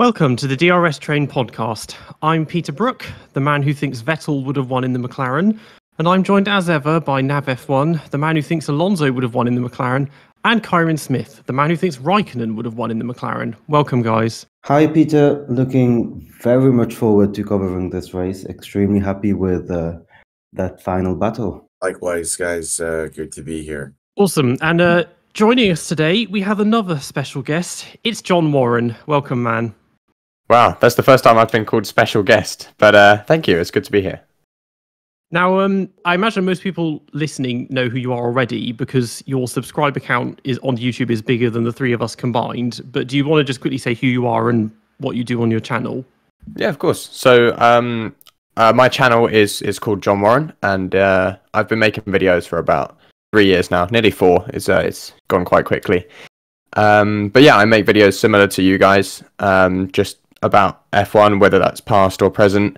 Welcome to the DRS Train podcast. I'm Peter Brook, the man who thinks Vettel would have won in the McLaren, and I'm joined as ever by Nav F1, the man who thinks Alonso would have won in the McLaren, and Kyron Smith, the man who thinks Raikkonen would have won in the McLaren. Welcome, guys. Hi, Peter. Looking very much forward to covering this race. Extremely happy with that final battle. Likewise, guys. Good to be here. Awesome. And joining us today, we have another special guest. It's John Warren. Welcome, man. Wow, that's the first time I've been called special guest, but thank you. It's good to be here. Now, I imagine most people listening know who you are already because your subscriber count on YouTube is bigger than the three of us combined. But do you want to just quickly say who you are and what you do on your channel? Yeah, of course. So my channel is called John Warren, and I've been making videos for about 3 years now, nearly 4. It's gone quite quickly. But yeah, I make videos similar to you guys, just about F1, whether that's past or present.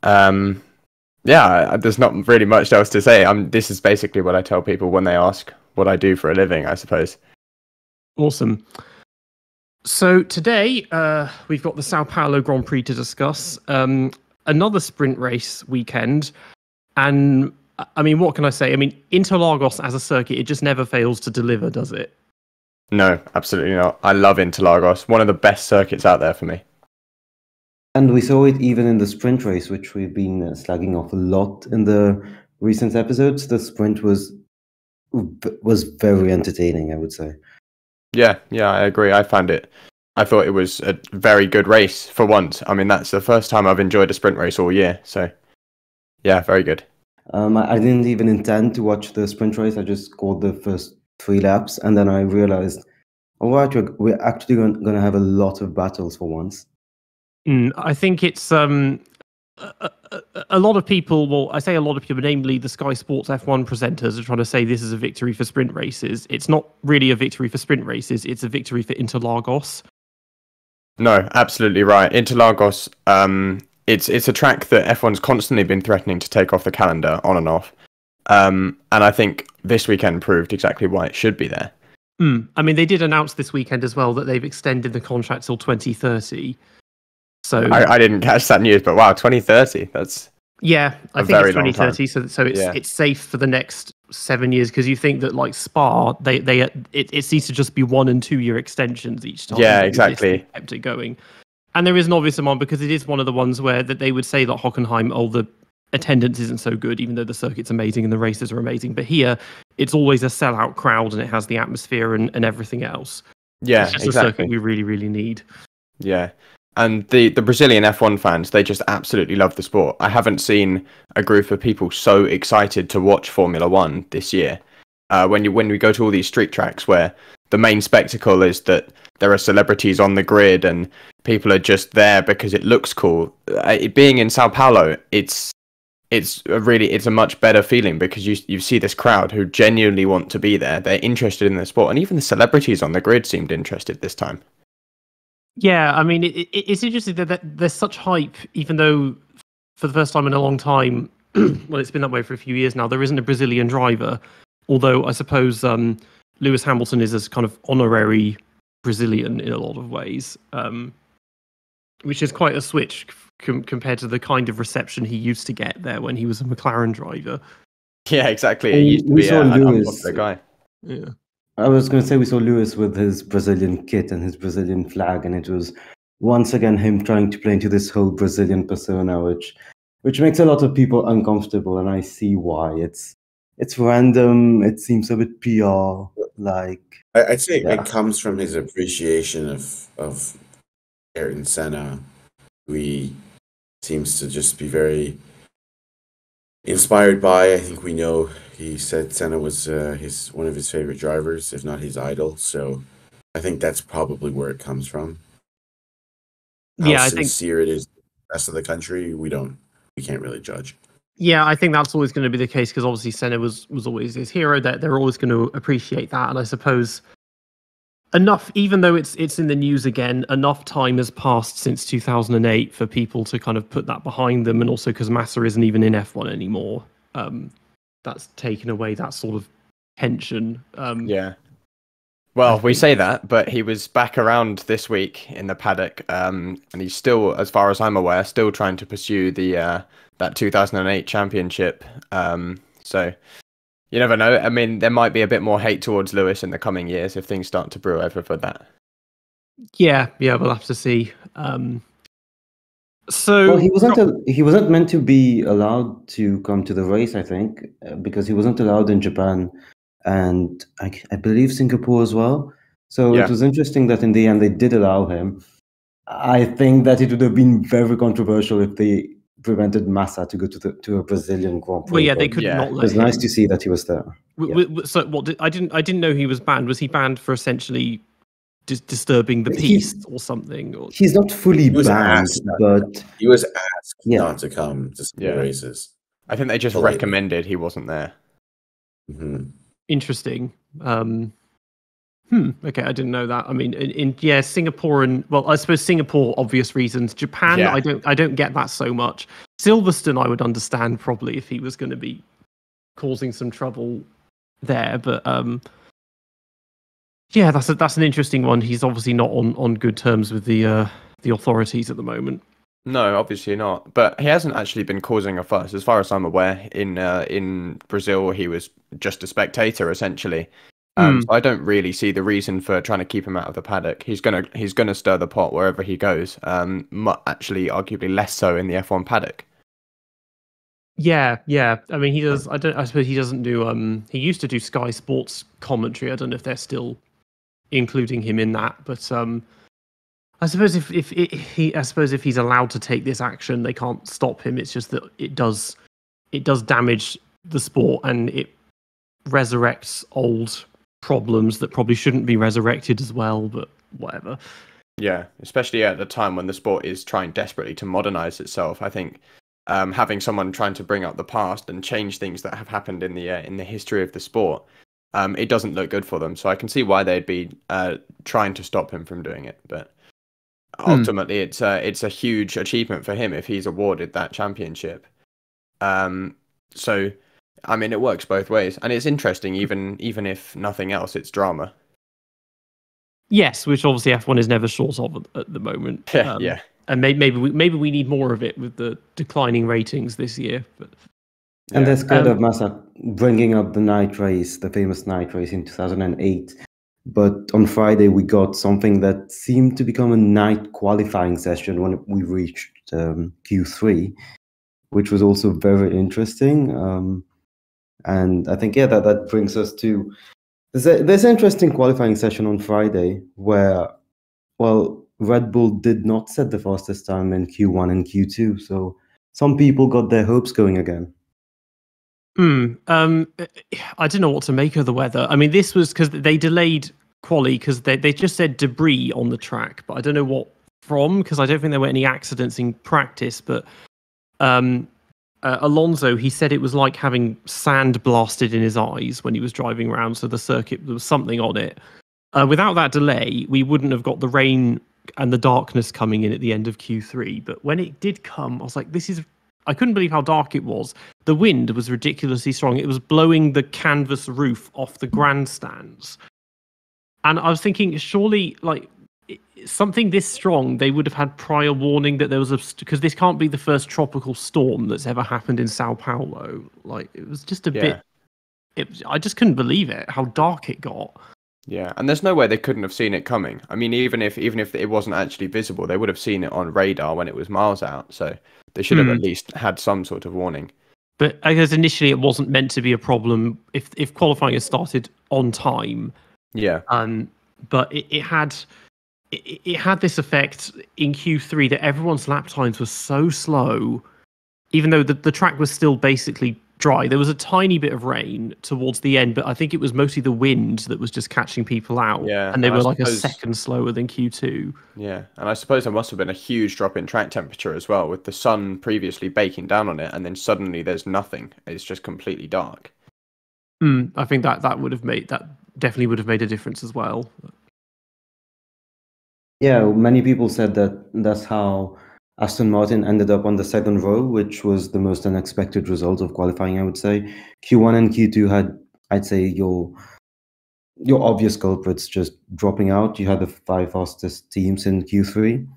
Yeah, there's not really much else to say. This is basically what I tell people when they ask what I do for a living, I suppose. Awesome. So today, we've got the São Paulo Grand Prix to discuss, another sprint race weekend. And I mean, what can I say? I mean, Interlagos as a circuit, it just never fails to deliver, does it? No, absolutely not. I love Interlagos. One of the best circuits out there for me. And we saw it even in the sprint race, which we've been slagging off a lot in the recent episodes. The sprint was very entertaining, I would say. Yeah, I agree. I thought it was a very good race for once. I mean, that's the first time I've enjoyed a sprint race all year. So, yeah, very good. I didn't even intend to watch the sprint race. I just scored the first 3 laps, and then I realized, all right, we're actually going to have a lot of battles for once. I think it's a lot of people, well, I say a lot of people, namely the Sky Sports F1 presenters are trying to say this is a victory for sprint races. It's not really a victory for sprint races, it's a victory for Interlagos. No, absolutely right. Interlagos, it's a track that F1's constantly been threatening to take off the calendar, on and off. And I think this weekend proved exactly why it should be there. I mean, they did announce this weekend as well that they've extended the contract till 2030. So I didn't catch that news, but wow, 2030. That's I think it's 2030. So it's safe for the next 7 years, because you think that like Spa, it seems to just be 1 and 2 year extensions each time. Yeah, exactly. Kept it going, and there is an obvious one because it is one of the ones where that they would say that Hockenheim, the attendance isn't so good, even though the circuit's amazing and the races are amazing. But here, it's always a sellout crowd and it has the atmosphere and everything else. Yeah, it's just exactly. a circuit we really, really need. Yeah. And the Brazilian F1 fans, they just absolutely love the sport. I haven't seen a group of people so excited to watch Formula One this year. When we go to all these street tracks where the main spectacle is that there are celebrities on the grid and people are just there because it looks cool. Being in São Paulo, it's a much better feeling because you see this crowd who genuinely want to be there. They're interested in the sport, and even the celebrities on the grid seemed interested this time. Yeah, I mean, it's interesting that there's such hype, even though for the first time in a long time, well, it's been that way for a few years now, there isn't a Brazilian driver. Although I suppose Lewis Hamilton is a kind of honorary Brazilian in a lot of ways, which is quite a switch compared to the kind of reception he used to get there when he was a McLaren driver. Yeah, exactly. He used to be an unpopular guy. Yeah. I was going to say we saw Lewis with his Brazilian kit and his Brazilian flag, and it was once again him trying to play into this whole Brazilian persona, which makes a lot of people uncomfortable, and I see why. It's random. It seems a bit PR like. I'd say it comes from his appreciation of Ayrton Senna, who he seems to just be very inspired by. I think we know he said Senna was one of his favorite drivers, if not his idol. So I think that's probably where it comes from. How sincere it is, the rest of the country, we can't really judge. Yeah, I think that's always going to be the case because obviously Senna was always his hero. That they're always going to appreciate that, and I suppose enough, even though it's in the news again, enough time has passed since 2008 for people to kind of put that behind them, and also because Nasr isn't even in F1 anymore, that's taken away that sort of tension. Yeah. Well, we say that, but he was back around this week in the paddock, and he's still, as far as I'm aware, still trying to pursue the that 2008 championship. So you never know. I mean, there might be a bit more hate towards Lewis in the coming years if things start to brew over for that. Yeah, we'll have to see. So Well, he wasn't meant to be allowed to come to the race, I think, because he wasn't allowed in Japan and I believe Singapore as well. So Yeah. it was interesting that in the end they did allow him. I think that it would have been very controversial if they prevented Massa to go to a Brazilian Grand Prix. well, yeah, they but could Yeah. not It let was him. nice to see that he was there. So what? I didn't know he was banned. Was he banned for essentially disturbing the He's- peace or something? Or... He's not fully He was banned, asked not but He was asked Yeah. not to come to some Yeah. races. I think they just Politely. recommended he wasn't there. Hmm. Interesting. Okay, I didn't know that. I mean, in Singapore and I suppose Singapore, obvious reasons. Japan, Yeah. I don't get that so much. Silverstone, I would understand probably if he was going to be causing some trouble there, but yeah, that's an interesting one. He's obviously not on good terms with the authorities at the moment. No, obviously not. But he hasn't actually been causing a fuss, as far as I'm aware. In Brazil, he was just a spectator essentially. So I don't really see the reason for trying to keep him out of the paddock. He's gonna stir the pot wherever he goes. Actually, arguably less so in the F1 paddock. Yeah. I mean, he does. I suppose he doesn't do. He used to do Sky Sports commentary. I don't know if they're still including him in that, but I suppose if he's allowed to take this action, they can't stop him. It's just that it does damage the sport and it resurrects old problems that probably shouldn't be resurrected as well. But whatever. Yeah, especially at the time when the sport is trying desperately to modernize itself. I think having someone trying to bring up the past and change things that have happened in the history of the sport, it doesn't look good for them. So I can see why they'd be trying to stop him from doing it. But ultimately, it's a huge achievement for him if he's awarded that championship. So, I mean, it works both ways, and it's interesting. Even if nothing else, it's drama. Yes, which obviously F1 is never short of at the moment. Yeah. And maybe we need more of it with the declining ratings this year. But And they're scared of Massa bringing up the night race, the famous night race in 2008. But on Friday, we got something that seemed to become a night qualifying session when we reached Q3, which was also very interesting. And I think, that brings us to... There's an interesting qualifying session on Friday where, Red Bull did not set the fastest time in Q1 and Q2. So some people got their hopes going again. I don't know what to make of the weather. I mean, this was because they delayed quali because they just said debris on the track, but I don't know what from, because I don't think there were any accidents in practice. But Alonso, he said it was like having sand blasted in his eyes when he was driving around. So the circuit, there was something on it. Without that delay, we wouldn't have got the rain and the darkness coming in at the end of Q3. But when it did come, I was like, I couldn't believe how dark it was. The wind was ridiculously strong. It was blowing the canvas roof off the grandstands. And I was thinking, surely, like, something this strong, they would have had prior warning that there was because this can't be the first tropical storm that's ever happened in São Paulo. Like, it was just a bit... I just couldn't believe it, how dark it got. Yeah, and there's no way they couldn't have seen it coming. I mean, even if it wasn't actually visible, they would have seen it on radar when it was miles out. So they should have at least had some sort of warning. But I guess initially it wasn't meant to be a problem if qualifying had started on time. Yeah. But it had this effect in Q3 that everyone's lap times were so slow, even though the track was still basically dry. There was a tiny bit of rain towards the end, but I think it was mostly the wind that was just catching people out. Yeah, and they were like a second slower than Q2. Yeah, and I suppose there must have been a huge drop in track temperature as well, with the sun previously baking down on it, and then suddenly there's nothing. It's just completely dark. I think that definitely would have made a difference as well. Yeah, many people said that that's how Aston Martin ended up on the second row, which was the most unexpected result of qualifying, I would say. Q1 and Q2 had, I'd say, your your obvious culprits just dropping out. You had the 5 fastest teams in Q3.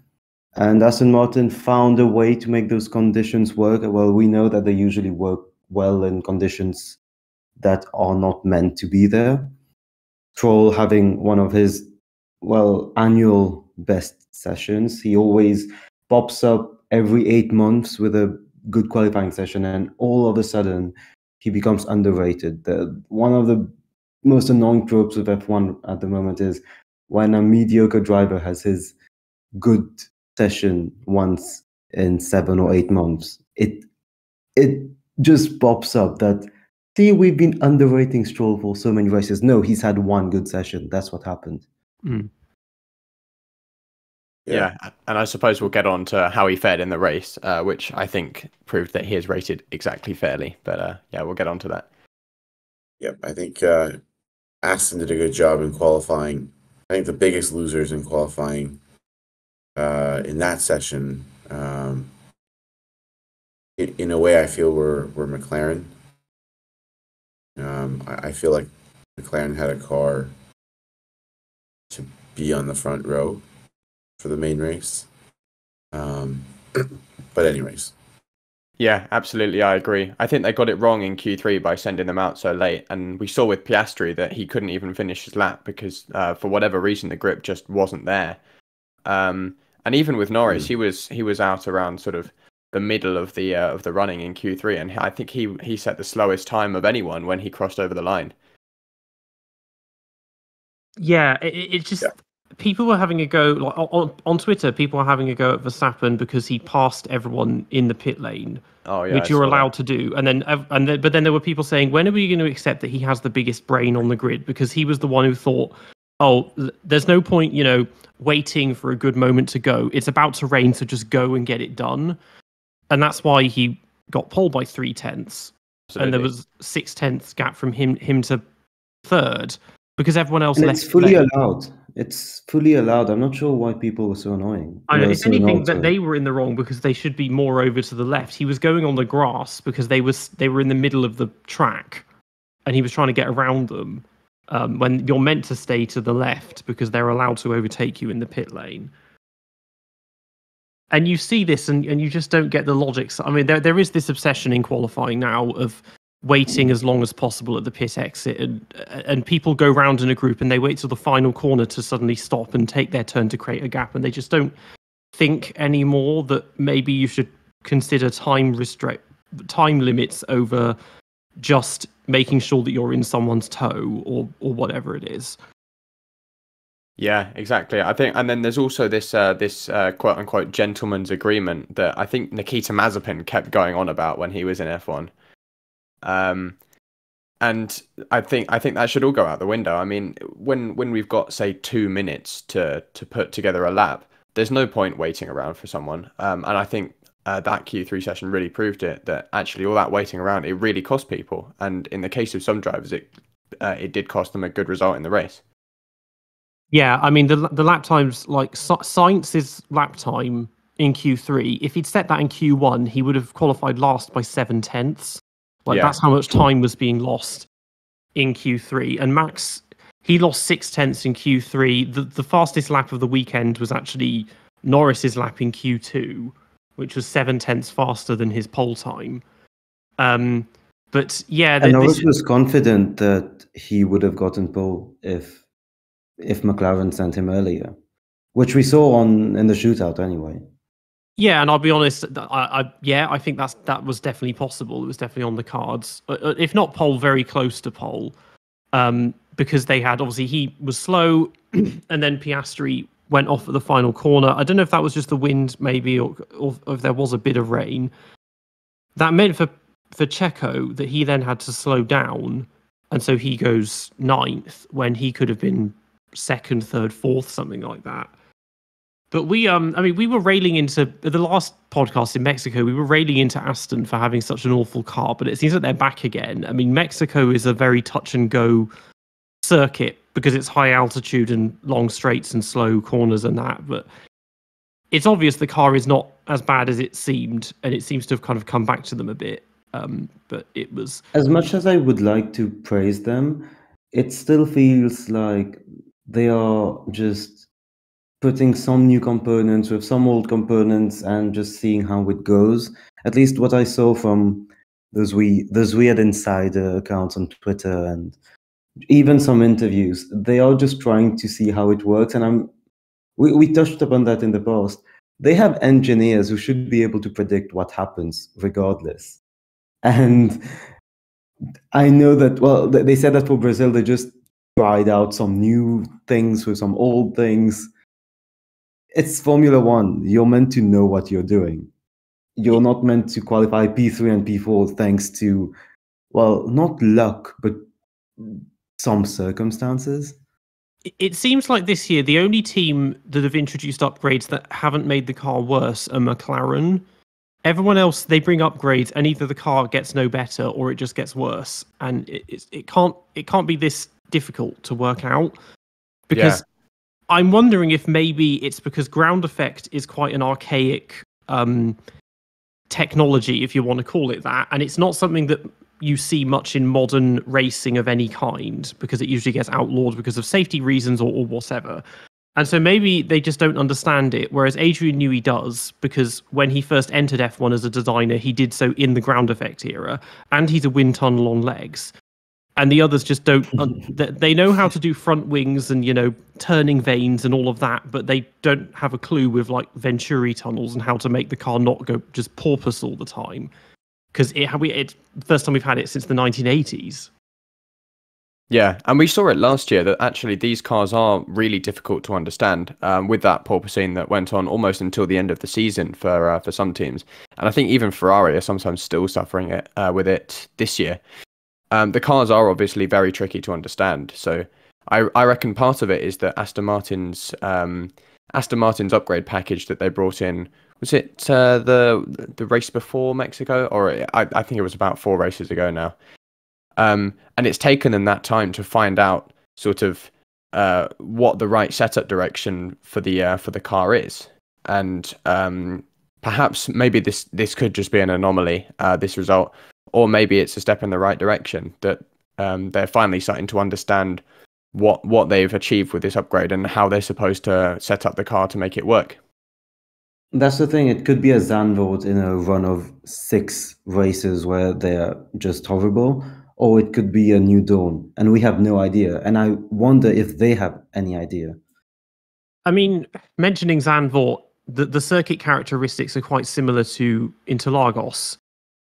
And Aston Martin found a way to make those conditions work. Well, we know that they usually work well in conditions that are not meant to be there. Stroll having one of his, annual best sessions. He always pops up every 8 months with a good qualifying session, and all of a sudden he becomes underrated. One of the most annoying tropes of F1 at the moment is when a mediocre driver has his good session once in 7 or 8 months. It just pops up that, see, we've been underrating Stroll for so many races. No, he's had one good session. That's what happened. Mm. Yeah, and I suppose we'll get on to how he fared in the race, which I think proved that he is rated exactly fairly. But yeah, we'll get on to that. Yep, I think Aston did a good job in qualifying. I think the biggest losers in qualifying in that session, in a way, I feel were McLaren. I feel like McLaren had a car to be on the front row for the main race. But anyways. Yeah, absolutely, I agree. I think they got it wrong in Q3 by sending them out so late, and we saw with Piastri that he couldn't even finish his lap because for whatever reason the grip just wasn't there. And even with Norris, he was out around sort of the middle of the running in Q3, and I think he set the slowest time of anyone when he crossed over the line. Yeah, it just people were having a go like on Twitter. People were having a go at Verstappen because he passed everyone in the pit lane, which you're allowed to do. But then there were people saying, when are we going to accept that he has the biggest brain on the grid? Because he was the one who thought, there's no point, waiting for a good moment to go. It's about to rain, so just go and get it done. And that's why he got pole by 0.3, and there was 0.6 gap from him to third. Because everyone else left. It's fully allowed. It's fully allowed. I'm not sure why people were so annoying. I know. If anything, that they were in the wrong because they should be more over to the left. He was going on the grass because they were in the middle of the track, and he was trying to get around them. When you're meant to stay to the left because they're allowed to overtake you in the pit lane. And you see this, and you just don't get the logic. I mean, there is this obsession in qualifying now of waiting as long as possible at the pit exit, and people go round in a group and they wait till the final corner to suddenly stop and take their turn to create a gap, and they just don't think anymore that maybe you should consider time limits over just making sure that you're in someone's toe or whatever it is. Yeah, exactly. I think, and then there's also this quote unquote gentleman's agreement that I think Nikita Mazepin kept going on about when he was in F1. And I think that should all go out the window. I mean, when we've got, say, 2 minutes to put together a lap, there's no point waiting around for someone. And I think that Q3 session really proved it, that actually all that waiting around, it really cost people. And in the case of some drivers, it did cost them a good result in the race. Yeah, I mean, the lap times, like Sainz's lap time in Q3, if he'd set that in Q1, he would have qualified last by 0.7. That's how much time was being lost in Q3. And Max, he lost 0.6 in Q3. The fastest lap of the weekend was actually Norris's lap in Q2, which was 0.7 faster than his pole time. But yeah, Norris was confident that he would have gotten pole if McLaren sent him earlier, which we saw in the shootout anyway. Yeah, and I'll be honest, I think that was definitely possible. It was definitely on the cards. If not pole, very close to pole. Because they had, obviously, he was slow, and then Piastri went off at the final corner. I don't know if that was just the wind, maybe, or if there was a bit of rain. That meant for Checo that he then had to slow down, and so he goes 9th when he could have been 2nd, 3rd, 4th, something like that. But we were railing into the last podcast in Mexico. We were railing into Aston for having such an awful car, but it seems that they're back again. I mean, Mexico is a very touch and go circuit because it's high altitude and long straights and slow corners and that. But it's obvious the car is not as bad as it seemed, and it seems to have kind of come back to them a bit. But it was, as much as I would like to praise them, it still feels like they are just putting some new components with some old components and just seeing how it goes. At least what I saw from those weird insider accounts on Twitter and even some interviews, they are just trying to see how it works. And we touched upon that in the past. They have engineers who should be able to predict what happens regardless. And I know that, well, they said that for Brazil, they just tried out some new things with some old things. It's Formula One. You're meant to know what you're doing. You're not meant to qualify P3 and P4 thanks to, well, not luck, but some circumstances. It seems like this year, the only team that have introduced upgrades that haven't made the car worse are McLaren. Everyone else, they bring upgrades, and either the car gets no better or it just gets worse. And it can't be this difficult to work out, because I'm wondering if maybe it's because ground effect is quite an archaic technology, if you want to call it that, and it's not something that you see much in modern racing of any kind, because it usually gets outlawed because of safety reasons or whatever. And so maybe they just don't understand it, whereas Adrian Newey does, because when he first entered F1 as a designer, he did so in the ground effect era, and he's a wind tunnel on legs. And the others just don't. They know how to do front wings and, turning vanes and all of that, but they don't have a clue with like Venturi tunnels and how to make the car not go just porpoise all the time. Because it's first time we've had it since the 1980s. Yeah, and we saw it last year that actually these cars are really difficult to understand, with that porpoising that went on almost until the end of the season for some teams. And I think even Ferrari are sometimes still suffering it with it this year. The cars are obviously very tricky to understand. So I reckon part of it is that Aston Martin's upgrade package that they brought in, was it the race before Mexico? Or I think it was about 4 races ago now. And it's taken them that time to find out sort of what the right setup direction for the car is. And perhaps maybe this could just be an anomaly, this result. Or maybe it's a step in the right direction, that they're finally starting to understand what they've achieved with this upgrade and how they're supposed to set up the car to make it work. That's the thing. It could be a Zandvoort in a run of 6 races where they're just horrible, or it could be a new dawn, and we have no idea. And I wonder if they have any idea. I mean, mentioning Zandvoort, the circuit characteristics are quite similar to Interlagos,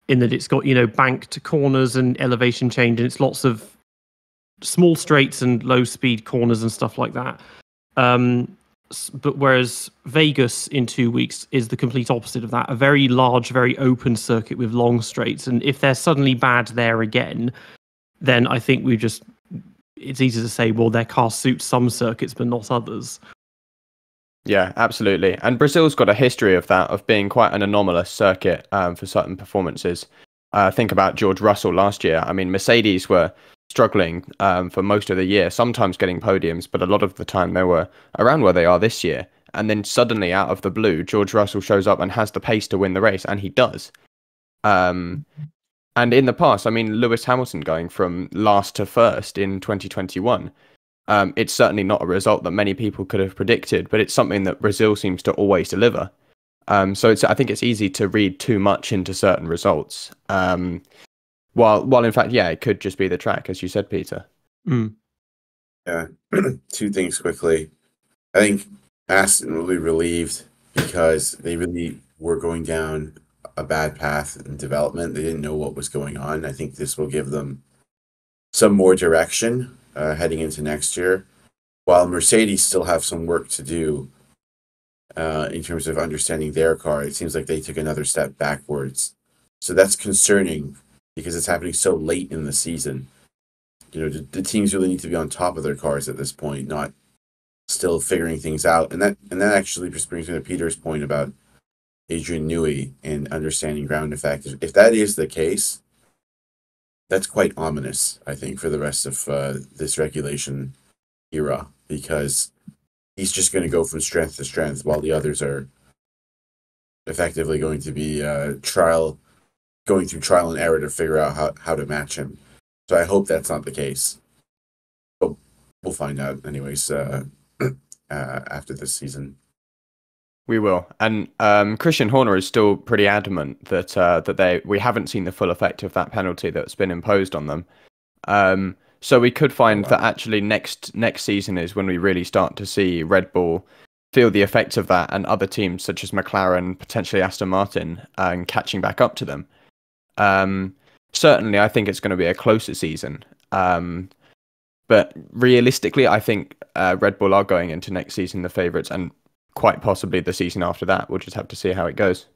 in that it's got, banked corners and elevation change, and it's lots of small straights and low speed corners and stuff like that. But whereas Vegas in 2 weeks is the complete opposite of that, a very large, very open circuit with long straights. And if they're suddenly bad there again, then I think it's easy to say, well, their car suits some circuits but not others. Yeah, absolutely. And Brazil's got a history of that, of being quite an anomalous circuit for certain performances. Think about George Russell last year. I mean, Mercedes were struggling for most of the year, sometimes getting podiums, but a lot of the time they were around where they are this year. And then suddenly, out of the blue, George Russell shows up and has the pace to win the race, and he does. And in the past, I mean, Lewis Hamilton going from last to first in 2021, it's certainly not a result that many people could have predicted, but it's something that Brazil seems to always deliver. So I think it's easy to read too much into certain results. While in fact, it could just be the track, as you said, Peter. Mm. Yeah, 2 things quickly. I think Aston will be relieved because they really were going down a bad path in development. They didn't know what was going on. I think this will give them some more direction heading into next year, while Mercedes still have some work to do in terms of understanding their car. It seems like they took another step backwards. So that's concerning because it's happening so late in the season. The teams really need to be on top of their cars at this point, not still figuring things out. And that actually just brings me to Peter's point about Adrian Newey and understanding ground effect. If that is the case, that's quite ominous, I think, for the rest of this regulation era, because he's just going to go from strength to strength while the others are effectively going to be going through trial and error to figure out how to match him. So I hope that's not the case. we'll find out anyways after this season. We will, and Christian Horner is still pretty adamant that we haven't seen the full effect of that penalty that's been imposed on them. So we could find that actually next season is when we really start to see Red Bull feel the effects of that, and other teams such as McLaren, potentially Aston Martin, catching back up to them. Certainly, I think it's going to be a closer season. But realistically, I think Red Bull are going into next season the favourites, and quite possibly the season after that. We'll just have to see how it goes.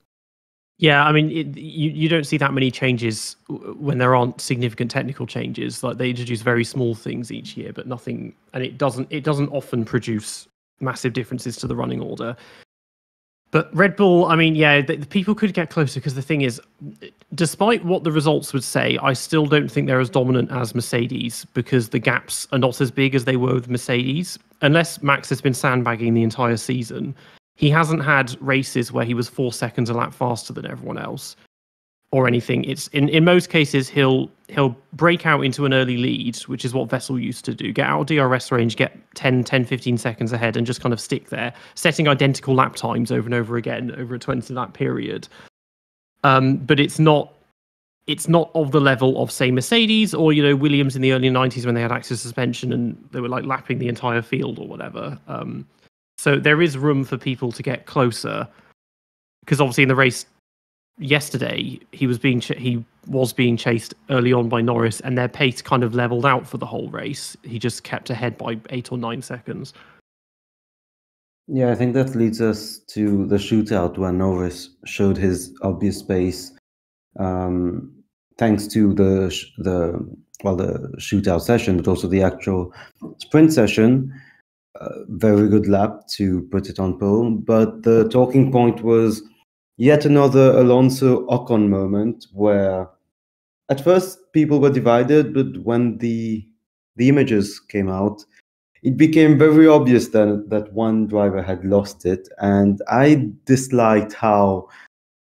Yeah, I mean, you don't see that many changes when there aren't significant technical changes. Like, they introduce very small things each year, but nothing, and it doesn't often produce massive differences to the running order. But Red Bull, I mean, yeah, the people could get closer, because the thing is, despite what the results would say, I still don't think they're as dominant as Mercedes, because the gaps are not as big as they were with Mercedes. Unless Max has been sandbagging the entire season, he hasn't had races where he was 4 seconds a lap faster than everyone else or anything. It's in most cases he'll break out into an early lead, which is what Vettel used to do. Get out of DRS range, get 10, 15 seconds ahead, and just kind of stick there, setting identical lap times over and over again over a 20 lap period. But it's not of the level of, say, Mercedes or, Williams in the early 90s when they had active suspension and they were like lapping the entire field or whatever. So there is room for people to get closer, because obviously in the race yesterday he was being chased early on by Norris, and their pace kind of leveled out for the whole race. He just kept ahead by 8 or 9 seconds. Yeah, I think that leads us to the shootout where Norris showed his obvious pace. Thanks to the shootout session, but also the actual sprint session. Very good lap to put it on pole. But the talking point was yet another Alonso Ocon moment, where at first people were divided, but when the images came out, it became very obvious then that one driver had lost it. And I disliked how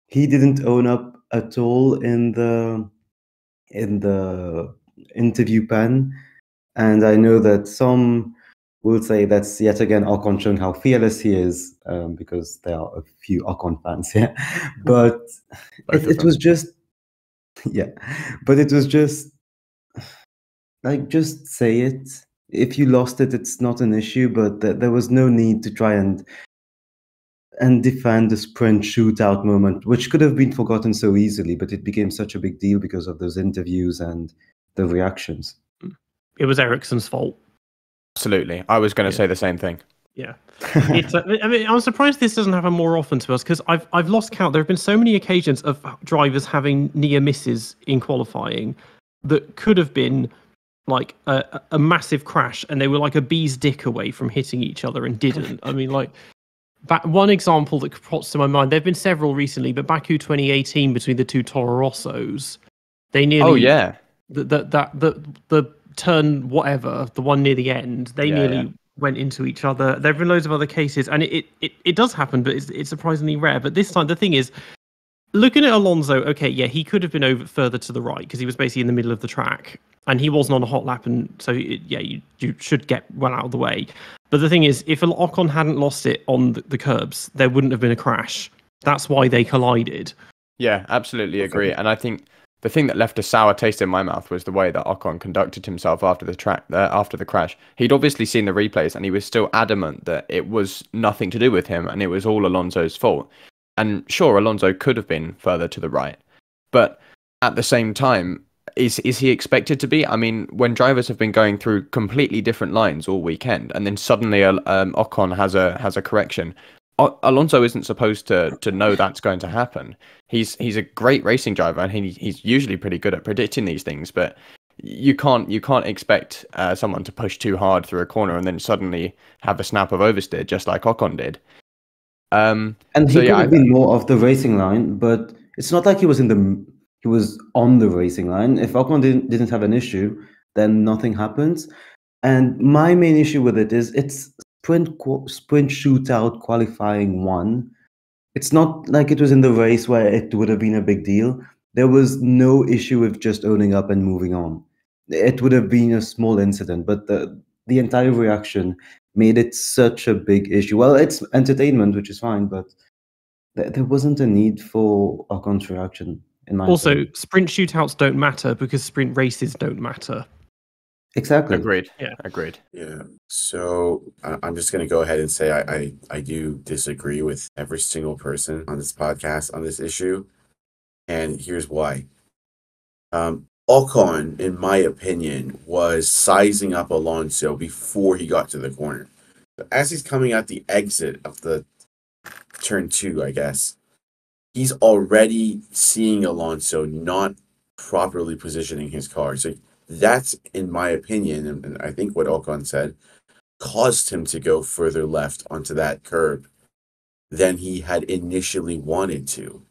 he didn't own up at all in the interview pen. And I know that some will say that's yet again Ocon showing how fearless he is, because there are a few Ocon fans here. But it was just, yeah, but it was just like, just say it. If you lost it, it's not an issue, but there was no need to try and defend the sprint shootout moment, which could have been forgotten so easily, but it became such a big deal because of those interviews and the reactions. It was Ericsson's fault. Absolutely. I was going to say the same thing. Yeah. I mean, I'm surprised this doesn't happen more often to us, because I've lost count. There have been so many occasions of drivers having near misses in qualifying that could have been like a massive crash, and they were like a bee's dick away from hitting each other and didn't. I mean, like, one example that pops to my mind, there have been several recently, but Baku 2018 between the two Toro Rossos, they nearly... Oh, yeah. The turn whatever, the one near the end, they nearly went into each other. There have been loads of other cases, and it does happen, but it's surprisingly rare. But this time, the thing is, looking at Alonso, okay, yeah, he could have been over further to the right, because he was basically in the middle of the track, and he wasn't on a hot lap, and so you should get well out of the way. But the thing is, if Ocon hadn't lost it on the curbs, there wouldn't have been a crash. That's why they collided. Yeah, absolutely agree. And I think the thing that left a sour taste in my mouth was the way that Ocon conducted himself after the crash. He'd obviously seen the replays, and he was still adamant that it was nothing to do with him, and it was all Alonso's fault. And sure, Alonso could have been further to the right, but at the same time, is he expected to be? I mean, when drivers have been going through completely different lines all weekend, and then suddenly Ocon has a correction, Alonso isn't supposed to know that's going to happen. He's a great racing driver, and he's usually pretty good at predicting these things, but you can't expect someone to push too hard through a corner and then suddenly have a snap of oversteer, just like Ocon did. And he could have been more off the racing line, but it's not like he was on the racing line. If Ocon didn't have an issue, then nothing happens. And my main issue with it is it's sprint shootout qualifying 1. It's not like it was in the race where it would have been a big deal. There was no issue with just owning up and moving on. It would have been a small incident, but the entire reaction made it such a big issue. Well, it's entertainment, which is fine, but there wasn't a need for Ocon's reaction, in my Also, opinion. sprint shootouts don't matter because sprint races don't matter. Exactly. Agreed. Yeah. Agreed. Yeah. So I'm just going to go ahead and say I do disagree with every single person on this podcast on this issue. And here's why. Ocon, in my opinion, was sizing up Alonso before he got to the corner. So as he's coming out the exit of the turn 2, I guess, he's already seeing Alonso not properly positioning his car. So that's, in my opinion, and I think what Ocon said, caused him to go further left onto that curb than he had initially wanted to.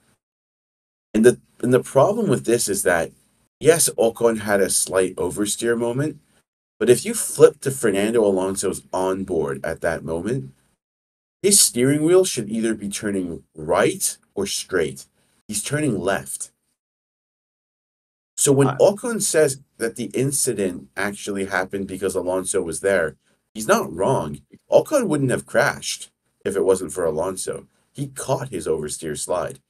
And the problem with this is that, yes, Ocon had a slight oversteer moment, but if you flip to Fernando Alonso's onboard at that moment, his steering wheel should either be turning right or straight. He's turning left. So when Ocon says that the incident actually happened because Alonso was there, he's not wrong. Ocon wouldn't have crashed if it wasn't for Alonso. He caught his oversteer slide.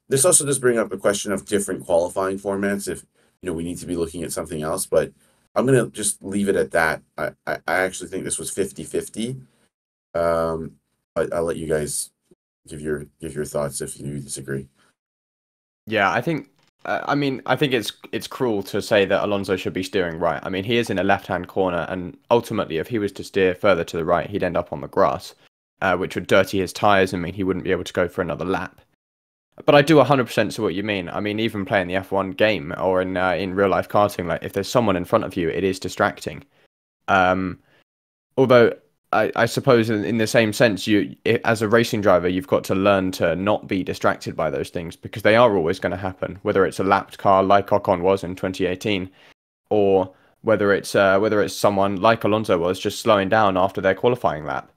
This also does bring up a question of different qualifying formats if we need to be looking at something else, but I'm going to just leave it at that. I actually think this was 50-50. I'll let you guys give your thoughts if you disagree. Yeah, I think it's cruel to say that Alonso should be steering right. I mean, he is in a left-hand corner, and ultimately, if he was to steer further to the right, he'd end up on the grass, which would dirty his tyres and mean he wouldn't be able to go for another lap. But I do 100% see what you mean. I mean, even playing the F1 game or in real-life karting, like if there's someone in front of you, it is distracting. Although I suppose in the same sense, as a racing driver, you've got to learn to not be distracted by those things because they are always going to happen. Whether it's a lapped car like Ocon was in 2018, or whether it's someone like Alonso was just slowing down after their qualifying lap.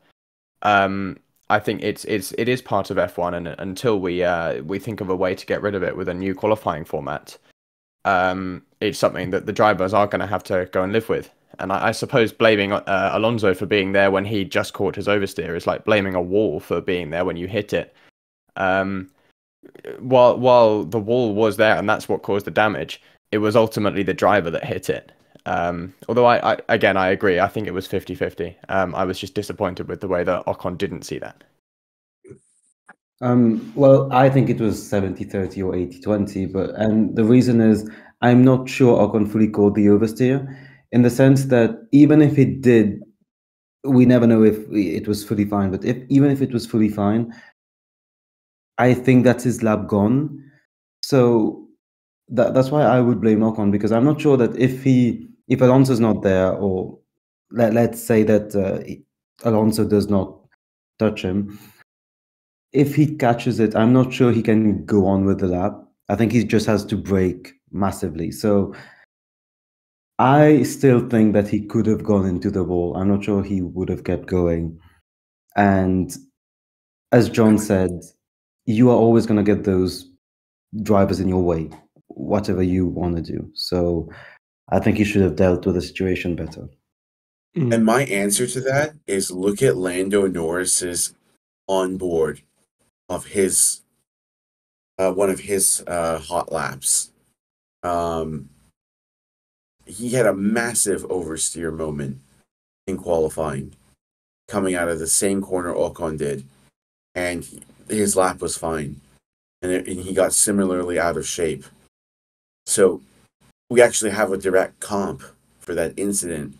I think it is part of F1, and until we think of a way to get rid of it with a new qualifying format, it's something that the drivers are going to have to go and live with. And I suppose blaming Alonso for being there when he just caught his oversteer is like blaming a wall for being there when you hit it. While the wall was there and that's what caused the damage, it was ultimately the driver that hit it. Although I agree. I think it was 50-50. I was just disappointed with the way that Ocon didn't see that. Well, I think it was 70-30 or 80-20, and the reason is I'm not sure Ocon fully caught the oversteer, in the sense that even if it did, we never know if it was fully fine. But even if it was fully fine, I think that's his lap gone. So that's why I would blame Ocon, because I'm not sure that if Alonso's not there, or let's say that Alonso does not touch him, if he catches it, I'm not sure he can go on with the lap. I think he just has to brake massively. So I still think that he could have gone into the wall. I'm not sure he would have kept going. And as John said, you are always going to get those drivers in your way, whatever you want to do. So I think he should have dealt with the situation better. And my answer to that is look at Lando Norris's onboard of his one of his hot laps. He had a massive oversteer moment in qualifying, coming out of the same corner Ocon did, and his lap was fine, and he got similarly out of shape. So we actually have a direct comp for that incident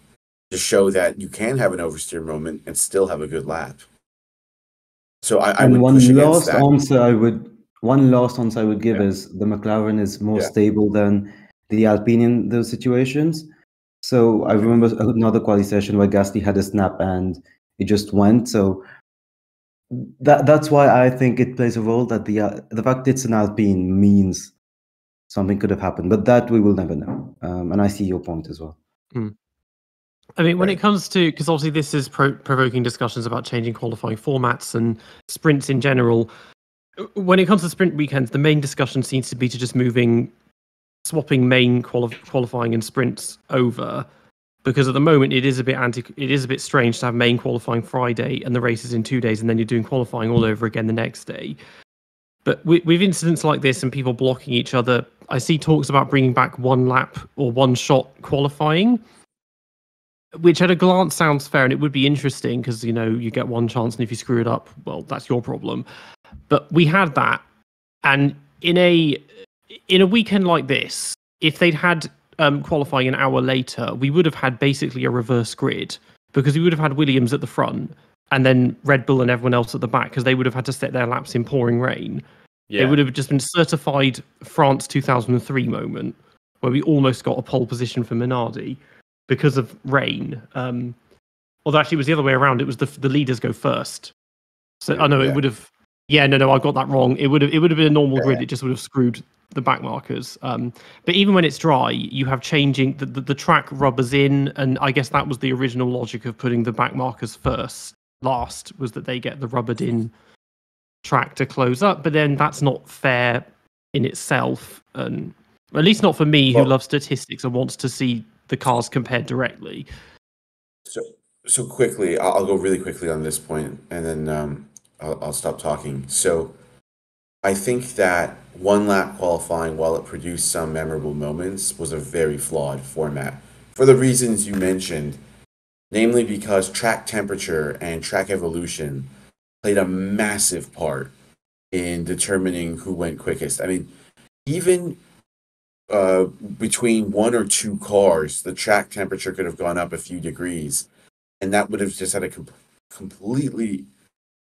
to show that you can have an oversteer moment and still have a good lap. So I would push against that. One last answer I would give is the McLaren is more stable than the Alpine in those situations. So I remember another quali session where Gasly had a snap and it just went. So that's why I think it plays a role, that the fact it's an Alpine means something could have happened, but that we will never know. And I see your point as well. I mean, when it comes to, because obviously this is provoking discussions about changing qualifying formats and sprints in general. When it comes to sprint weekends, the main discussion seems to be to just swapping main qualifying and sprints over. because at the moment it is a bit strange to have main qualifying Friday and the race is in 2 days, and then you're doing qualifying all over again the next day. But with incidents like this and people blocking each other, I see talks about bringing back one lap or one shot qualifying, which at a glance sounds fair, and it would be interesting because, you know, you get one chance, and if you screw it up, well, that's your problem. But we had that, and in a weekend like this, if they'd had qualifying an hour later, we would have had basically a reverse grid, because we would have had Williams at the front and then Red Bull and everyone else at the back, because they would have had to set their laps in pouring rain. Yeah. It would have just been certified France 2003 moment, where we almost got a pole position for Minardi because of rain. Although actually it was the other way around. It was the leaders go first. So I know it would have. Yeah, no, I got that wrong. It would have been a normal grid. It just would have screwed the back markers. But even when it's dry, you have changing the track rubbers in, and I guess that was the original logic of putting the back markers last, was that they get the rubbered in track to close up. But then that's not fair in itself, and at least not for me, who loves statistics and wants to see the cars compared directly. So quickly, I'll go really quickly on this point, and then I'll stop talking. So I think that one lap qualifying, while it produced some memorable moments, was a very flawed format for the reasons you mentioned, namely because track temperature and track evolution played a massive part in determining who went quickest. I mean, even between one or two cars, the track temperature could have gone up a few degrees, and that would have just had a completely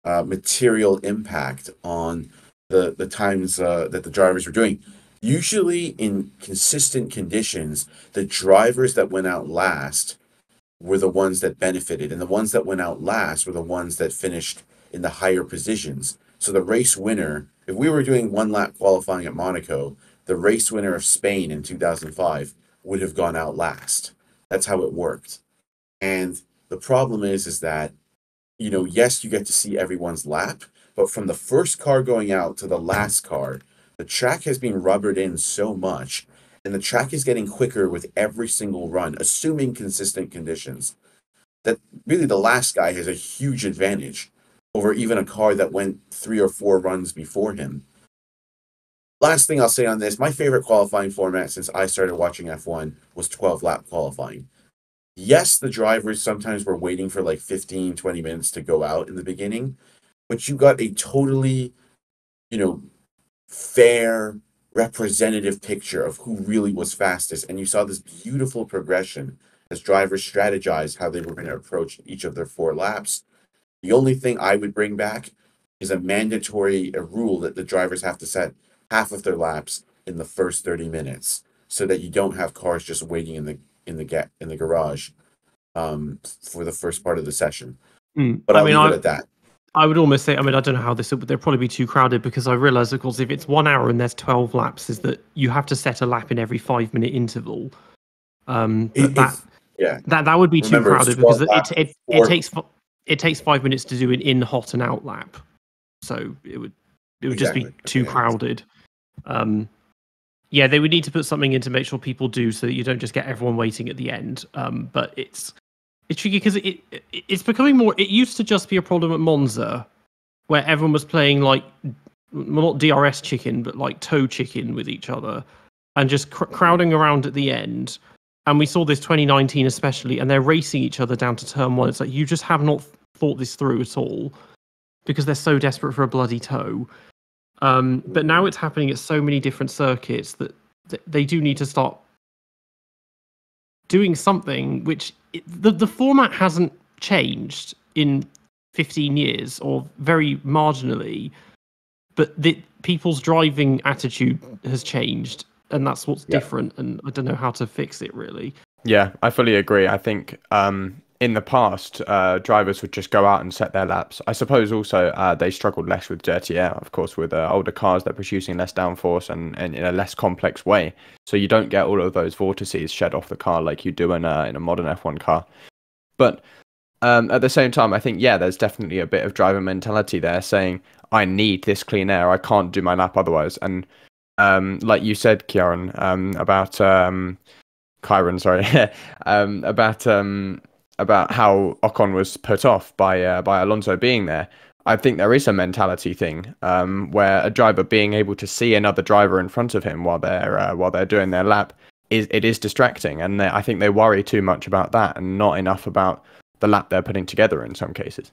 material impact on the times that the drivers were doing. Usually in consistent conditions, the drivers that went out last were the ones that benefited, and the ones that went out last were the ones that finished in the higher positions. So the race winner, if we were doing one lap qualifying at Monaco, the race winner of Spain in 2005 would have gone out last. That's how it worked. And the problem is that, you know, yes, you get to see everyone's lap, but from the first car going out to the last car, the track has been rubbered in so much, and the track is getting quicker with every single run, assuming consistent conditions, that really the last guy has a huge advantage over even a car that went 3 or 4 runs before him. Last thing I'll say on this, my favorite qualifying format since I started watching F1 was 12-lap qualifying. Yes, the drivers sometimes were waiting for like 15, 20 minutes to go out in the beginning, but you got a totally, you know, fair, representative picture of who really was fastest. And you saw this beautiful progression as drivers strategized how they were going to approach each of their 4 laps. The only thing I would bring back is a mandatory rule that the drivers have to set half of their laps in the first 30 minutes, so that you don't have cars just waiting in the garage for the first part of the session. But I'll leave it at that. I would almost say, I mean, I don't know how this would, they'll probably be too crowded, because I realize, of course, if it's 1 hour and there's 12 laps, is that you have to set a lap in every 5-minute interval. That would be too crowded, because it takes 5 minutes to do an in hot and out lap, so it would just be too crowded. They would need to put something in to make sure people do, so that you don't just get everyone waiting at the end. But it's tricky, because it's becoming more. It used to just be a problem at Monza, where everyone was playing like, well, not DRS chicken, but like toe chicken with each other, and just crowding around at the end. And we saw this 2019 especially, and they're racing each other down to turn 1. It's like, you just have not thought this through at all, because they're so desperate for a bloody toe. But now it's happening at so many different circuits that they do need to start doing something, which the format hasn't changed in 15 years, or very marginally, but people's driving attitude has changed, and that's what's different, and I don't know how to fix it, really. Yeah, I fully agree. I think in the past, drivers would just go out and set their laps. I suppose also they struggled less with dirty air, of course, with older cars. They're producing less downforce and in a less complex way. So you don't get all of those vortices shed off the car like you do in a modern F1 car. But at the same time, I think, there's definitely a bit of driver mentality there, saying, I need this clean air. I can't do my lap otherwise. And like you said, Ciaron, about Chiron, sorry, about how Ocon was put off by Alonso being there. I think there is a mentality thing where a driver being able to see another driver in front of him while they're doing their lap is distracting, and I think they worry too much about that and not enough about the lap they're putting together in some cases.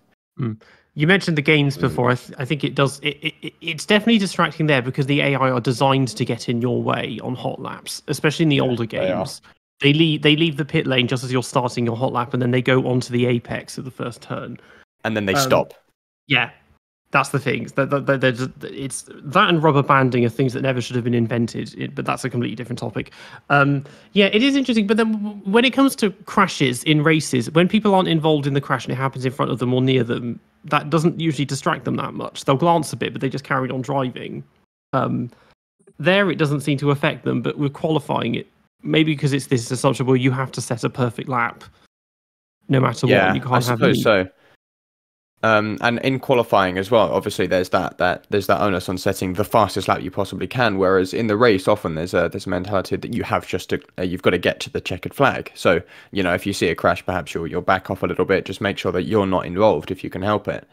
You mentioned the games before. I think it does. It's definitely distracting there because the AI are designed to get in your way on hot laps, especially in the older games. They leave the pit lane just as you're starting your hot lap, and then they go onto the apex of the first turn, and then they stop. Yeah, that's the thing. It's that and rubber banding are things that never should have been invented. But that's a completely different topic. Yeah, it is interesting. But then when it comes to crashes in races, when people aren't involved in the crash and it happens in front of them or near them, that doesn't usually distract them that much. They'll glance a bit, but they just carried on driving. There, it doesn't seem to affect them. But with qualifying, it maybe because it's this assumption where you have to set a perfect lap, no matter what. You can't I suppose so. And in qualifying as well, obviously there's that onus on setting the fastest lap you possibly can. Whereas in the race, often there's a mentality that you have you've got to get to the checkered flag. So if you see a crash, perhaps you'll back off a little bit. Just make sure that you're not involved if you can help it.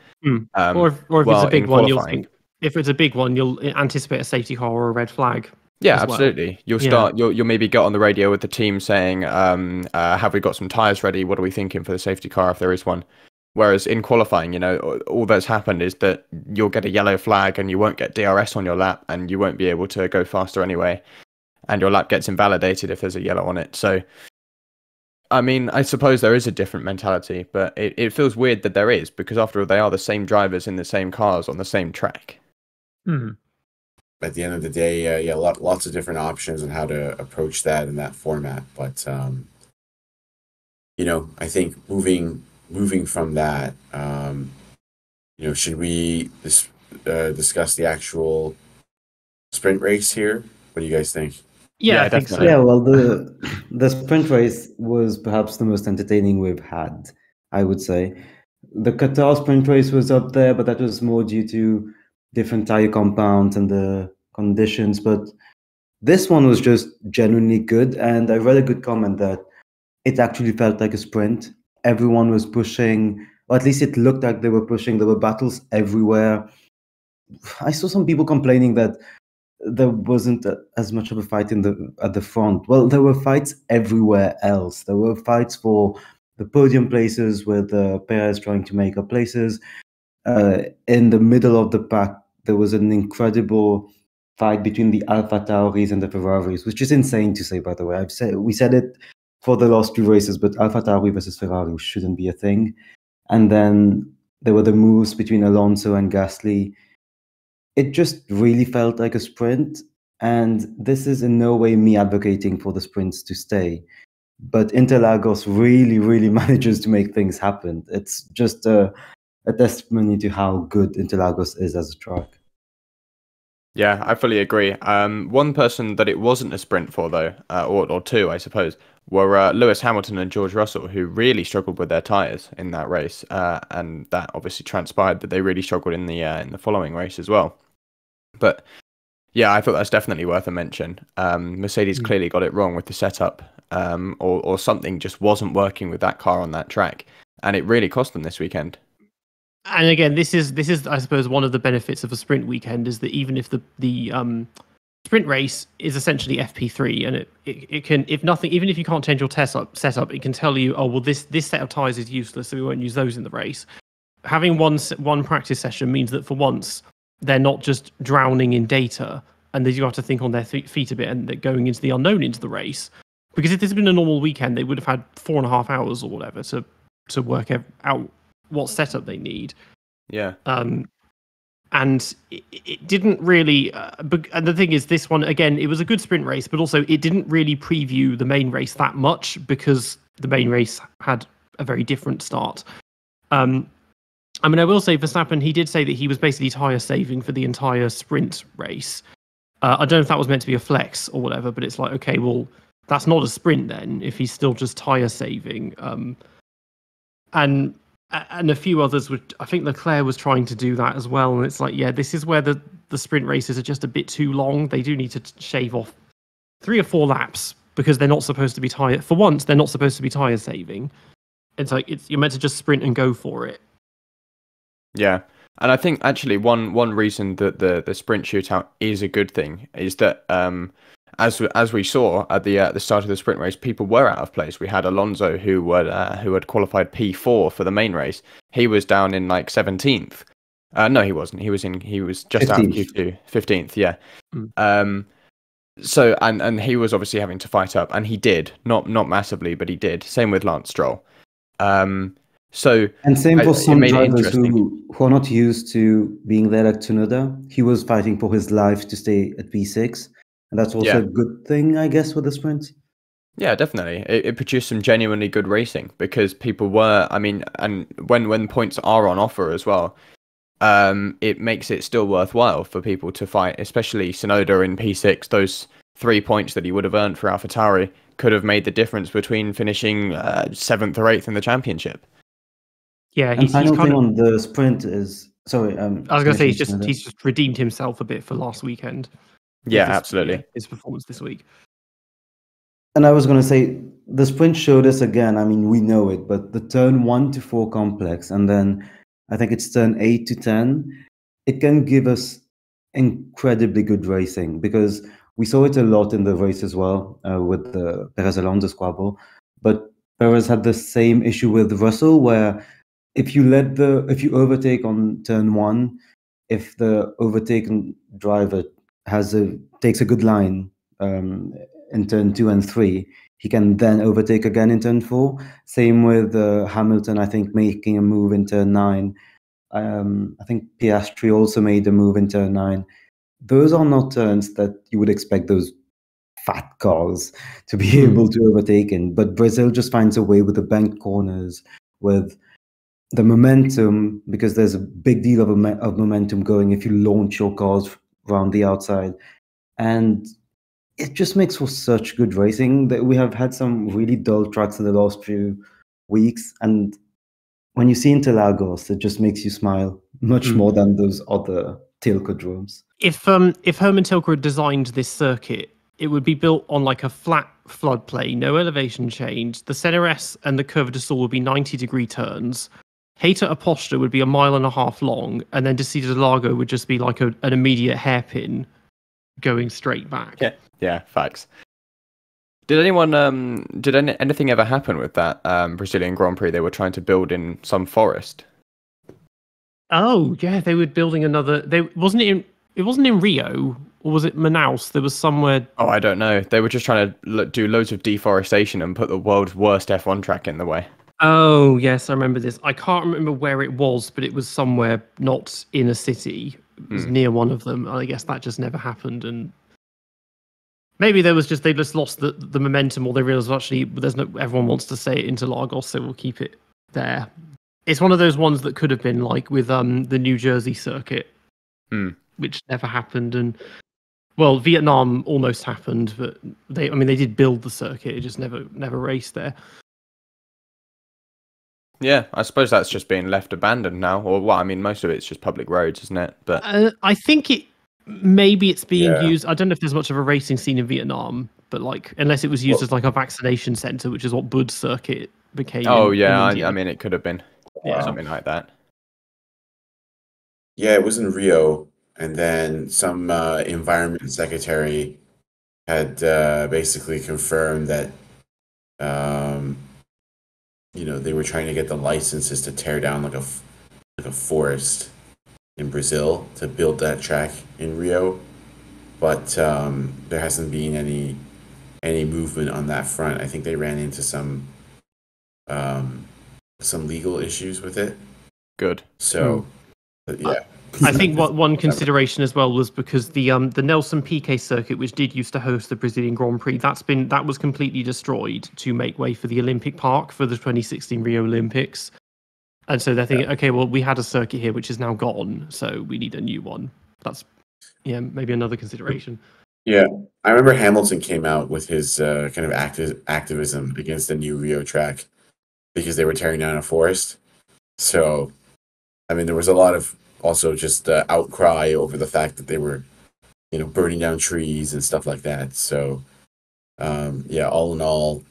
Or if it's a big one, if it's a big one, you'll anticipate a safety car or a red flag. Yeah, absolutely. Well. You'll maybe get on the radio with the team saying, "Have we got some tyres ready? What are we thinking for the safety car if there is one?" Whereas in qualifying, all that's happened is that you'll get a yellow flag and you won't get DRS on your lap and you won't be able to go faster anyway. And your lap gets invalidated if there's a yellow on it. So, I mean, I suppose there is a different mentality, but it feels weird that there is, because after all, they are the same drivers in the same cars on the same track. At the end of the day, lots of different options on how to approach that in that format. But, I think moving from that, should we discuss the actual sprint race here? What do you guys think? Yeah, I think so. Yeah, well, the sprint race was perhaps the most entertaining we've had, I would say. The Qatar sprint race was up there, but that was more due to different tire compounds and the conditions. But this one was just genuinely good, and I read a good comment that it actually felt like a sprint. Everyone was pushing, or at least it looked like they were pushing. There were battles everywhere. I saw some people complaining that there wasn't as much of a fight at the front. Well, there were fights everywhere else. There were fights for the podium places with Perez trying to make up places. In the middle of the pack, there was an incredible fight between the Alpha Tauris and the Ferraris, which is insane to say, by the way. We said it for the last two races, but Alpha Tauri versus Ferrari shouldn't be a thing. And then there were the moves between Alonso and Gasly. It just really felt like a sprint, and this is in no way me advocating for the sprints to stay. But Interlagos really, really manages to make things happen. It's just a testimony to how good Interlagos is as a track. Yeah, I fully agree. One person that it wasn't a sprint for, though, or two, I suppose, were Lewis Hamilton and George Russell, who really struggled with their tyres in that race, and that obviously transpired that they really struggled in the following race as well. But yeah, I thought that's definitely worth a mention. Mercedes clearly got it wrong with the setup, or something just wasn't working with that car on that track, and it really cost them this weekend. And again, this is I suppose one of the benefits of a sprint weekend is that even if the sprint race is essentially FP3, and it can, if nothing, even if you can't change your setup, it can tell you, oh well, this set of tyres is useless, so we won't use those in the race. Having one practice session means that for once they're not just drowning in data, and you have to think on their feet a bit, and they're going into the unknown into the race. Because if this had been a normal weekend, they would have had 4.5 hours or whatever to work out what setup they need. Yeah. And it didn't really. And the thing is, this one again, it was a good sprint race, but also it didn't really preview the main race that much because the main race had a very different start. I mean, I will say Verstappen, he did say that he was basically tyre saving for the entire sprint race. I don't know if that was meant to be a flex or whatever, but it's like, okay, well, that's not a sprint then if he's still just tyre saving. And a few others would. I think Leclerc was trying to do that as well. And it's like, yeah, this is where the sprint races are just a bit too long. They do need to shave off 3 or 4 laps because they're not supposed to be tire. For once, they're not supposed to be tire saving. It's like you're meant to just sprint and go for it. Yeah, and I think actually one reason that the sprint shootout is a good thing is that as we saw at the start of the sprint race, people were out of place. We had Alonso who had qualified P4 for the main race. He was down in like 17th. No, he wasn't. He was just 15th. Out of Q2, 15th. Yeah. So and he was obviously having to fight up, and he did not massively, but he did. Same with Lance Stroll. So and same for some drivers who are not used to being there at Tsunoda. He was fighting for his life to stay at P6, and that's also a good thing, I guess, with the sprint. Yeah, definitely. It produced some genuinely good racing because people were. I mean, and when points are on offer as well, it makes it still worthwhile for people to fight, especially Tsunoda in P6. Those 3 points that he would have earned for AlphaTauri could have made the difference between finishing 7th or 8th in the championship. Yeah, he's final thing on the sprint is I was going to say he's just redeemed himself a bit for last weekend. Yeah, absolutely. His performance this week. And I was going to say the sprint showed us again. I mean, we know it, but the turn 1 to 4 complex, and then I think it's turn 8 to 10. It can give us incredibly good racing because we saw it a lot in the race as well with the Perez-Alonso squabble. But Perez had the same issue with Russell, where if you overtake on turn 1, if the overtaken driver takes a good line in turn 2 and 3, he can then overtake again in turn 4. Same with Hamilton, I think, making a move in turn 9. I think Piastri also made a move in turn 9. Those are not turns that you would expect those fat cars to be able to overtake in. But Brazil just finds a way with the banked corners, with the momentum, because there's a big deal of momentum going if you launch your cars around the outside. And it just makes for such good racing that we have had some really dull tracks in the last few weeks. And when you see Interlagos, it just makes you smile much more than those other Tilke-dromes. If Hermann Tilke had designed this circuit, it would be built on like a flat floodplain, no elevation change. The Center S and the Curve de Sol would be 90-degree turns. Hater Aposta would be 1.5 miles long, and then Descida de Largo would just be like an immediate hairpin going straight back. Yeah, facts. Did anything ever happen with that Brazilian Grand Prix they were trying to build in some forest? Oh yeah, they were building another. It wasn't in Rio, or was it Manaus? There was somewhere. Oh, I don't know. They were just trying to do loads of deforestation and put the world's worst F1 track in the way. Oh yes, I remember this. I can't remember where it was, but it was somewhere not in a city. It was near one of them. I guess that just never happened, and maybe they just lost the momentum, or they realized actually everyone wants to say it into Lagos, so we'll keep it there. It's one of those ones that could have been like with the New Jersey circuit, which never happened, and well, Vietnam almost happened, but they did build the circuit, it just never raced there. Yeah, I suppose that's just being left abandoned now, or well, I mean, most of it's just public roads, isn't it? But I think maybe it's being used. I don't know if there's much of a racing scene in Vietnam, but like unless it was used as like a vaccination center, which is what Bud circuit became. Oh yeah, I mean, it could have been something like that. Yeah, it was in Rio, and then some environment secretary had basically confirmed that they were trying to get the licenses to tear down like a forest in Brazil to build that track in Rio, but there hasn't been any movement on that front. I think they ran into some legal issues with it. Good. So, yeah. I think one consideration as well was because the Nelson Piquet circuit, which did used to host the Brazilian Grand Prix, that was completely destroyed to make way for the Olympic Park for the 2016 Rio Olympics. And so they're thinking, okay, well, we had a circuit here which is now gone, so we need a new one. That's maybe another consideration. Yeah, I remember Hamilton came out with his kind of activism against the new Rio track because they were tearing down a forest. So, I mean, there was a lot of also just outcry over the fact that they were, burning down trees and stuff like that. So, Yeah, all in all,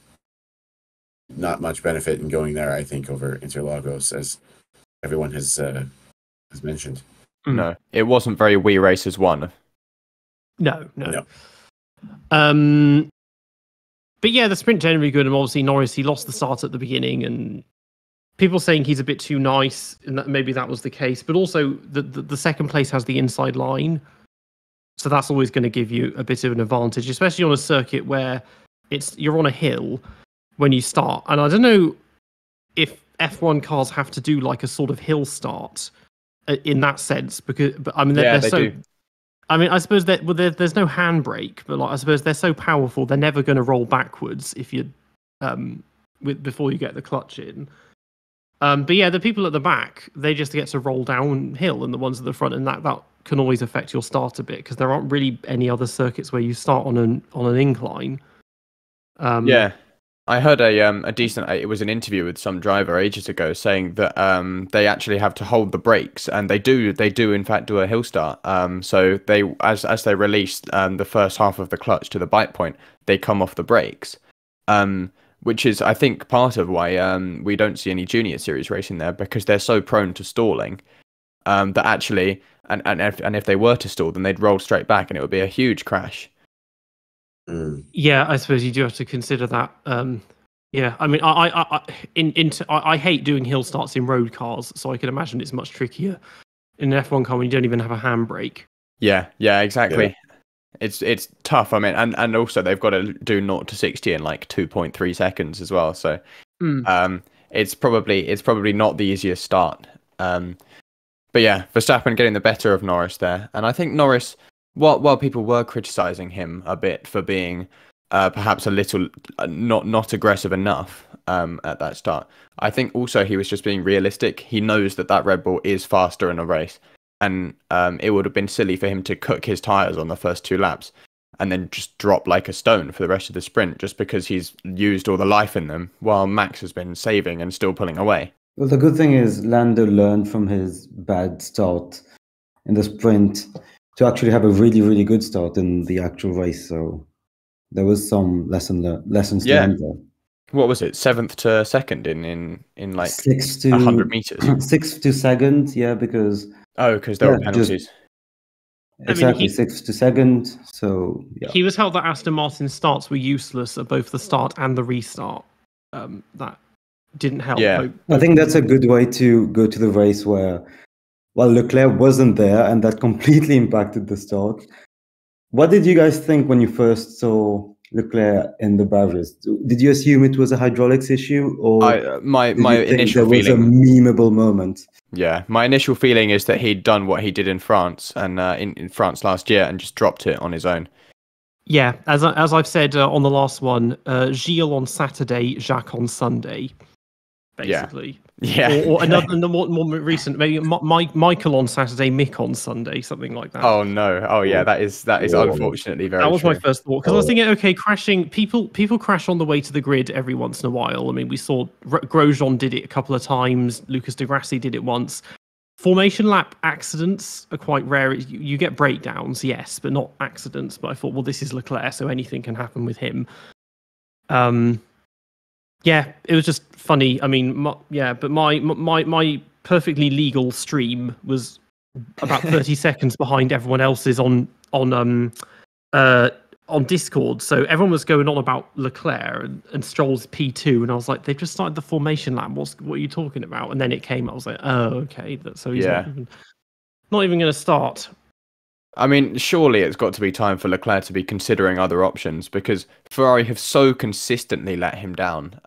not much benefit in going there, I think, over Interlagos, as everyone has mentioned. No, it wasn't very We Racers 1. No. No. But yeah, the sprint generally good, and obviously Norris, he lost the start at the beginning, and people saying he's a bit too nice, and that maybe that was the case. But also, the second place has the inside line, so that's always going to give you a bit of an advantage, especially on a circuit where you're on a hill when you start. And I don't know if F1 cars have to do like a sort of hill start in that sense, but I mean, they're they so. do. I mean, I suppose that there's no handbrake, but like I suppose they're so powerful, they're never going to roll backwards if you before you get the clutch in. But yeah, the people at the back, they just get to roll downhill, and the ones at the front, and that can always affect your start a bit, because there aren't really any other circuits where you start on an incline. Yeah, I heard a decent. It was an interview with some driver ages ago saying that they actually have to hold the brakes, and they do in fact do a hill start. So they as they release the first half of the clutch to the bite point, they come off the brakes. Which is, I think, part of why we don't see any junior series racing there, because they're so prone to stalling that actually, and if they were to stall, then they'd roll straight back, and it would be a huge crash. Yeah, I suppose you do have to consider that. Yeah, I mean, I hate doing hill starts in road cars, so I can imagine it's much trickier in an F1 car when you don't even have a handbrake. Yeah, exactly. Yeah. It's tough. I mean, and also they've got to do 0 to 60 in like 2.3 seconds as well. So, it's probably not the easiest start. But yeah, Verstappen getting the better of Norris there, and I think Norris, while people were criticizing him a bit for being perhaps a little not aggressive enough at that start, I think also he was just being realistic. He knows that Red Bull is faster in a race. And it would have been silly for him to cook his tyres on the first 2 laps and then just drop like a stone for the rest of the sprint just because he's used all the life in them, while Max has been saving and still pulling away. Well, the good thing is Lando learned from his bad start in the sprint to actually have a really, really good start in the actual race. So there was some lessons learned there. What was it? 7th to 2nd in like 6 to 100 meters. 6th to 2nd, yeah, because. Because there were penalties. Exactly, 6th to 2nd. So yeah. He was held that Aston Martin starts were useless at both the start and the restart. That didn't help. Yeah. I think that's a good way to go to the race where, Leclerc wasn't there, and that completely impacted the start. What did you guys think when you first saw Leclerc in the barriers? Did you assume it was a hydraulics issue, or my initial feeling was a memeable moment? Yeah, my initial feeling is that he'd done what he did in France and in France last year and just dropped it on his own. Yeah, as I've said on the last one, Gilles on Saturday, Jacques on Sunday, basically. Yeah. Or another more recent, maybe Michael on Saturday, Mick on Sunday, something like that. Oh no! Oh yeah, that is unfortunately very. That was true. my first thought, because I was thinking, okay, crashing. People crash on the way to the grid every once in a while. I mean, we saw Grosjean did it a couple of times. Lucas de Grassi did it once. Formation lap accidents are quite rare. You get breakdowns, yes, but not accidents. But I thought, well, this is Leclerc, so anything can happen with him. Yeah, it was just funny. I mean, but my perfectly legal stream was about 30 seconds behind everyone else's on Discord. So everyone was going on about Leclerc and Stroll's P2, and I was like, they've just started the formation lap. What are you talking about? And then it came. I was like, oh, okay. So he's not even going to start. I mean, surely it's got to be time for Leclerc to be considering other options, because Ferrari have so consistently let him down.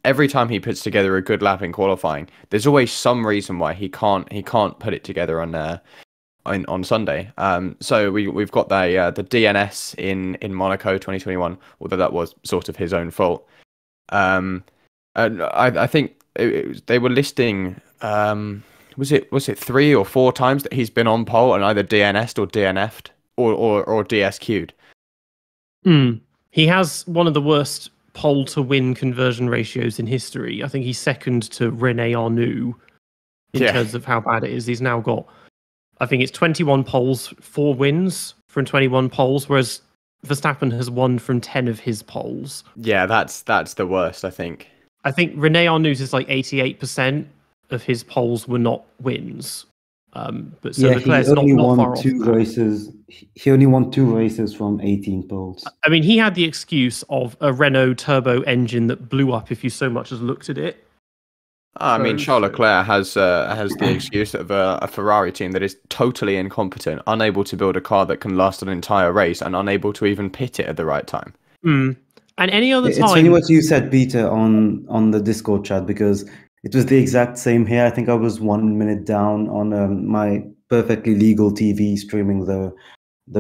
Every time he puts together a good lap in qualifying, there's always some reason why he can't put it together on Sunday. So we've got the DNS in Monaco 2021, although that was sort of his own fault. And I think they were listing. Was it 3 or 4 times that he's been on pole and either DNS'd or DNF'd or DSQ'd? He has one of the worst pole to win conversion ratios in history. I think he's second to René Arnoux in terms of how bad it is. He's now got, I think it's 21 poles, 4 wins from 21 poles, whereas Verstappen has won from 10 of his poles. Yeah, that's the worst, I think. I think Rene Arnoux is like 88% of his poles were not wins. But so Leclerc's not far off that. races. He only won 2 races from 18 poles. I mean, he had the excuse of a Renault turbo engine that blew up if you so much as looked at it. I mean, Charles Leclerc has the excuse of a Ferrari team that is totally incompetent, unable to build a car that can last an entire race, and unable to even pit it at the right time. And any other time... It's funny what you said, Peter, on the Discord chat, because it was the exact same here. I think I was 1 minute down on my perfectly legal TV streaming the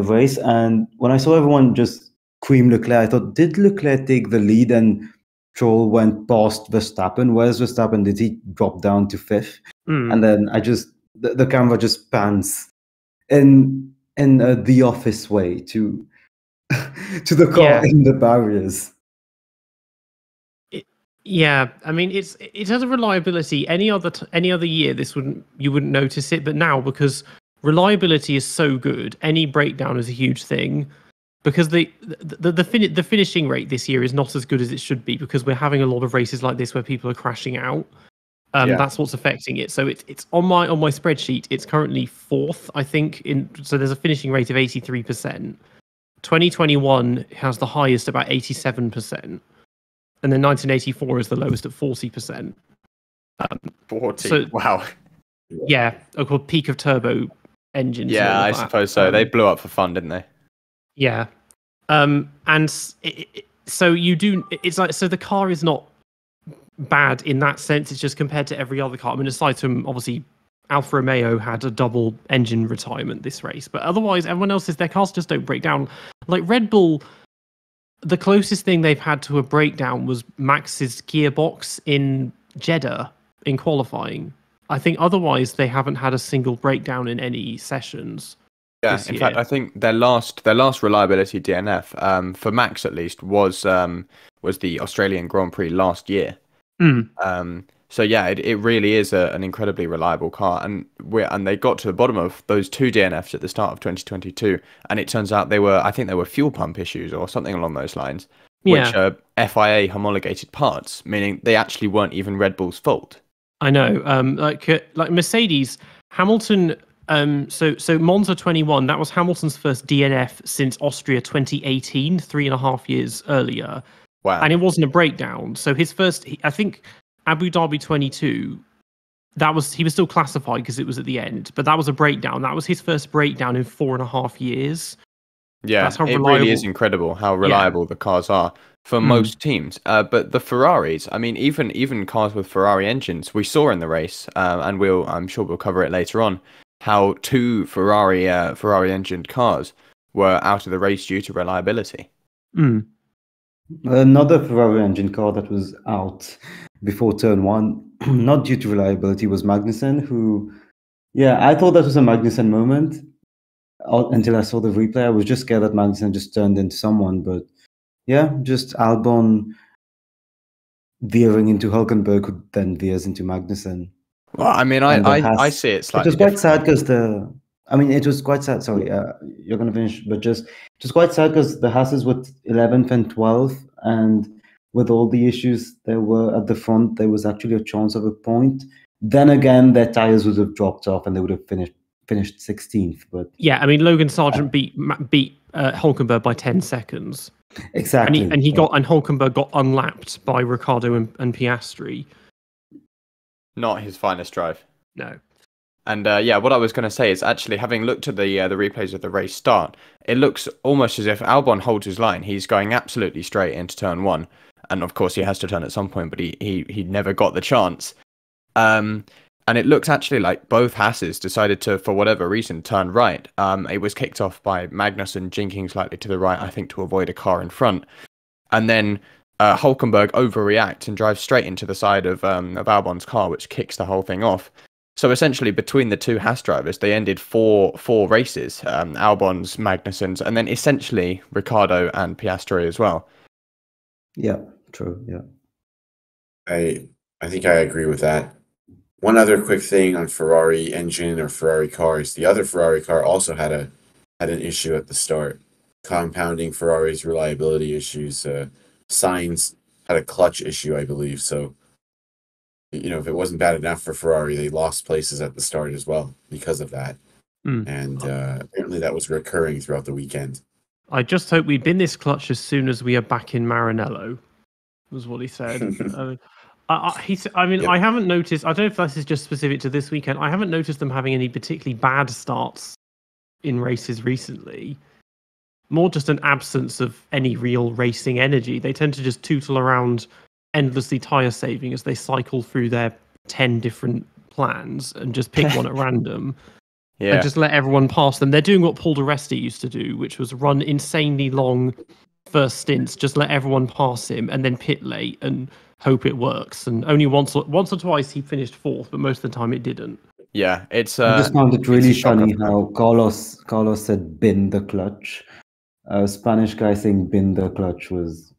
race, and when I saw everyone just cream Leclerc, I thought, did Leclerc take the lead and Stroll went past Verstappen? Where's Verstappen? Did he drop down to 5th? And then the camera just pans in the office way to the car in the barriers. Yeah, I mean, it has a reliability. Any other year, you wouldn't notice it, but now, because reliability is so good, any breakdown is a huge thing. Because the finishing rate this year is not as good as it should be, because we're having a lot of races like this where people are crashing out. That's what's affecting it. So it's on my spreadsheet. It's currently 4th, I think. So there's a finishing rate of 83%. 2021 has the highest, about 87%. And then 1984 is the lowest at 40%. 40. So, wow. Yeah, called peak of turbo engines. Yeah, I suppose so. They blew up for fun, didn't they? Yeah. So you do. It's like, so the car is not bad in that sense. It's just compared to every other car. I mean, aside from obviously Alfa Romeo had a double engine retirement this race, but otherwise everyone else's, their cars just don't break down. Like Red Bull, the closest thing they've had to a breakdown was Max's gearbox in Jeddah in qualifying. I think otherwise they haven't had a single breakdown in any sessions. Yeah, in fact, I think their last reliability DNF, for Max at least, was the Australian Grand Prix last year. So yeah, it really is an incredibly reliable car, and they got to the bottom of those 2 DNFs at the start of 2022, and it turns out I think they were fuel pump issues or something along those lines, which are FIA homologated parts, meaning they actually weren't even Red Bull's fault. I know, like Mercedes, Hamilton. So Monza 21, that was Hamilton's first DNF since Austria 2018, 3.5 years earlier. Wow. And it wasn't a breakdown. So his first, I think Abu Dhabi 22, he was still classified because it was at the end, but that was a breakdown. That was his first breakdown in 4.5 years. Yeah, that's how reliable. It really is incredible how reliable the cars are for most teams. But the Ferraris, I mean, even cars with Ferrari engines, we saw in the race, and I'm sure we'll cover it later on, how 2 Ferrari engined cars were out of the race due to reliability. Another Ferrari engine car that was out before turn 1, not due to reliability, was Magnussen, who, I thought that was a Magnussen moment until I saw the replay. I was just scared that Magnussen just turned into someone, but just Albon veering into Hülkenberg, who then veers into Magnussen. Well, I mean, I see it slightly. It was quite sad because it was quite sad. Sorry, you're going to finish, but it was quite sad because the Haas were 11th and 12th, and with all the issues there were at the front, there was actually a chance of a point. Then again, their tires would have dropped off, and they would have finished 16th. But yeah, I mean, Logan Sargent beat Hülkenberg by 10 seconds. Exactly, and Hülkenberg got unlapped by Ricciardo and Piastri. Not his finest drive. No. And what I was going to say is, actually, having looked at the replays of the race start, it looks almost as if Albon holds his line. He's going absolutely straight into turn 1, and of course he has to turn at some point, but he never got the chance. And it looks actually like both Haas's decided to, for whatever reason, turn right. It was kicked off by Magnussen jinking slightly to the right, I think, to avoid a car in front, and then Hülkenberg overreacts and drives straight into the side of Albon's car, which kicks the whole thing off. So essentially, between the 2 Haas drivers, they ended four races, Albon's, Magnussen's, and then essentially Ricciardo and Piastri as well. Yeah, true. Yeah, I think I agree with that. One other quick thing on Ferrari engine or Ferrari cars: the other Ferrari car also had an issue at the start. compounding Ferrari's reliability issues. Sainz had a clutch issue, I believe. So, if it wasn't bad enough for Ferrari, they lost places at the start as well because of that. And apparently that was recurring throughout the weekend. I just hope we bin this clutch as soon as we are back in Maranello, was what he said. I haven't noticed, I don't know if this is just specific to this weekend, I haven't noticed them having any particularly bad starts in races recently. More just an absence of any real racing energy. They tend to just tootle around endlessly tyre saving as they cycle through their 10 different plans and just pick one at random. Yeah. And just let everyone pass them. They're doing what Paul di Resti used to do, which was run insanely long first stints, just let everyone pass him and then pit late and hope it works. And only once or twice he finished fourth, but most of the time it didn't. Yeah, it's. I just found it really funny how Carlos said bin the clutch. Spanish guy saying bin the clutch was,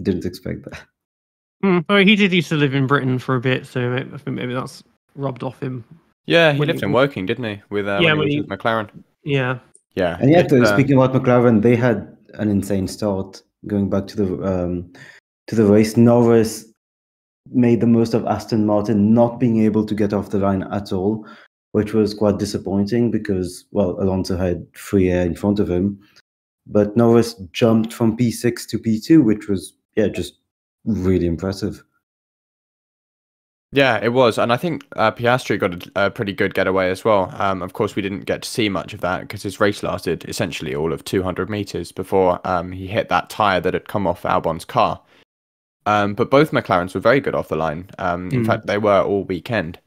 didn't expect that. Well, he did used to live in Britain for a bit, so I think maybe that's rubbed off him. Yeah, he lived in Woking, didn't he? With when he was with McLaren. Yeah. Yeah. And speaking about McLaren, they had an insane start going back to the race. Norris made the most of Aston Martin not being able to get off the line at all, which was quite disappointing because, Alonso had free air in front of him. But Norris jumped from P6 to P2, which was, just really impressive. Yeah, it was. And I think Piastri got a pretty good getaway as well. Of course, we didn't get to see much of that because his race lasted essentially all of 200 meters before he hit that tyre that had come off Albon's car. But both McLarens were very good off the line. In fact, they were all weekend.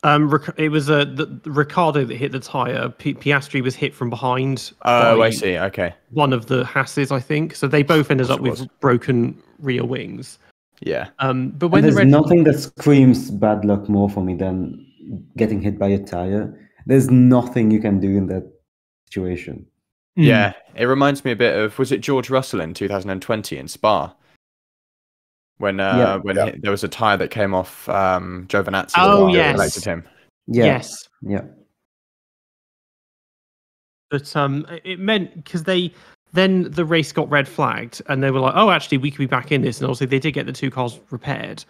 It was Ricciardo that hit the tyre. Piastri was hit from behind. Oh, I see. Okay. One of the Hasses, I think. So they both ended up with broken rear wings. Yeah. But when there's nothing that screams bad luck more for me than getting hit by a tyre. There's nothing you can do in that situation. Yeah, it reminds me a bit of, was it George Russell in 2020 in Spa? When there was a tyre that came off Giovinazzi that elected him. Yeah. Yes. Yeah. But it meant because then the race got red flagged and they were like, oh, actually, we could be back in this. And obviously they did get the two cars repaired.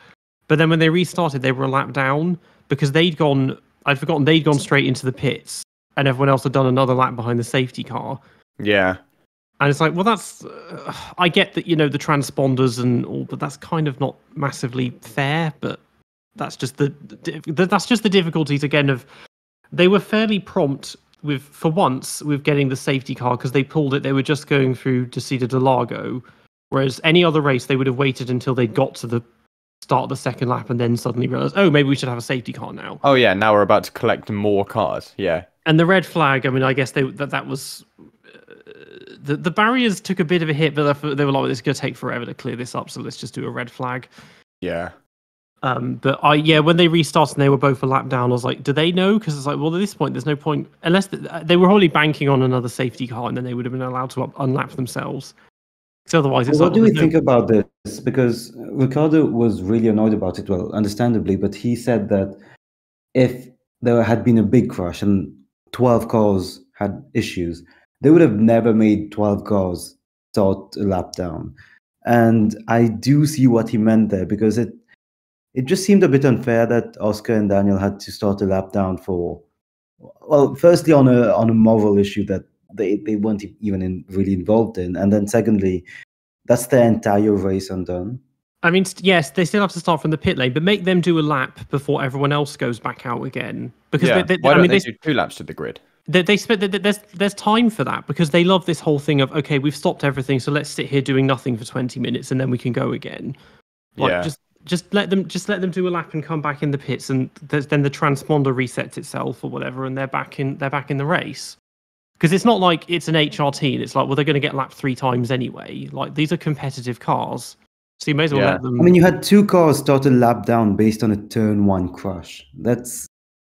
But then when they restarted, they were a lap down because they'd gone straight into the pits and everyone else had done another lap behind the safety car. Yeah. And it's like, well, that's, I get that, the transponders and all, but that's kind of not massively fair. But that's just the difficulties again of, they were fairly prompt for once with getting the safety car because they pulled it. They were just going through Descida de Largo, whereas any other race they would have waited until they got to the start of the second lap and then suddenly realized, oh, maybe we should have a safety car now. Oh yeah, now we're about to collect more cars. Yeah. And the red flag, I mean, I guess that was the barriers took a bit of a hit, but they were like, it's going to take forever to clear this up, so let's just do a red flag. Yeah. But when they restarted and they were both a lap down, I was like, do they know? Because it's like, well, at this point, there's no point unless they were probably banking on another safety car, and then they would have been allowed to unlap themselves. So otherwise, it's what do we think about this? Because Ricciardo was really annoyed about it. Well, understandably, but he said that if there had been a big crash and 12 cars had issues, they would have never made 12 cars start a lap down. And I do see what he meant there because it just seemed a bit unfair that Oscar and Daniel had to start a lap down for, well, firstly on a moral issue that they weren't even really involved in, and then secondly, that's their entire race undone. I mean, yes, they still have to start from the pit lane, but make them do a lap before everyone else goes back out again. Because why don't they do 2 laps to the grid? There's time for that because they love this whole thing of, okay, we've stopped everything, so let's sit here doing nothing for 20 minutes and then we can go again. Just let them do a lap and come back in the pits, and then the transponder resets itself or whatever, and they're back in the race. Because it's not like it's an HRT, and it's like, well, they're going to get lapped 3 times anyway. Like, these are competitive cars, so you may as well let them. I mean, you had 2 cars start a lap down based on a turn 1 crash. That's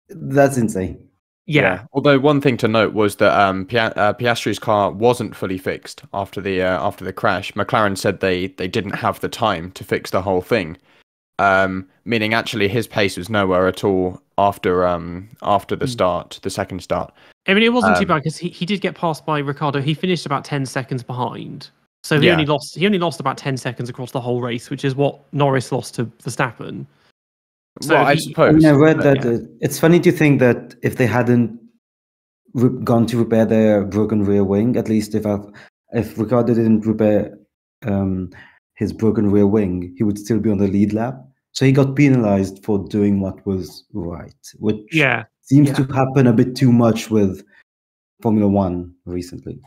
insane. Yeah. Although one thing to note was that Piastri's car wasn't fully fixed after the crash. McLaren said they didn't have the time to fix the whole thing. meaning actually his pace was nowhere at all after the second start. I mean, it wasn't too bad because he did get passed by Ricciardo. He finished about 10 seconds behind. So he only lost about 10 seconds across the whole race, which is what Norris lost to Verstappen. So well, I suppose. I read that it's funny to think that if they hadn't gone to repair their broken rear wing, at least if Ricciardo didn't repair his broken rear wing, he would still be on the lead lap. So he got penalized for doing what was right, which seems to happen a bit too much with Formula One recently.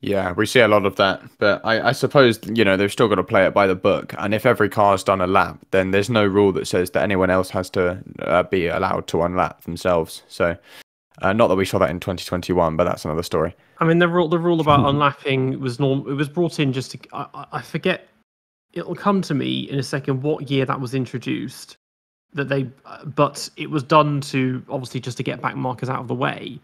Yeah, we see a lot of that, but I suppose, they've still got to play it by the book. And if every car's done a lap, then there's no rule that says that anyone else has to be allowed to unlap themselves. So, not that we saw that in 2021, but that's another story. I mean, the rule about unlapping was it was brought in just to, I forget, it'll come to me in a second what year that was introduced. But it was done to obviously just to get back markers out of the way.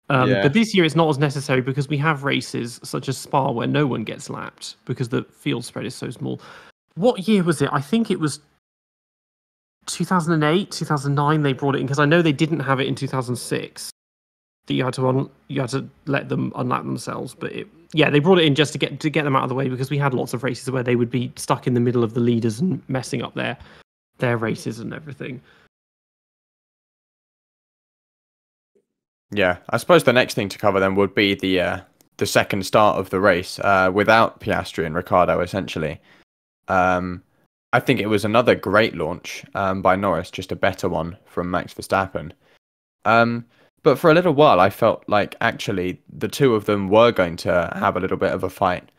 But this year it's not as necessary because we have races such as Spa where no one gets lapped because the field spread is so small. What year was it? I think it was 2008, 2009 they brought it in because I know they didn't have it in 2006. That you had to let them unlap themselves, but they brought it in just to get them out of the way because we had lots of races where they would be stuck in the middle of the leaders and messing up their races and everything. Yeah, I suppose the next thing to cover then would be the second start of the race without Piastri and Ricciardo, essentially. I think it was another great launch by Norris, just a better one from Max Verstappen. But for a little while, I felt like actually the two of them were going to have a little bit of a fight.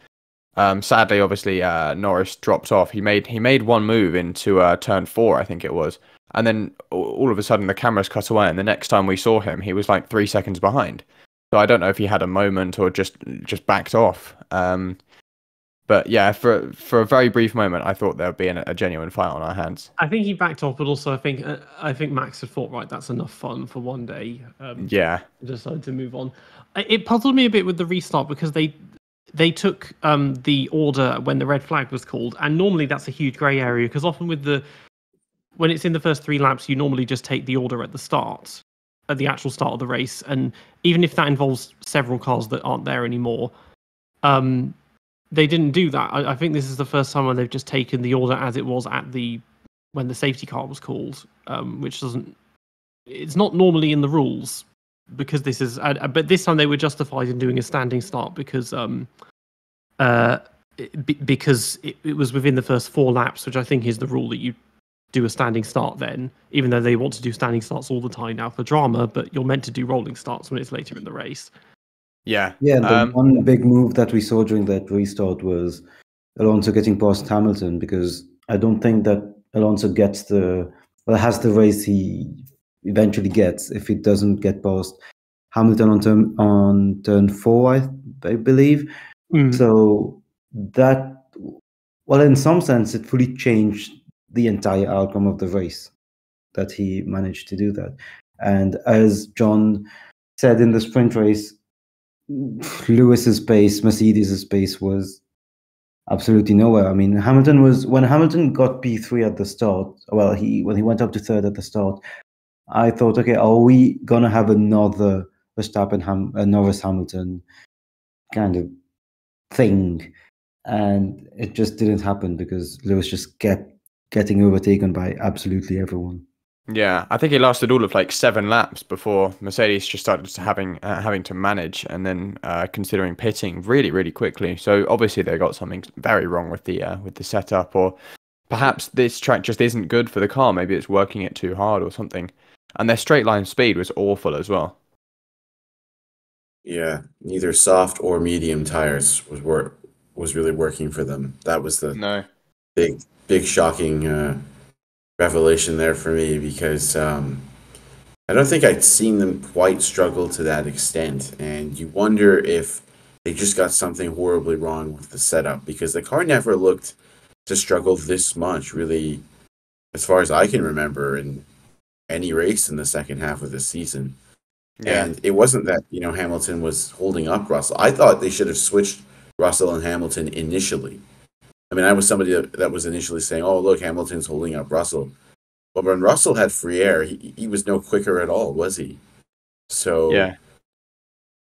Sadly, obviously, Norris dropped off. He made one move into turn 4, I think it was. And then all of a sudden the cameras cut away, and the next time we saw him, he was like 3 seconds behind. So I don't know if he had a moment or just backed off. But yeah, for a very brief moment, I thought there would be a genuine fight on our hands. I think he backed off, but also I think Max had thought, right, that's enough fun for one day. Decided to move on. It puzzled me a bit with the restart because they took the order when the red flag was called, and normally that's a huge grey area because often when it's in the first 3 laps, you normally just take the order at the actual start of the race. And even if that involves several cars that aren't there anymore, they didn't do that. I think this is the first time when they've just taken the order as it was when the safety car was called, which it's not normally in the rules because this is, but this time they were justified in doing a standing start because it was within the first 4 laps, which I think is the rule that you do a standing start then, even though they want to do standing starts all the time now for drama, but you're meant to do rolling starts when it's later in the race. Yeah. The one big move that we saw during that restart was Alonso getting past Hamilton, because I don't think that Alonso has the race he eventually gets if he doesn't get past Hamilton on turn 4, I believe. So that, well, in some sense, it fully changed the entire outcome of the race that he managed to do that. And as John said in the sprint race, Lewis's pace, Mercedes' pace was absolutely nowhere. I mean, when Hamilton got P3 at the start, when he went up to 3rd at the start, I thought, okay, are we gonna have another Verstappen Norris Hamilton kind of thing? And it just didn't happen because Lewis just kept getting overtaken by absolutely everyone. Yeah, I think it lasted all of like 7 laps before Mercedes just started having to manage and then considering pitting really, really quickly. So obviously they got something very wrong with the setup, or perhaps this track just isn't good for the car. Maybe it's working it too hard or something. And their straight line speed was awful as well. Yeah, neither soft or medium tires was really working for them. That was the big shocking revelation there for me, because I don't think I'd seen them quite struggle to that extent, and you wonder if they just got something horribly wrong with the setup, because the car never looked to struggle this much, really, as far as I can remember, in any race in the second half of the season. Yeah. And it wasn't that, Hamilton was holding up Russell. I thought they should have switched Russell and Hamilton initially, I mean, I was somebody that was initially saying, "Oh, look, Hamilton's holding up Russell," but when Russell had free air, he was no quicker at all, was he? So Yeah.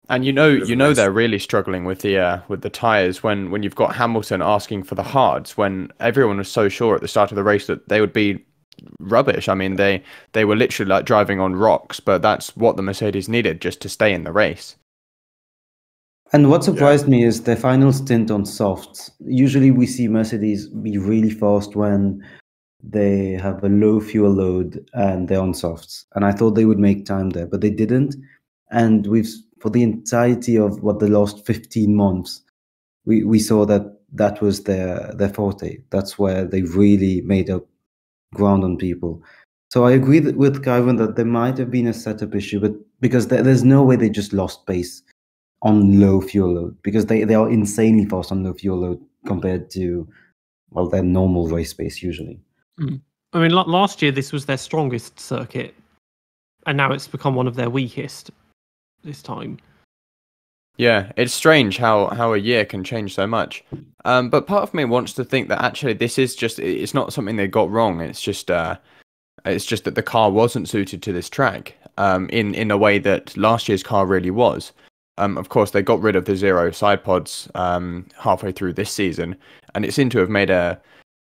And they're really struggling with the tires when you've got Hamilton asking for the hards when everyone was so sure at the start of the race that they would be rubbish. I mean, they were literally like driving on rocks, but that's what the Mercedes needed just to stay in the race. And what surprised me is their final stint on softs. Usually we see Mercedes be really fast when they have a low fuel load and they're on softs. And I thought they would make time there, but they didn't. And for the entirety of the last 15 months, we saw that was their forte. That's where they really made up ground on people. So I agree with Kyron that there might have been a setup issue, but because there's no way they just lost pace on low fuel load, because they are insanely fast on low fuel load compared to their normal race pace usually. I mean, last year this was their strongest circuit, and now it's become one of their weakest this time. Yeah, it's strange how a year can change so much. But part of me wants to think that actually this is it's not something they got wrong. It's just that the car wasn't suited to this track in a way that last year's car really was. Of course, they got rid of the zero side pods halfway through this season, and it seemed to have made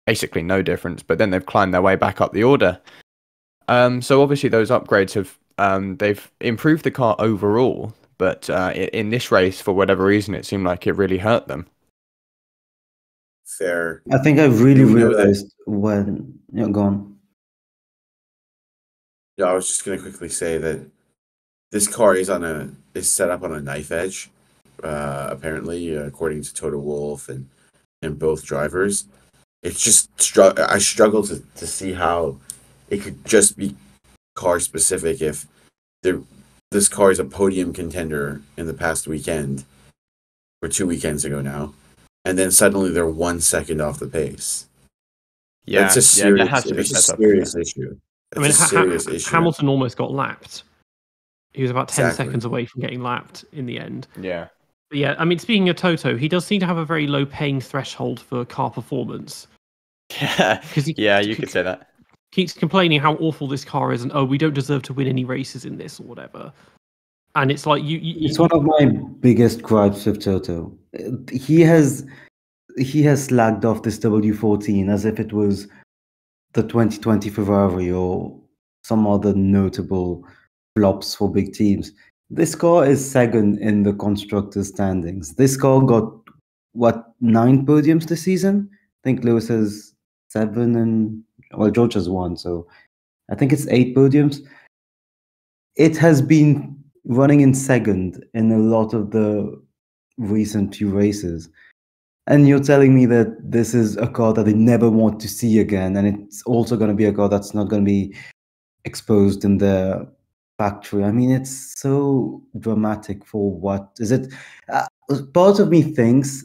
basically no difference. But then they've climbed their way back up the order. So obviously those upgrades they've improved the car overall. But in this race, for whatever reason, it seemed like it really hurt them. Fair. I think I really realized when... Yeah, go on. Yeah, I was just going to quickly say that this car is set up on a knife edge, apparently, according to Toto Wolff and both drivers. It's just I struggle to see how it could just be car specific if this car is a podium contender in the past weekend, or 2 weekends ago now, and then suddenly they're 1 second off the pace. Yeah, it's a serious issue. I mean, Hamilton almost got lapped. He was about 10 seconds away from getting lapped in the end. Yeah. But yeah, I mean, speaking of Toto, he does seem to have a very low paying threshold for car performance. Yeah, you could say that. Keeps complaining how awful this car is and, oh, we don't deserve to win any races in this or whatever. And it's like it's one of my biggest gripes with Toto. He has slagged off this W14 as if it was the 2020 Ferrari or some other notable flops for big teams. This car is second in the constructors' standings. This car got 9 podiums this season? I think Lewis has 7 and George has 1, so I think it's 8 podiums. It has been running in second in a lot of the recent few races. And you're telling me that this is a car that they never want to see again, and it's also going to be a car that's not going to be exposed in the factory. I mean, it's so dramatic for what is it? Part of me thinks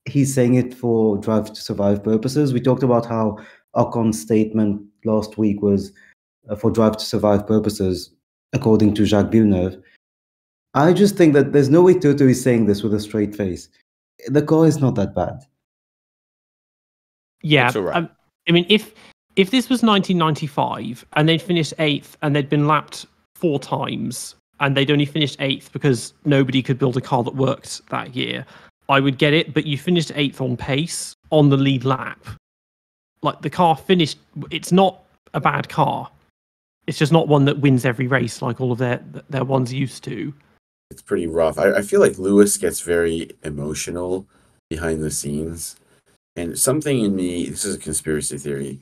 he's saying it for Drive to Survive purposes. We talked about how Ocon's statement last week was for Drive to Survive purposes, according to Jacques Villeneuve. I just think that there's no way Toto is saying this with a straight face. The car is not that bad. Yeah, it's all right. I mean, if this was 1995 and they'd finished 8th and they'd been lapped 4 times and they'd only finished 8th because nobody could build a car that worked that year, I would get it. But you finished 8th on pace on the lead lap. Like, the car finished, it's not a bad car. It's just not one that wins every race like all of their ones used to. It's pretty rough. I feel like Lewis gets very emotional behind the scenes. And something in me, this is a conspiracy theory,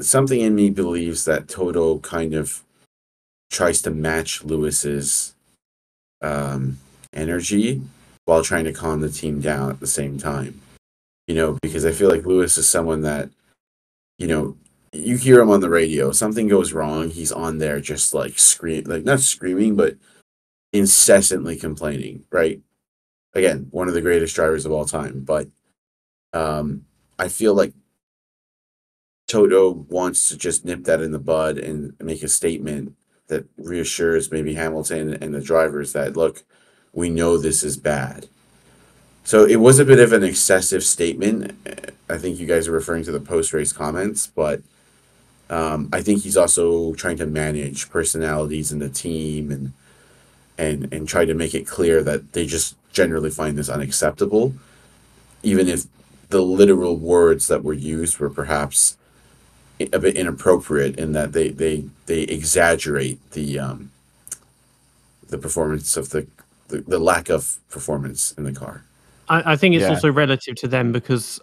something in me believes that Toto kind of tries to match Lewis's energy while trying to calm the team down at the same time. Because I feel like Lewis is someone that, you hear him on the radio, something goes wrong, he's on there just like not screaming, but incessantly complaining, right? Again, one of the greatest drivers of all time, but I feel like Toto wants to just nip that in the bud and make a statement that reassures maybe Hamilton and the drivers that, look, we know this is bad, So it was a bit of an excessive statement. I think you guys are referring to the post-race comments, but I think he's also trying to manage personalities in the team and try to make it clear that they just generally find this unacceptable, even if the literal words that were used were perhaps a bit inappropriate in that they exaggerate the performance of the lack of performance in the car. I think it's Yeah. also relative to them because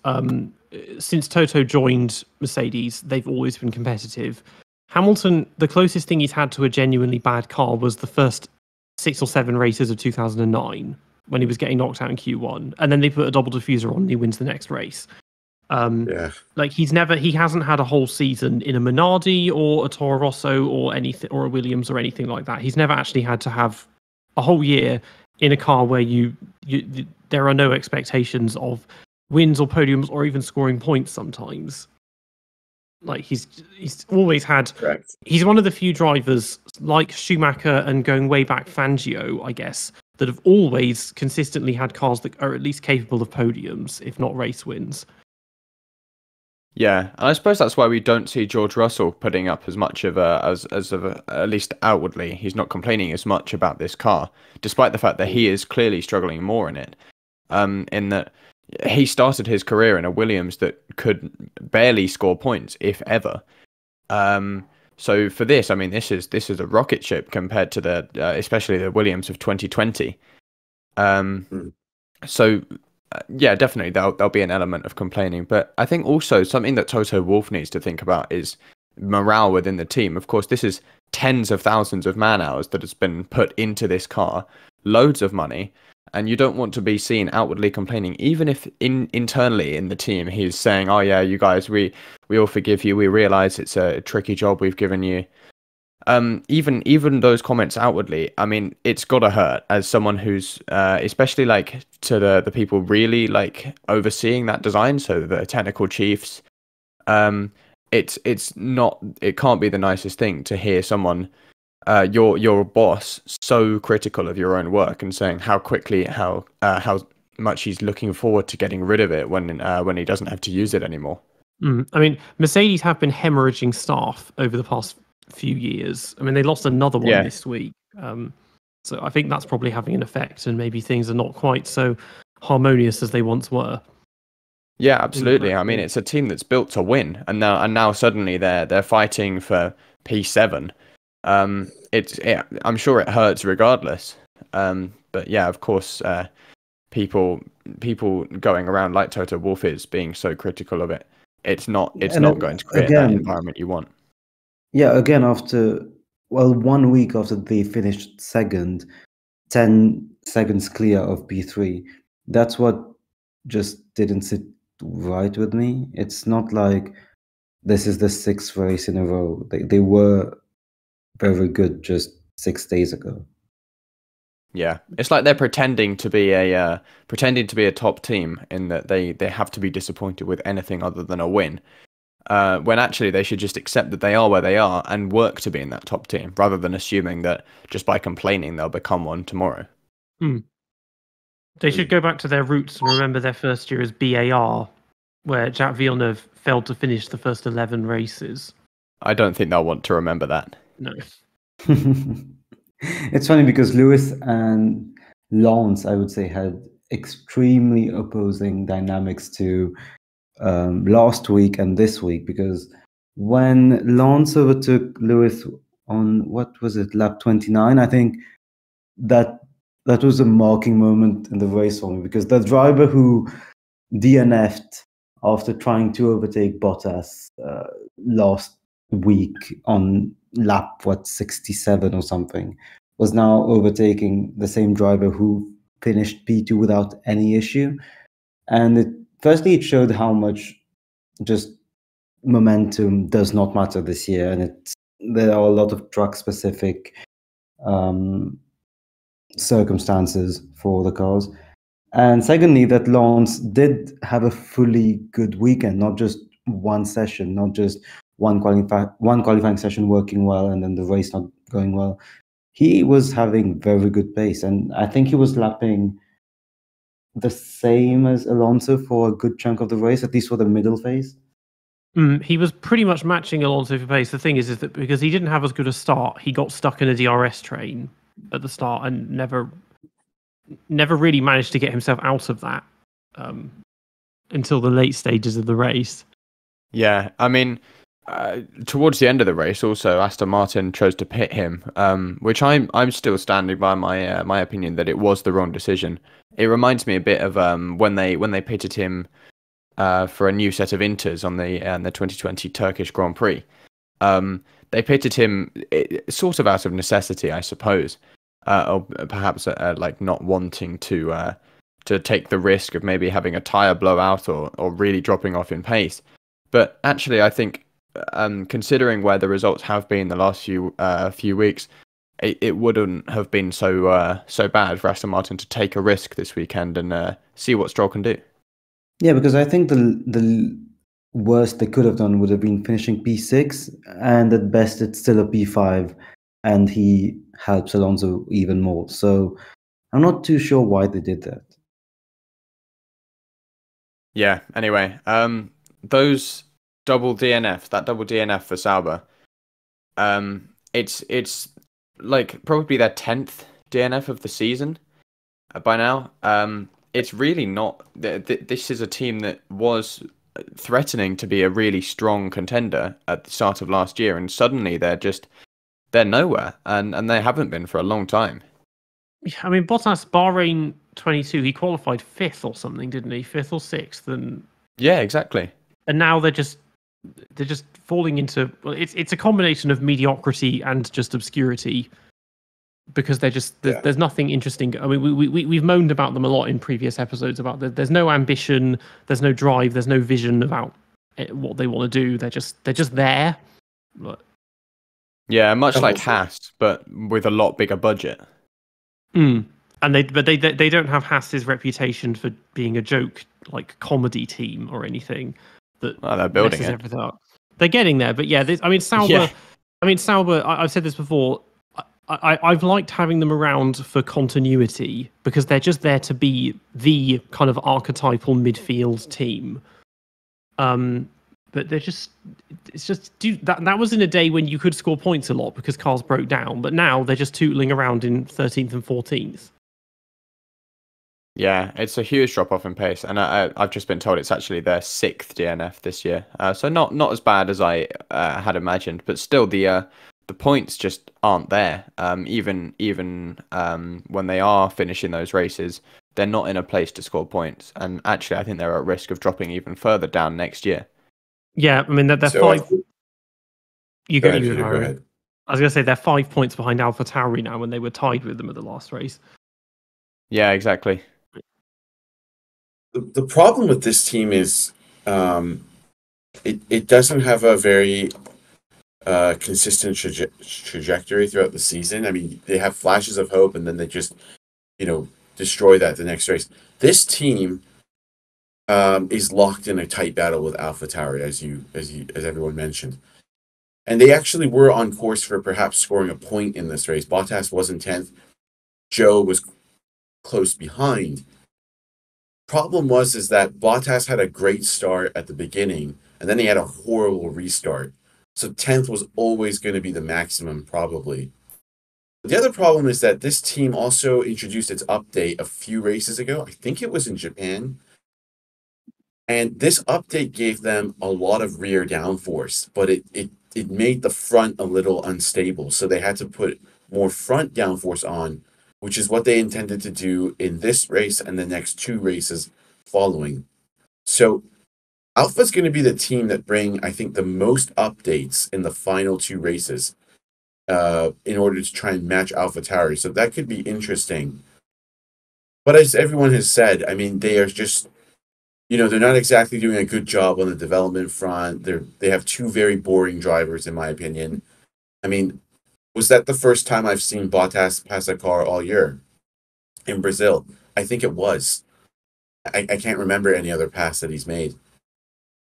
since Toto joined Mercedes, they've always been competitive. Hamilton, the closest thing he's had to a genuinely bad car was the first 6 or 7 races of 2009 when he was getting knocked out in Q1, and then they put a double diffuser on and he wins the next race. Like he hasn't had a whole season in a Minardi or a Toro Rosso or anything, or a Williams or anything like that. He's never actually had to have a whole year in a car where there are no expectations of wins or podiums or even scoring points sometimes. Like he's always had. Correct. He's one of the few drivers like Schumacher and going way back Fangio, I guess, that have always consistently had cars that are at least capable of podiums, if not race wins. Yeah, and I suppose that's why we don't see George Russell putting up as much of at least outwardly, he's not complaining as much about this car, despite the fact that he is clearly struggling more in it. In that he started his career in a Williams that could barely score points, if ever. So for this, I mean, this is a rocket ship compared to the especially the Williams of 2020. So. Yeah, definitely. There'll be an element of complaining, but I think also something that Toto Wolff needs to think about is morale within the team. Of course, this is tens of thousands of man hours that has been put into this car, loads of money, and you don't want to be seen outwardly complaining, even if internally in the team he's saying, "Oh yeah, you guys, we all forgive you. We realize it's a tricky job we've given you." Even those comments outwardly, I mean, it's gotta hurt as someone who's especially like to the people really like overseeing that design, so the technical chiefs. It can't be the nicest thing to hear someone your boss so critical of your own work and saying how much he's looking forward to getting rid of it when he doesn't have to use it anymore. I mean, Mercedes have been hemorrhaging staff over the past few years. I mean, they lost another one this week. So I think that's probably having an effect, and maybe things are not quite so harmonious as they once were. Yeah, absolutely. I mean, it's a team that's built to win, and now suddenly they're fighting for P7. I'm sure it hurts regardless. But yeah, of course, people going around like Toto Wolff is being so critical of it. It's not going to create that environment you want. Yeah, again, after 1 week after they finished second, 10 seconds clear of P3, that's what just didn't sit right with me. It's not like this is the 6th race in a row. They were very good just 6 days ago. Yeah, it's like they're pretending to be a top team in that they have to be disappointed with anything other than a win. When actually they should just accept that they are where they are and work to be in that top team, rather than assuming that just by complaining they'll become one tomorrow. They should go back to their roots and remember their first year as BAR, where Jacques Villeneuve failed to finish the first 11 races. I don't think they'll want to remember that. No. It's funny because Lewis and Lance, I would say, had extremely opposing dynamics to last week and this week, because when Lance overtook Lewis on, what was it, lap 29, I think that was a marking moment in the race for me, because the driver who DNF'd after trying to overtake Bottas last week on lap 67 or something was now overtaking the same driver who finished P2 without any issue. And firstly, it showed how much just momentum does not matter this year, and there are a lot of track-specific circumstances for the cars. And secondly, that Lance did have a fully good weekend, not just one session, not just one qualifying session working well and then the race not going well. He was having very good pace, and I think he was lapping the same as Alonso for a good chunk of the race, at least for the middle phase? He was pretty much matching Alonso for pace. The thing is that because he didn't have as good a start, he got stuck in a DRS train at the start and never really managed to get himself out of that until the late stages of the race. Yeah, I mean, towards the end of the race, also Aston Martin chose to pit him, which I'm still standing by my opinion that it was the wrong decision. It reminds me a bit of when they pitted him for a new set of inters on the 2020 Turkish Grand Prix. They pitted him sort of out of necessity, I suppose, or perhaps like not wanting to take the risk of maybe having a tyre blowout or really dropping off in pace. But actually, I think considering where the results have been the last few weeks, it wouldn't have been so bad for Aston Martin to take a risk this weekend and see what Stroll can do. Yeah, because I think the worst they could have done would have been finishing P6, and at best it's still a P5, and he helps Alonso even more. So I'm not too sure why they did that. Yeah, anyway, those double DNF for Sauber, it's like probably their 10th DNF of the season by now. It's really not. This is a team that was threatening to be a really strong contender at the start of last year, and suddenly they're nowhere, and they haven't been for a long time. I mean, Bottas, Bahrain 22, he qualified 5th or something, didn't he? 5th or 6th, and yeah, exactly. And now they're just falling into. Well, it's a combination of mediocrity and just obscurity. Because they're just there's nothing interesting. I mean, we've moaned about them a lot in previous episodes about there's no ambition, there's no drive, there's no vision about what they want to do. They're just there. But... Yeah, much like Haas, but with a lot bigger budget. And they don't have Haas's reputation for being a joke like comedy team or anything. That they're building it. Everything up. They're getting there, but yeah, I mean Sauber. Yeah. I mean Sauber. I've said this before. I've liked having them around for continuity because they're just there to be the kind of archetypal midfield team. But it's just that was in a day when you could score points a lot because cars broke down, but now they're just tootling around in 13th and 14th. Yeah, it's a huge drop off in pace, and I've just been told it's actually their 6th DNF this year. So not as bad as I had imagined, but still the points just aren't there. Even when they are finishing those races, they're not in a place to score points. And actually, I think they're at risk of dropping even further down next year. Yeah, I mean, they're So, 5... Go ahead. I was going to say they're 5 points behind AlphaTauri now when they were tied with them at the last race. Yeah, exactly. The problem with this team is it doesn't have a very consistent trajectory throughout the season. I mean, they have flashes of hope, and then they just, destroy that the next race. This team is locked in a tight battle with AlphaTauri, as everyone mentioned, and they actually were on course for perhaps scoring a point in this race. Bottas wasn't 10th. Joe was close behind. Problem is that Bottas had a great start at the beginning, and then he had a horrible restart. So 10th was always going to be the maximum, probably. The other problem is that this team also introduced its update a few races ago. I think it was in Japan. And this update gave them a lot of rear downforce, but it made the front a little unstable. So they had to put more front downforce on, which is what they intended to do in this race and the next 2 races following. So Alpha's going to be the team that bring, I think, the most updates in the final 2 races in order to try and match AlphaTauri. So that could be interesting. But as everyone has said, I mean, they are just, they're not exactly doing a good job on the development front. They have 2 very boring drivers, in my opinion. I mean, was that the first time I've seen Bottas pass a car all year in Brazil? I think it was. I can't remember any other pass that he's made.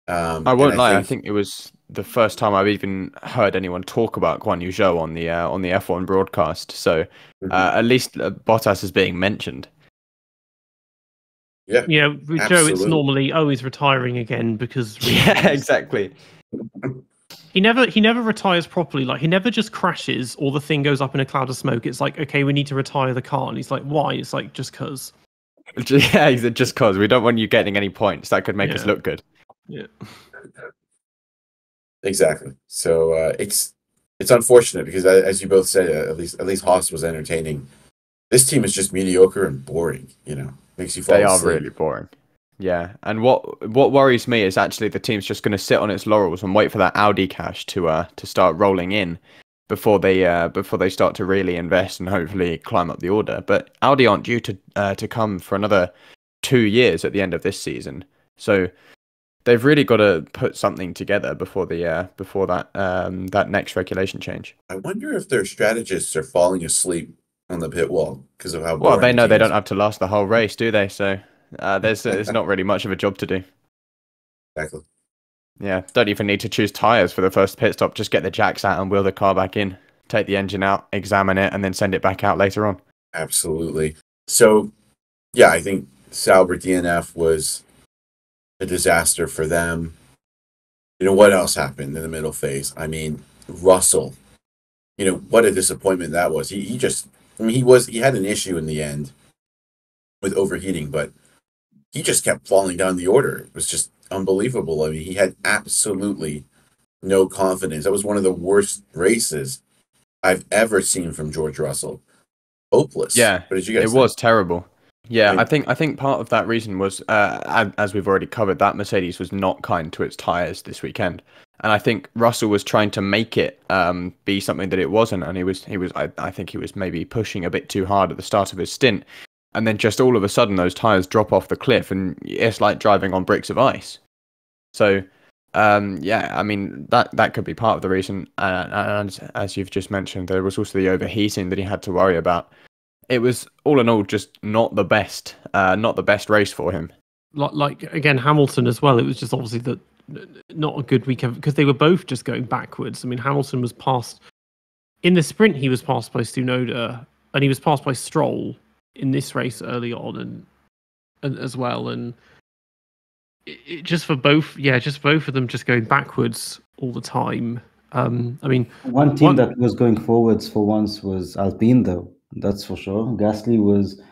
I won't lie. I think it was the first time I've even heard anyone talk about Guan Yu Zhou on the F1 broadcast. So at least Bottas is being mentioned. Yeah, You know, with Joe, it's absolutely. normally, oh, he's retiring again because Yeah, exactly. he never retires properly. Like, he never just crashes or the thing goes up in a cloud of smoke. It's like, okay, we need to retire the car, and he's like, why? It's like, just cause. Yeah, just cause we don't want you getting any points. That could make us Yeah. look good. Yeah. Exactly. So it's unfortunate because, as you both said, at least Haas was entertaining. This team is just mediocre and boring. You know, makes you fall They are asleep. really boring. Yeah, and what worries me is actually the team's just going to sit on its laurels and wait for that Audi cash to start rolling in before they start to really invest and hopefully climb up the order. But Audi aren't due to come for another 2 years at the end of this season, so they've really got to put something together before that next regulation change. I wonder if their strategists are falling asleep on the pit wall because of how Well, boring they the know team they is. don't have to last the whole race, do they? So there's not really much of a job to do. Exactly. Yeah, don't even need to choose tyres for the first pit stop. Just get the jacks out and wheel the car back in. Take the engine out, examine it, and then send it back out later on. Absolutely. So, yeah, I think Sauber DNF was a disaster for them. You know, what else happened in the middle phase? I mean, Russell. You know, what a disappointment that was. He just, I mean, he had an issue in the end with overheating, but he just kept falling down the order. It was just unbelievable. I mean, he had absolutely no confidence. That was one of the worst races I've ever seen from George Russell. Hopeless. Yeah, What did you guys it think? was terrible. Yeah, Right. I think part of that reason was, as we've already covered, that Mercedes was not kind to its tyres this weekend, and I think Russell was trying to make it be something that it wasn't, and I think he was maybe pushing a bit too hard at the start of his stint, and then just all of a sudden those tyres drop off the cliff, and it's like driving on bricks of ice. So, yeah, I mean that could be part of the reason, and as you've just mentioned, there was also the overheating that he had to worry about. It was all in all just not the best race for him. Like again, Hamilton as well. It was just obviously not a good weekend because they were both just going backwards. I mean, Hamilton was passed in the sprint. He was passed by Tsunoda, and he was passed by Stroll in this race early on, and as well. And it just for both, just both of them just going backwards all the time. I mean, One team that was going forwards for once was Alpine, though. That's for sure. Gasly was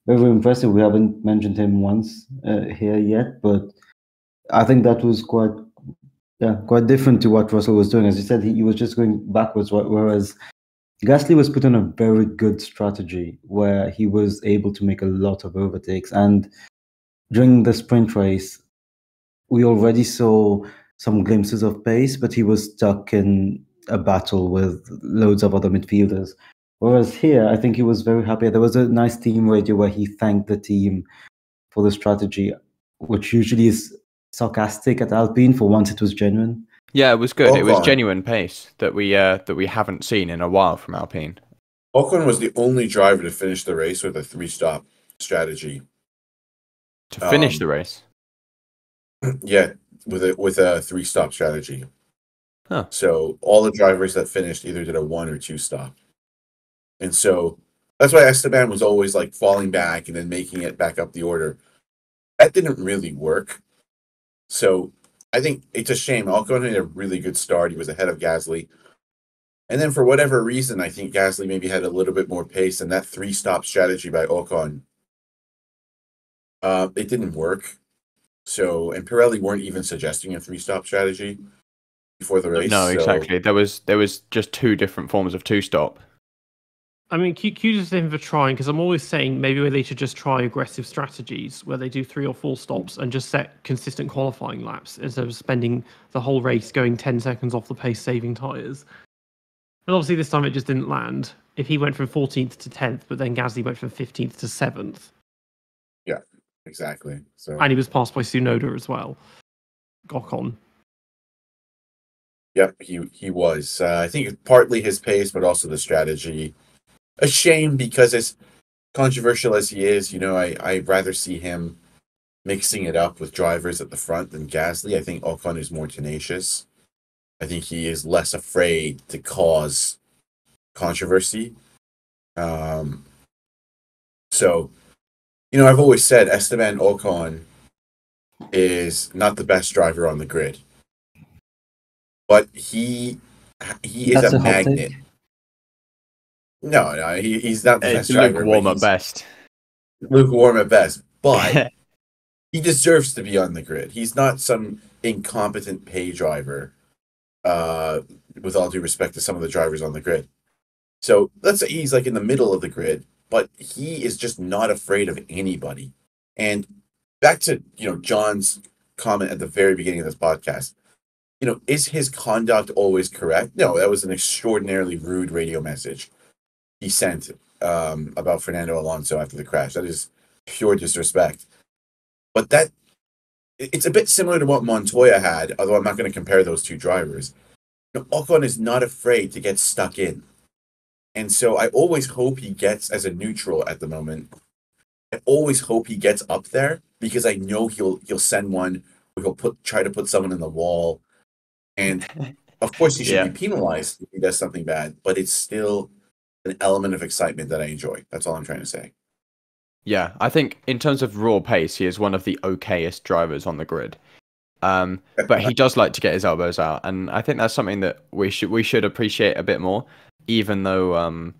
very impressive. We haven't mentioned him once here yet, but I think that was quite different to what Russell was doing. As you said, he was just going backwards, whereas Gasly was put on a very good strategy where he was able to make a lot of overtakes. And during the sprint race, we already saw some glimpses of pace, but he was stuck in a battle with loads of other midfielders. Whereas here, I think he was very happy. There was a nice team radio where he thanked the team for the strategy, which usually is sarcastic at Alpine. For once, it was genuine. Yeah, it was good. It was Ocon. genuine pace that we haven't seen in a while from Alpine. Ocon was the only driver to finish the race with a 3-stop strategy. To finish the race? Yeah, with a 3-stop strategy. Huh. So all the drivers that finished either did a 1 or 2 stop. And so that's why Esteban was always like falling back and then making it back up the order. That didn't really work. So I think it's a shame. Ocon had a really good start. He was ahead of Gasly. And then for whatever reason, I think Gasly maybe had a little bit more pace, and that 3-stop strategy by Ocon, it didn't work. So, and Pirelli weren't even suggesting a 3-stop strategy before the race. No, so, exactly. There was just 2 different forms of 2-stop. I mean, kudos to him for trying, because I'm always saying maybe they should just try aggressive strategies where they do 3 or 4 stops and just set consistent qualifying laps instead of spending the whole race going 10 seconds off the pace saving tyres. But obviously this time it just didn't land. If he went from 14th to 10th, but then Gasly went from 15th to 7th. Yeah, exactly. So, And he was passed by Tsunoda as well. Ocon. yep, he was. I think partly his pace, but also the strategy. A shame because as controversial as he is, you know, I'd rather see him mixing it up with drivers at the front than Gasly. I think Ocon is more tenacious. I think he is less afraid to cause controversy. So, I've always said Esteban Ocon is not the best driver on the grid, but he is That's a a hot magnet. take. No, he's not the It's best driver. lukewarm but at he's best. lukewarm at best, but he deserves to be on the grid. He's not some incompetent pay driver, with all due respect to some of the drivers on the grid. So let's say he's like in the middle of the grid, but he is just not afraid of anybody. And back to, John's comment at the very beginning of this podcast, is his conduct always correct? No, that was an extraordinarily rude radio message he sent about Fernando Alonso after the crash. That is pure disrespect. But it's a bit similar to what Montoya had, although I'm not going to compare those two drivers. Ocon is not afraid to get stuck in. And so I always hope he gets, as a neutral at the moment, I always hope he gets up there, because I know he'll send one, or he'll try to put someone in the wall. And of course he should be penalized if he does something bad, but it's still an element of excitement that I enjoy. That's all I'm trying to say. Yeah, I think in terms of raw pace, he is one of the okayest drivers on the grid. But he does like to get his elbows out, and I think that's something that we should appreciate a bit more. Even though,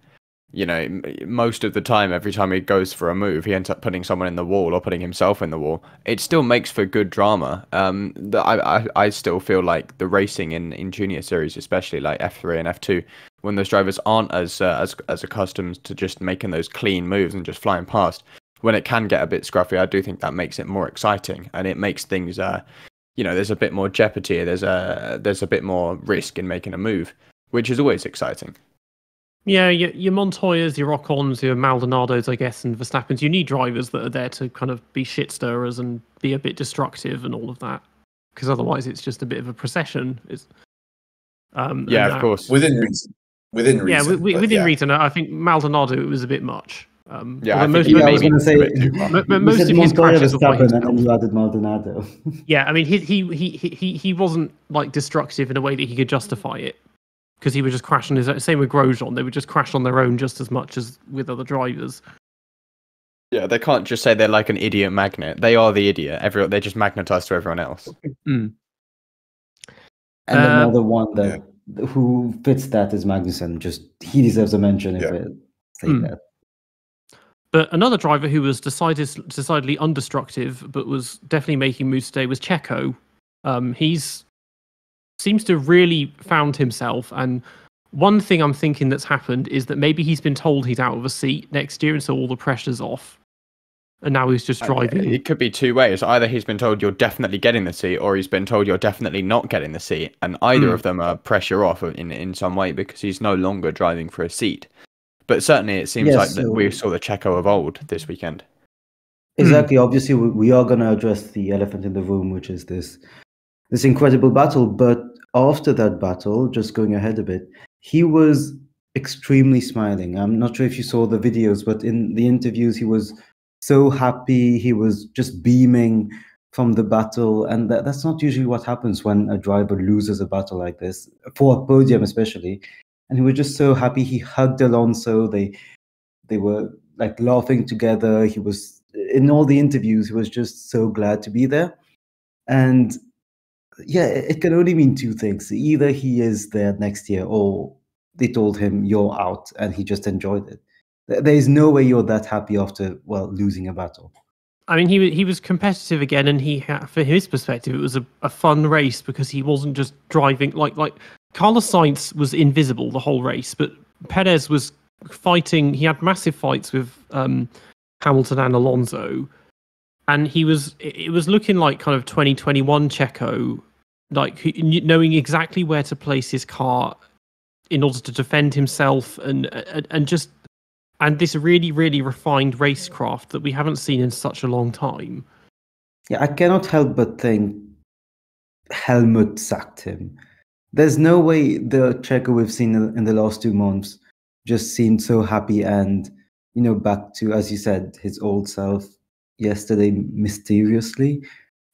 most of the time, every time he goes for a move, he ends up putting someone in the wall or putting himself in the wall. It still makes for good drama. I still feel like the racing in junior series, especially like F3 and F2, when those drivers aren't as accustomed to just making those clean moves and just flying past, when it can get a bit scruffy, I do think that makes it more exciting, and it makes things, there's a bit more jeopardy. There's a bit more risk in making a move, which is always exciting. Yeah, your Montoyas, your Ocons, your Maldonados, I guess, and Verstappens. You need drivers that are there to kind of be shit stirrers and be a bit destructive and all of that, because otherwise it's just a bit of a procession. It's of course, within reason. Within reason. I think Maldonado, it was a bit much. I was going to say most of his crashes were by himself. And you added Maldonado. Yeah, I mean he wasn't like destructive in a way that he could justify it, because he would just crash on his own. Same with Grosjean, they would just crash on their own just as much as with other drivers. Yeah, they can't just say they're like an idiot magnet. They are the idiot. They're just magnetized to everyone else. Mm. And another one that who fits that is Magnussen. Just he deserves a mention if I say that. But another driver who was decidedly undestructive, but was definitely making moves today, was Checo. He's seems to have really found himself. And one thing I'm thinking that's happened is that maybe he's been told he's out of a seat next year, and so all the pressure's off. And now he's just driving. It could be two ways. Either he's been told you're definitely getting the seat, or he's been told you're definitely not getting the seat. And either of them are pressure off in some way, because he's no longer driving for a seat. But certainly it seems that we saw the Checo of old this weekend. Exactly. Obviously, we are going to address the elephant in the room, which is this incredible battle. But after that battle, just going ahead a bit, he was extremely smiling. I'm not sure if you saw the videos, but in the interviews, he was so happy. He was just beaming from the battle. And that's not usually what happens when a driver loses a battle like this, for a podium especially. And he was just so happy. He hugged Alonso. They were like laughing together. He was, in all the interviews, he was just so glad to be there. And yeah, it can only mean two things. Either he is there next year, or they told him you're out and he just enjoyed it. There is no way you're that happy after, losing a battle. I mean, he was competitive again, and from his perspective, it was a fun race, because he wasn't just driving like Carlos Sainz was invisible the whole race, but Perez was fighting. He had massive fights with Hamilton and Alonso, and it was looking like kind of 2021 Checo, like knowing exactly where to place his car in order to defend himself, and this really, really refined racecraft that we haven't seen in such a long time. Yeah, I cannot help but think Helmut sacked him. There's no way the Checo we've seen in the last 2 months just seemed so happy and, back to, as you said, his old self yesterday mysteriously.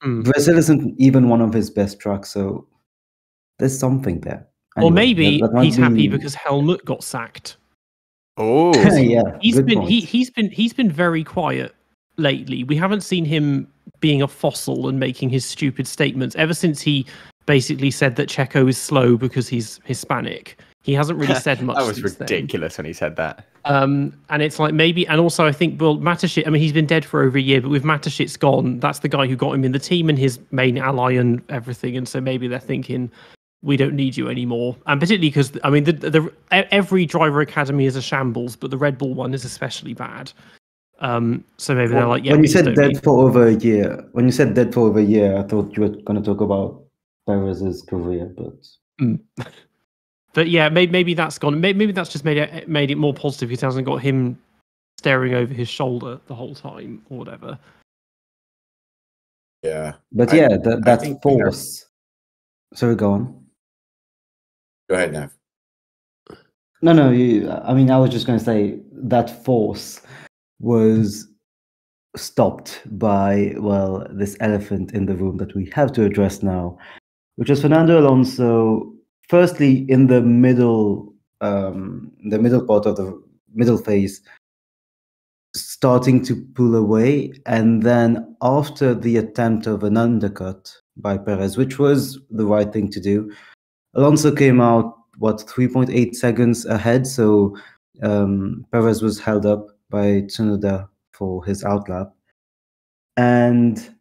Brazil isn't even one of his best tracks, so there's something there. Anyway, or maybe he's happy because Helmut got sacked. Oh, yeah. He's been very quiet lately. We haven't seen him being a fossil and making his stupid statements ever since he basically said that Checo is slow because he's Hispanic. He hasn't really said much. That was since ridiculous when he said that. And it's like maybe, and also I think, well, Mateschitz, I mean, he's been dead for over a year, but with Mateschitz gone, that's the guy who got him in the team and his main ally and everything. And so maybe they're thinking, we don't need you anymore. And particularly because, I mean, every driver academy is a shambles, but the Red Bull one is especially bad. So maybe they're like, yeah. When you said dead for over a year, I thought you were going to talk about Perez's career, but. But yeah, maybe that's gone. Maybe that's just made it more positive because it hasn't got him staring over his shoulder the whole time or whatever. Yeah, but that force. Sorry, go on. Go ahead, Nav. No. I mean, I was just going to say that force was stopped by this elephant in the room that we have to address now, which is Fernando Alonso. Firstly, in the middle part of the middle phase, starting to pull away, and then after the attempt of an undercut by Perez, which was the right thing to do, Alonso came out 3.8 seconds ahead. So Perez was held up by Tsunoda for his outlap, and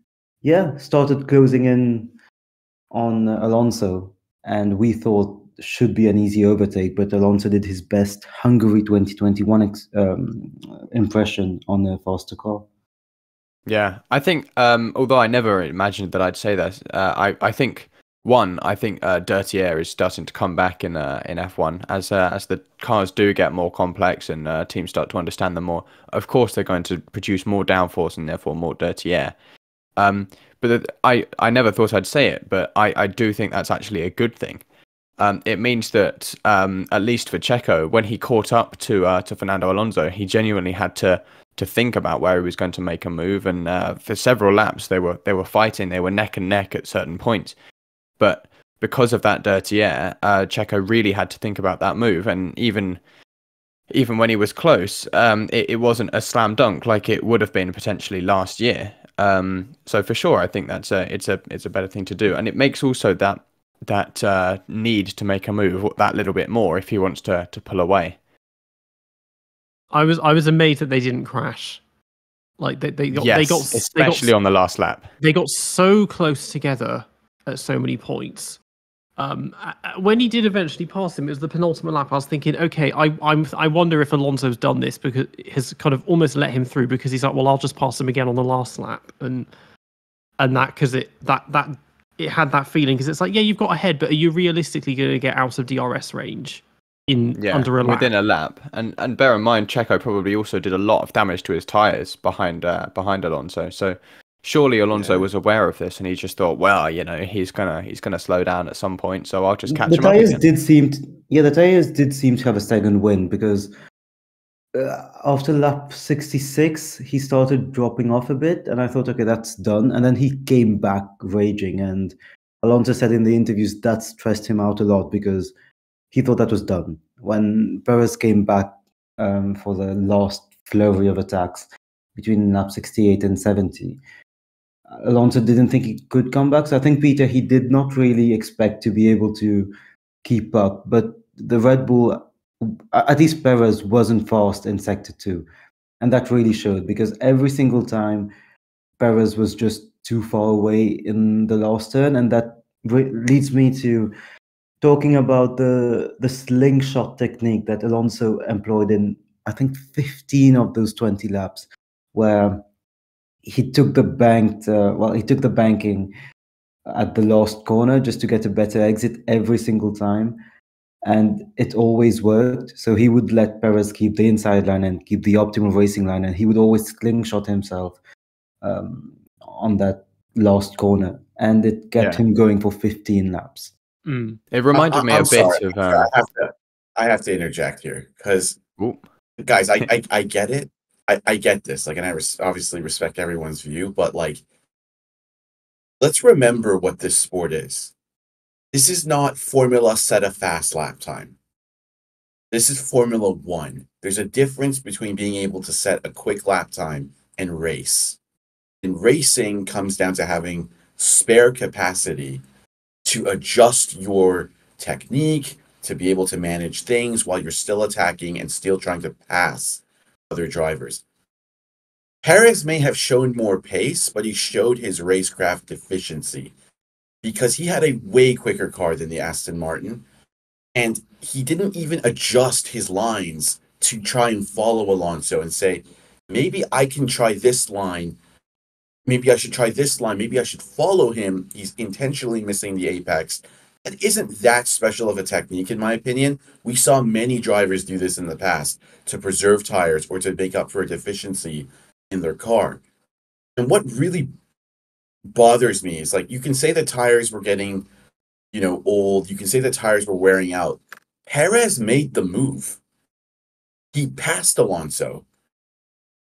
started closing in on Alonso. And we thought should be an easy overtake, but Alonso did his best Hungary 2021 impression on a faster car. Yeah, I think, although I never imagined that I'd say that, I think dirty air is starting to come back in F1 as the cars do get more complex and teams start to understand them more. Of course, they're going to produce more downforce and therefore more dirty air. But I never thought I'd say it, but I do think that's actually a good thing. It means that at least for Checo, when he caught up to Fernando Alonso, he genuinely had to think about where he was going to make a move, and for several laps they were fighting, they were neck and neck at certain points. But because of that dirty air, Checo really had to think about that move, and even when he was close, it wasn't a slam dunk like it would have been potentially last year. So for sure, I think it's a better thing to do, and it makes also that need to make a move that little bit more if he wants to pull away. I was amazed that they didn't crash. Like they got especially on the last lap. They got so close together at so many points. When he did eventually pass him, it was the penultimate lap. I was thinking, okay, I wonder if Alonso's done this because has kind of almost let him through because he's like, well, I'll just pass him again on the last lap, and that because it had that feeling because it's like, yeah, you've got ahead, but are you realistically going to get out of DRS range under a lap? Within a lap? And bear in mind, Checo probably also did a lot of damage to his tyres behind Alonso. So surely Alonso was aware of this, and he just thought, well, he's gonna slow down at some point, so I'll just catch him up again. The tyres did seem to have a second wind because after lap 66, he started dropping off a bit, and I thought, okay, that's done. And then he came back raging, and Alonso said in the interviews that stressed him out a lot because he thought that was done. When Perez came back for the last flurry of attacks between lap 68 and 70, Alonso didn't think he could come back. So I think, Peter, he did not really expect to be able to keep up. But the Red Bull, at least Perez, wasn't fast in Sector 2. And that really showed because every single time Perez was just too far away in the last turn. And that leads me to talking about the slingshot technique that Alonso employed in, I think, 15 of those 20 laps, where he took the banking at the last corner just to get a better exit every single time, and it always worked. So he would let Perez keep the inside line and keep the optimal racing line, and he would always slingshot himself on that last corner, and it kept him going for 15 laps. It reminded me a bit of. I have to interject here because, guys, I get it. I get this. Like, and I obviously respect everyone's view, but like, let's remember what this sport is. This is not Formula set a fast lap time. This is Formula One. There's a difference between being able to set a quick lap time and race. And racing comes down to having spare capacity to adjust your technique, to be able to manage things while you're still attacking and still trying to pass other drivers. Perez may have shown more pace, but he showed his racecraft deficiency because he had a way quicker car than the Aston Martin, and he didn't even adjust his lines to try and follow Alonso and say, maybe I can try this line, maybe I should try this line, maybe I should follow him. He's intentionally missing the apex. It isn't that special of a technique, in my opinion. We saw many drivers do this in the past to preserve tires or to make up for a deficiency in their car. And what really bothers me is, like, you can say the tires were getting, old. You can say the tires were wearing out. Perez made the move. He passed Alonso.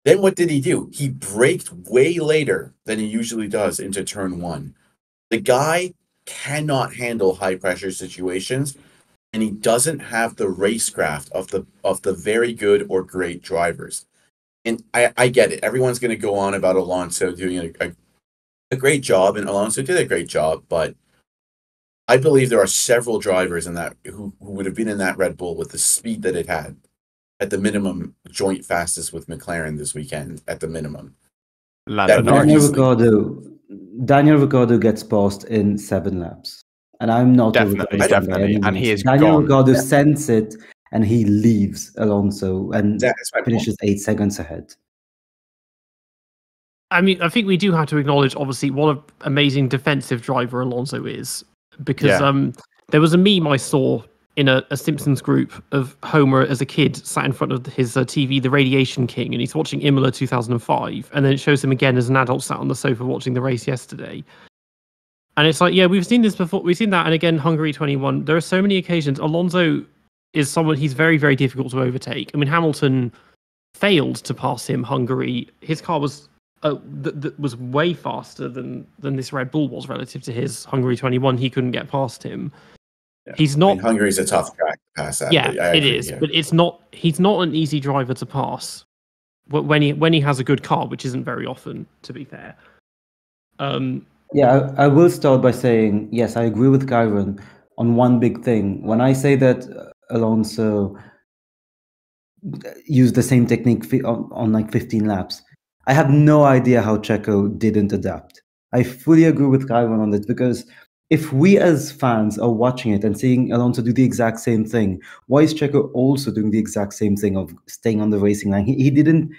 Then what did he do? He braked way later than he usually does into turn one. The guy cannot handle high pressure situations, and he doesn't have the racecraft of the very good or great drivers. And I get it. Everyone's going to go on about Alonso doing a great job, and Alonso did a great job, but I believe there are several drivers in that who would have been in that Red Bull with the speed that it had, at the minimum, joint fastest with McLaren this weekend, at the minimum. Daniel Ricciardo gets passed in 7 laps, and I'm not definitely, and he is Daniel gone. Ricciardo sends it, and he leaves Alonso and finishes 8 seconds ahead. I mean, I think we do have to acknowledge, obviously, what an amazing defensive driver Alonso is. Because there was a meme I saw in a Simpsons group of Homer as a kid sat in front of his TV, The Radiation King, and he's watching Imola 2005. And then it shows him again as an adult sat on the sofa watching the race yesterday. And it's like, yeah, we've seen this before. We've seen that. And again, Hungary 21. There are so many occasions. Alonso is someone, he's very, very difficult to overtake. I mean, Hamilton failed to pass him Hungary. His car was that was way faster than this Red Bull was relative to his Hungary 21. He couldn't get past him. Yeah. He's not. Hungary's a tough track to pass at. Yeah, it is. But it's not. He's not an easy driver to pass. When he has a good car, which isn't very often, to be fair. Yeah, I will start by saying yes, I agree with Kyron on one big thing. When I say that Alonso used the same technique on like 15 laps, I have no idea how Checo didn't adapt. I fully agree with Kyron on this, because if we as fans are watching it and seeing Alonso do the exact same thing, why is Checo also doing the exact same thing of staying on the racing line? He didn't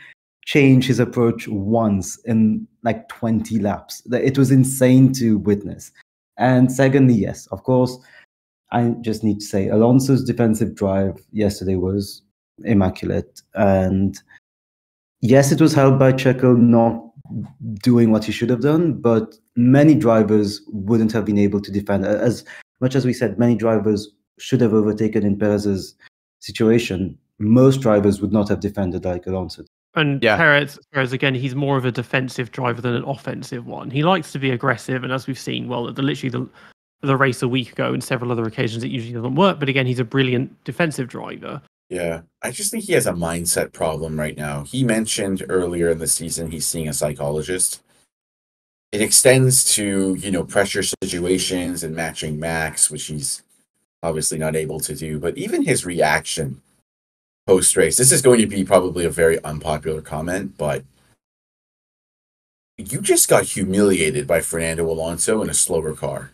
change his approach once in like 20 laps. It was insane to witness. And secondly, yes, of course, I just need to say Alonso's defensive drive yesterday was immaculate. And yes, it was helped by Checo not doing what he should have done, but many drivers wouldn't have been able to defend. As much as we said, many drivers should have overtaken in Perez's situation. Most drivers would not have defended like Alonso. And Perez, again, he's more of a defensive driver than an offensive one. He likes to be aggressive, and as we've seen, the race a week ago and several other occasions, it usually doesn't work. But again, he's a brilliant defensive driver. Yeah, I just think he has a mindset problem right now. He mentioned earlier in the season he's seeing a psychologist. It extends to, pressure situations and matching Max, which he's obviously not able to do. But even his reaction post-race, this is going to be probably a very unpopular comment, but you just got humiliated by Fernando Alonso in a slower car.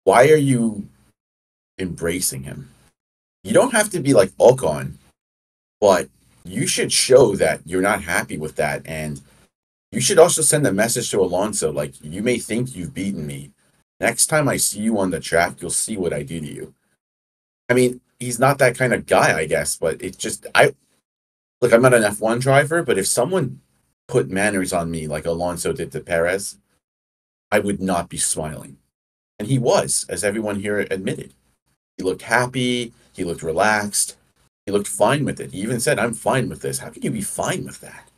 Why are you embracing him? You don't have to be like Ocon, but you should show that you're not happy with that. And you should also send a message to Alonso, like, you may think you've beaten me. Next time I see you on the track, you'll see what I do to you. I mean, he's not that kind of guy, I guess, but it's just, I'm not an F1 driver, but if someone put manners on me like Alonso did to Perez, I would not be smiling. And he was, as everyone here admitted. He looked happy. He looked relaxed. He looked fine with it. He even said, "I'm fine with this." How can you be fine with that?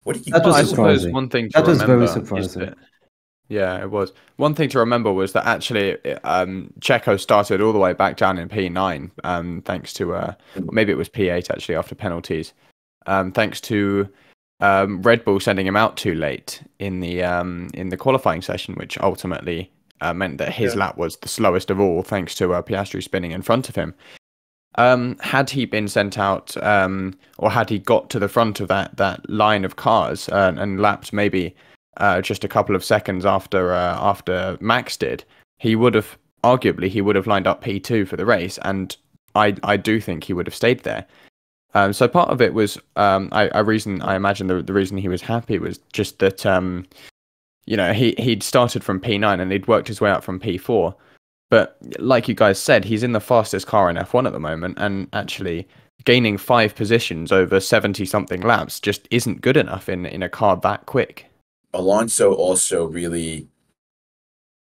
What did you? That was I surprising. suppose one thing to that was remember very surprising. Yeah, it was. One thing to remember was that actually Checo started all the way back down in P9, thanks to maybe it was P8 actually after penalties, thanks to Red Bull sending him out too late in the qualifying session, which ultimately meant that his lap was the slowest of all, thanks to Piastri spinning in front of him. Had he been sent out, or had he got to the front of that line of cars and lapped maybe just a couple of seconds after Max did, he would have lined up P2 for the race, and I do think he would have stayed there. So part of it was I imagine the reason he was happy was just that he'd started from P9 and he'd worked his way up from P4. But like you guys said, he's in the fastest car in F1 at the moment, and actually gaining 5 positions over 70-something laps just isn't good enough in a car that quick. Alonso also really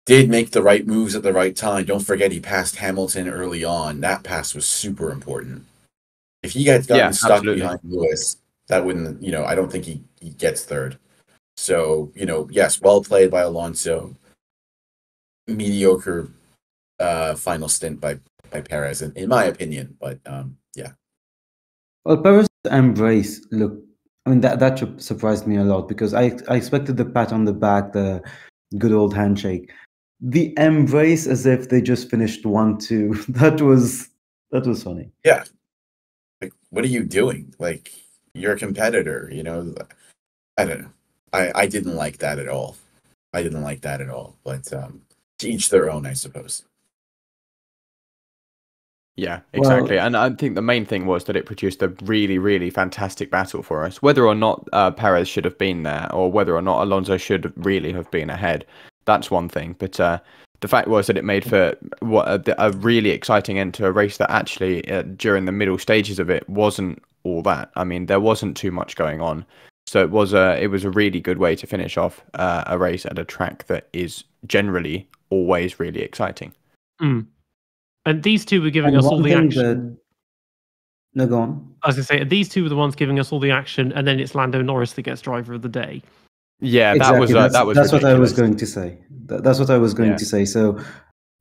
did make the right moves at the right time. Don't forget he passed Hamilton early on. That pass was super important. If he had gotten stuck behind Lewis, that wouldn't, I don't think he gets third. So, yes, well played by Alonso. Mediocre final stint by Perez, in my opinion. But yeah. Well, Perez's embrace, look, I mean, that surprised me a lot, because I expected the pat on the back, the good old handshake. The embrace as if they just finished 1-2. That was funny. Yeah. Like, what are you doing? Like, you're a competitor, I don't know. I didn't like that at all. But to each their own, I suppose. Yeah, exactly. And I think the main thing was that it produced a really, really fantastic battle for us. Whether or not Perez should have been there, or whether or not Alonso should really have been ahead, that's one thing. But the fact was that it made for a really exciting end to a race that actually, during the middle stages of it, wasn't all that. I mean, there wasn't too much going on. So it was a really good way to finish off a race at a track that is generally always really exciting. Mm. And these two were giving us all the action. No, go on. I was going to say, these two were the ones giving us all the action, and then it's Lando Norris that gets driver of the day. Yeah, exactly. that was that's what I was going to say. That's what I was going to say. So,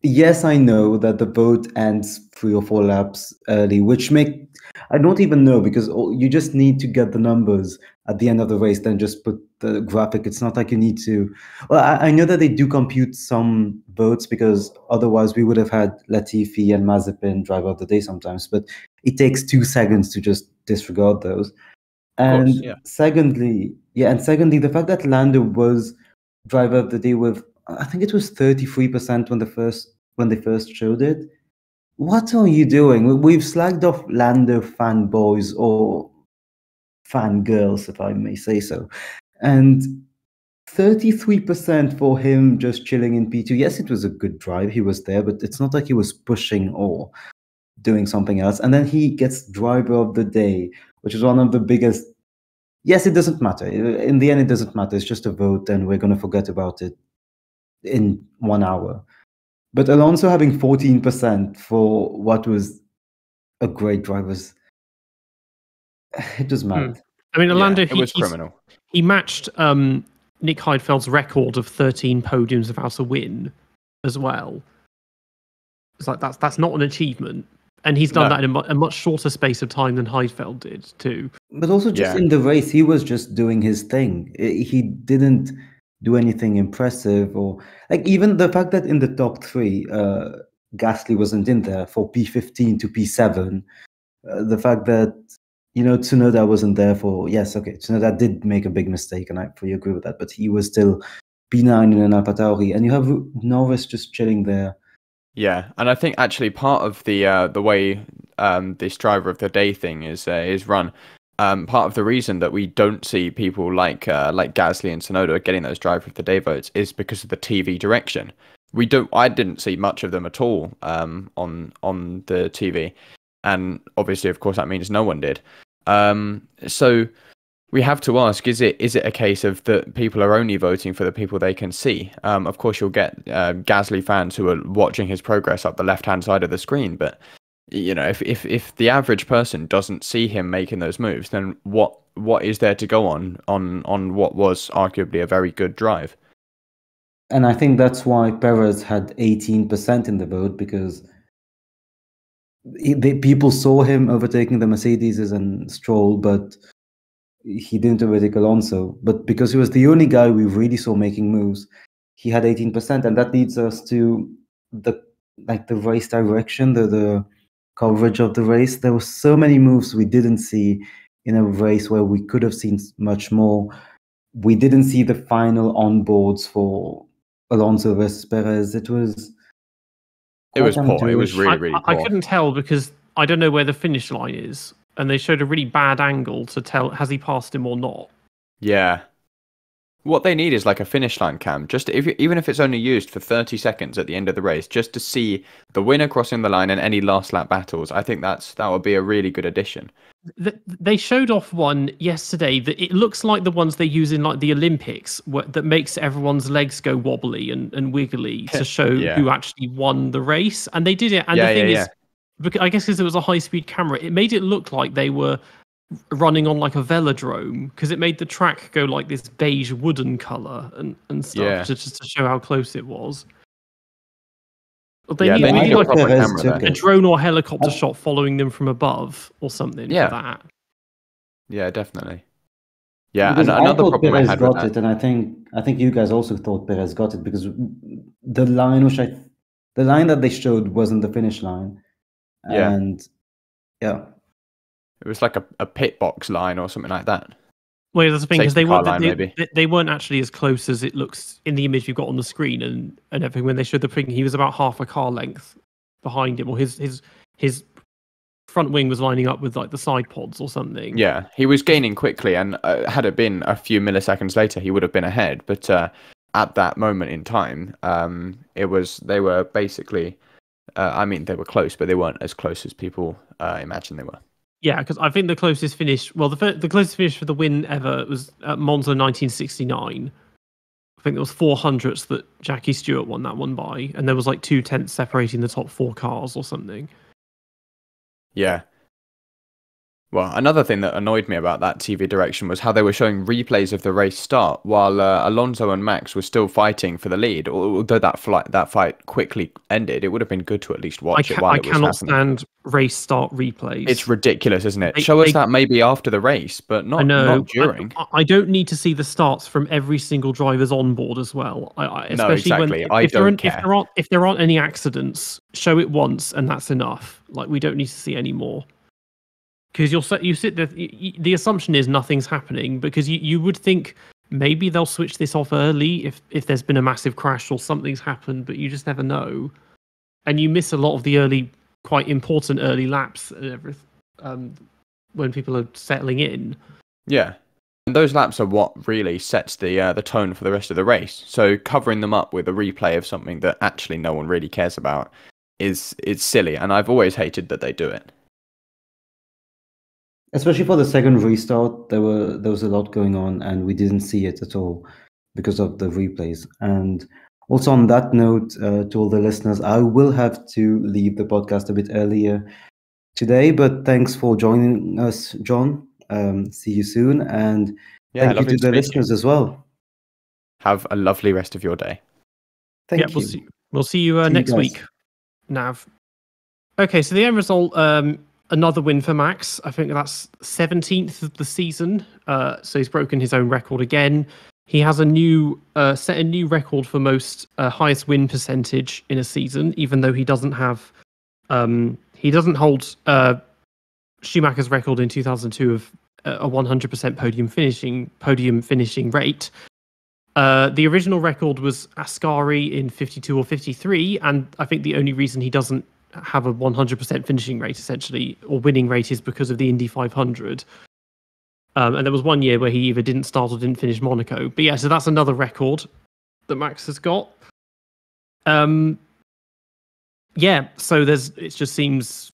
yes, I know that the vote ends 3 or 4 laps early, which I don't even know, because you just need to get the numbers at the end of the race, then just put the graphic. It's not like you need to. Well, I know that they do compute some votes, because otherwise we would have had Latifi and Mazepin driver of the day sometimes, but it takes 2 seconds to just disregard those. And secondly, the fact that Lando was driver of the day with, I think it was 33% when they first showed it. What are you doing? We've slagged off Lando fanboys, or fangirls, if I may say so, and 33% for him just chilling in P2. Yes, it was a good drive. He was there, but it's not like he was pushing or doing something else. And then he gets driver of the day, which is one of the biggest. Yes, it doesn't matter. In the end, it doesn't matter. It's just a vote, and we're going to forget about it in 1 hour. But Alonso having 14% for what was a great driver's, it was mad. I mean, Lando, it was criminal. He matched Nick Heidfeld's record of 13 podiums without a win as well. It's like that's not an achievement. And he's done that in a much shorter space of time than Heidfeld did too. But also just in the race, he was just doing his thing. He didn't do anything impressive, or like even the fact that in the top 3, Gasly wasn't in there for P15 to P7. The fact that Tsunoda wasn't there for Tsunoda did make a big mistake, and I fully agree with that. But he was still P9 in an AlphaTauri, and you have Norris just chilling there. Yeah, and I think actually part of the way this driver of the day thing is run. Part of the reason that we don't see people like Gasly and Tsunoda getting those driver of the day votes is because of the TV direction. I didn't see much of them at all on the TV, and obviously, of course, that means no one did. So we have to ask: is it a case of that people are only voting for the people they can see? Of course, you'll get Gasly fans who are watching his progress up the left-hand side of the screen, but if the average person doesn't see him making those moves, then what is there to go on what was arguably a very good drive? And I think that's why Perez had 18% in the vote, because people saw him overtaking the Mercedes and Stroll, but he didn't overtake Alonso, but because he was the only guy we really saw making moves, he had 18%, and that leads us to the race direction, the coverage of the race. There were so many moves we didn't see in a race where we could have seen much more. We didn't see the final onboards for Alonso versus Perez. It was poor. It was amateurish. really poor. I couldn't tell because I don't know where the finish line is, and they showed a really bad angle to tell has he passed him or not. Yeah. What they need is like a finish line cam, even if it's only used for 30 seconds at the end of the race, just to see the winner crossing the line and any last lap battles. I think that would be a really good addition. They showed off one yesterday that it looks like the ones they use in like the Olympics, that makes everyone's legs go wobbly and wiggly to show who actually won the race. And they did it. And the thing is, because I guess because it was a high-speed camera, it made it look like they were running on like a velodrome, because it made the track go like this beige wooden color and stuff, just to show how close it was. They need like a drone or helicopter shot following them from above or something for that. Yeah, definitely. Yeah, because and another problem Perez I had got with it, and I think you guys also thought Perez got it, because the line the line that they showed wasn't the finish line. And it was like a pit box line or something like that. Well, that's the thing, because they weren't actually as close as it looks in the image you've got on the screen and everything. When they showed the thing, he was about half a car length behind him, or his front wing was lining up with like the side pods or something. Yeah, he was gaining quickly, and had it been a few milliseconds later, he would have been ahead. But at that moment in time, they were basically, they were close, but they weren't as close as people imagined they were. Yeah, because I think the closest finish, the closest finish for the win ever was at Monza 1969. I think there was 400ths that Jackie Stewart won that one by, and there was like 2/10 separating the top 4 cars or something. Yeah. Well, another thing that annoyed me about that TV direction was how they were showing replays of the race start while Alonso and Max were still fighting for the lead. Although that fight quickly ended, it would have been good to at least watch it while it was happening. I cannot stand race start replays. It's ridiculous, isn't it? Show us that maybe after the race, but not during. I don't need to see the starts from every single driver's onboard as well. Especially no, exactly. If there aren't any accidents, show it once and that's enough. Like, we don't need to see any more. Because you sit there, the assumption is nothing's happening, because you would think maybe they'll switch this off early if there's been a massive crash or something's happened, but you just never know. And you miss a lot of the quite important early laps and everything, when people are settling in. Yeah. And those laps are what really sets the tone for the rest of the race. So covering them up with a replay of something that actually no one really cares about is silly, and I've always hated that they do it. Especially for the second restart, there was a lot going on, and we didn't see it at all because of the replays. And also on that note, to all the listeners, I will have to leave the podcast a bit earlier today, but thanks for joining us, John. See you soon, and thank you to the listeners as well. Have a lovely rest of your day. Thank you. We'll see you next week, Nav. Okay, so the end result. Another win for Max. I think that's 17th of the season. So he's broken his own record again. He has set a new record for most highest win percentage in a season, even though he doesn't have he doesn't hold Schumacher's record in 2002 of a 100% podium finishing rate. The original record was Ascari in 52 or 53, and I think the only reason he doesn't have a 100% finishing rate, essentially, or winning rate, is because of the Indy 500. And there was one year where he either didn't start or didn't finish Monaco. But yeah, so that's another record that Max has got. Yeah, so it just seems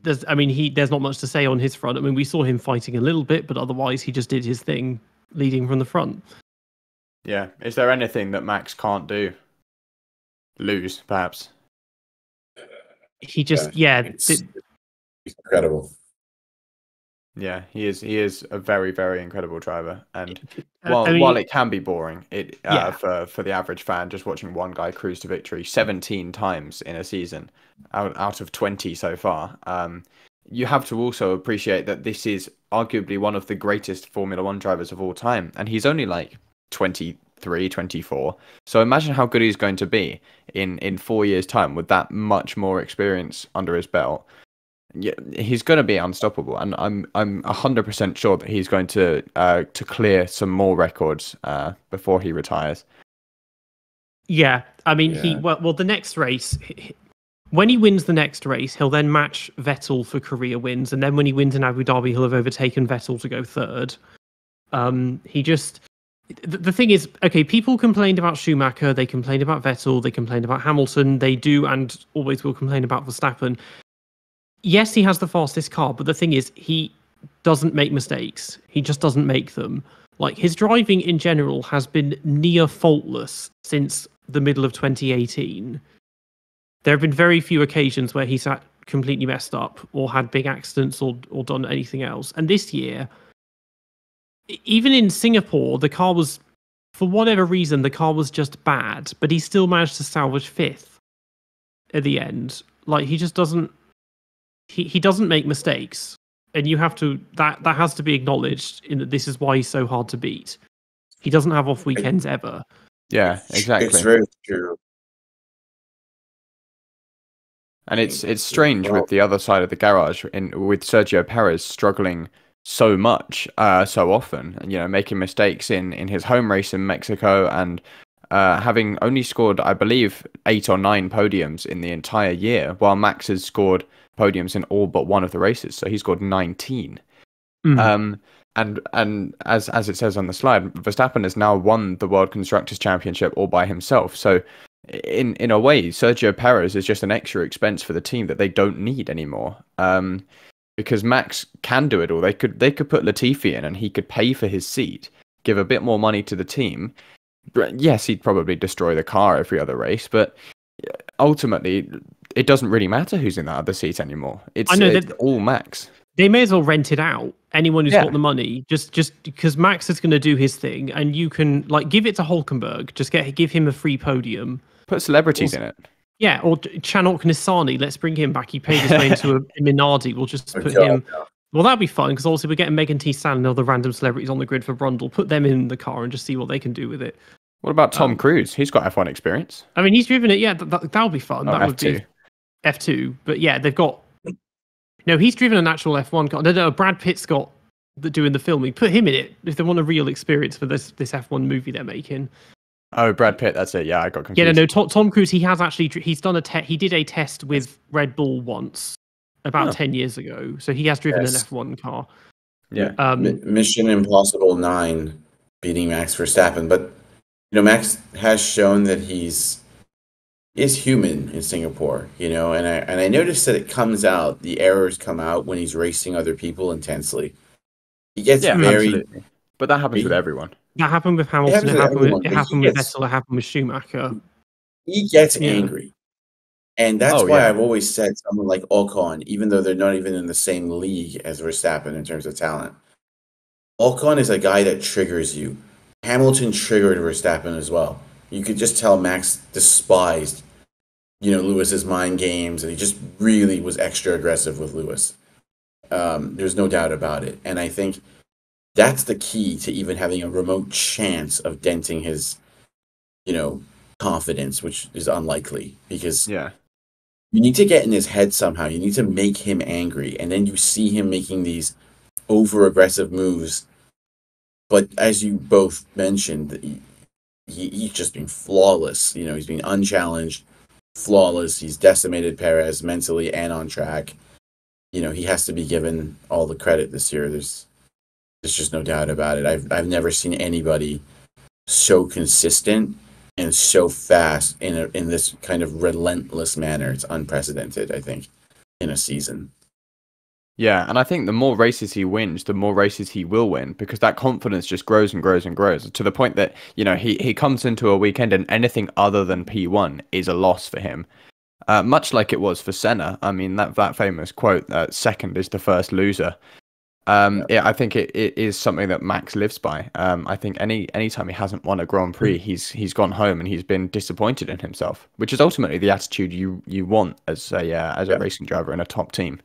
there's not much to say on his front. I mean, we saw him fighting a little bit, but otherwise he just did his thing, leading from the front. Yeah. Is there anything that Max can't do? Lose, perhaps. He just, it's incredible. Yeah, he is a very, very incredible driver. And while it can be boring, for the average fan, just watching one guy cruise to victory 17 times in a season, out of 20 so far, you have to also appreciate that this is arguably one of the greatest Formula One drivers of all time, and he's only like 23, 24. So imagine how good he's going to be in 4 years' time with that much more experience under his belt. Yeah, he's going to be unstoppable, and I'm 100% sure that he's going to clear some more records before he retires. Yeah, I mean, well, the next race, when he wins the next race, he'll then match Vettel for career wins, and then when he wins in Abu Dhabi, he'll have overtaken Vettel to go third. The thing is, okay, people complained about Schumacher, they complained about Vettel, they complained about Hamilton, they do and always will complain about Verstappen. Yes, he has the fastest car, but the thing is, he doesn't make mistakes. He just doesn't make them. Like, his driving in general has been near faultless since the middle of 2018. There have been very few occasions where he's completely messed up or had big accidents or done anything else. And this year, even in Singapore, the car was, for whatever reason, the car was just bad, but he still managed to salvage fifth at the end. Like, he just doesn't... He doesn't make mistakes, and you have to that has to be acknowledged. In that this is why he's so hard to beat. He doesn't have off weekends ever. Yeah, exactly. It's very true. And it's strange with the other side of the garage, with Sergio Perez struggling so much, so often, and making mistakes in his home race in Mexico, and having only scored, I believe, 8 or 9 podiums in the entire year, while Max has scored podiums in all but one of the races, so he scored 19. And as it says on the slide, Verstappen has now won the World Constructors' Championship all by himself. So in a way, Sergio Perez is just an extra expense for the team that they don't need anymore. Because Max can do it all. They could put Latifi in, and he could pay for his seat, give a bit more money to the team. But yes, he'd probably destroy the car every other race, but ultimately, it doesn't really matter who's in that other seat anymore. It's all Max. They may as well rent it out. Anyone who's got the money, just because Max is going to do his thing, and you can give it to Hülkenberg. Just give him a free podium. Put celebrities in it. Yeah, or Chanok Nisani. Let's bring him back. He paid his way into a Minardi. We'll just put him. Well, that'd be fun because also we're getting Megan Thee Stallion and other random celebrities on the grid for Brundle. Put them in the car and just see what they can do with it. What about Tom Cruise? He's got F1 experience. I mean, he's driven it. Yeah, that'll be fun. Oh, that would F2. be F2. But yeah, they've got. No, he's driven an actual F1 car. No, Brad Pitt's got doing the filming. Put him in it if they want a real experience for this F1 movie they're making. Oh, Brad Pitt. That's it. Yeah, I got confused. Yeah, no. Tom Cruise. He has actually. He's done he did a test with Red Bull once, about 10 years ago. So he has driven an F1 car. Yeah. Mission Impossible 9 beating Max Verstappen, but Max has shown that he is human in Singapore, and I noticed that it comes out, the errors come out when he's racing other people intensely. He gets absolutely. But that happens with everyone. That happened with Hamilton. It happened with Vettel. It happened with Schumacher. He gets angry. And that's why I've always said someone like Ocon, even though they're not even in the same league as Verstappen in terms of talent, Ocon is a guy that triggers you. Hamilton triggered Verstappen as well. You could just tell Max despised, Lewis's mind games, and he just really was extra aggressive with Lewis. There's no doubt about it. And I think that's the key to even having a remote chance of denting his, confidence, which is unlikely because you need to get in his head somehow. You need to make him angry, and then you see him making these over-aggressive moves. But as you both mentioned, he's just been flawless. He's been unchallenged, flawless. He's decimated Perez mentally and on track. He has to be given all the credit this year. There's just no doubt about it. I've never seen anybody so consistent and so fast in this kind of relentless manner. It's unprecedented, I think, in a season. Yeah, and I think the more races he wins, the more races he will win, because that confidence just grows and grows and grows to the point that, he comes into a weekend and anything other than P1 is a loss for him. Much like it was for Senna. I mean, that famous quote, second is the first loser. I think it is something that Max lives by. I think anytime he hasn't won a Grand Prix, he's gone home and he's been disappointed in himself, which is ultimately the attitude you want as a racing driver in a top team.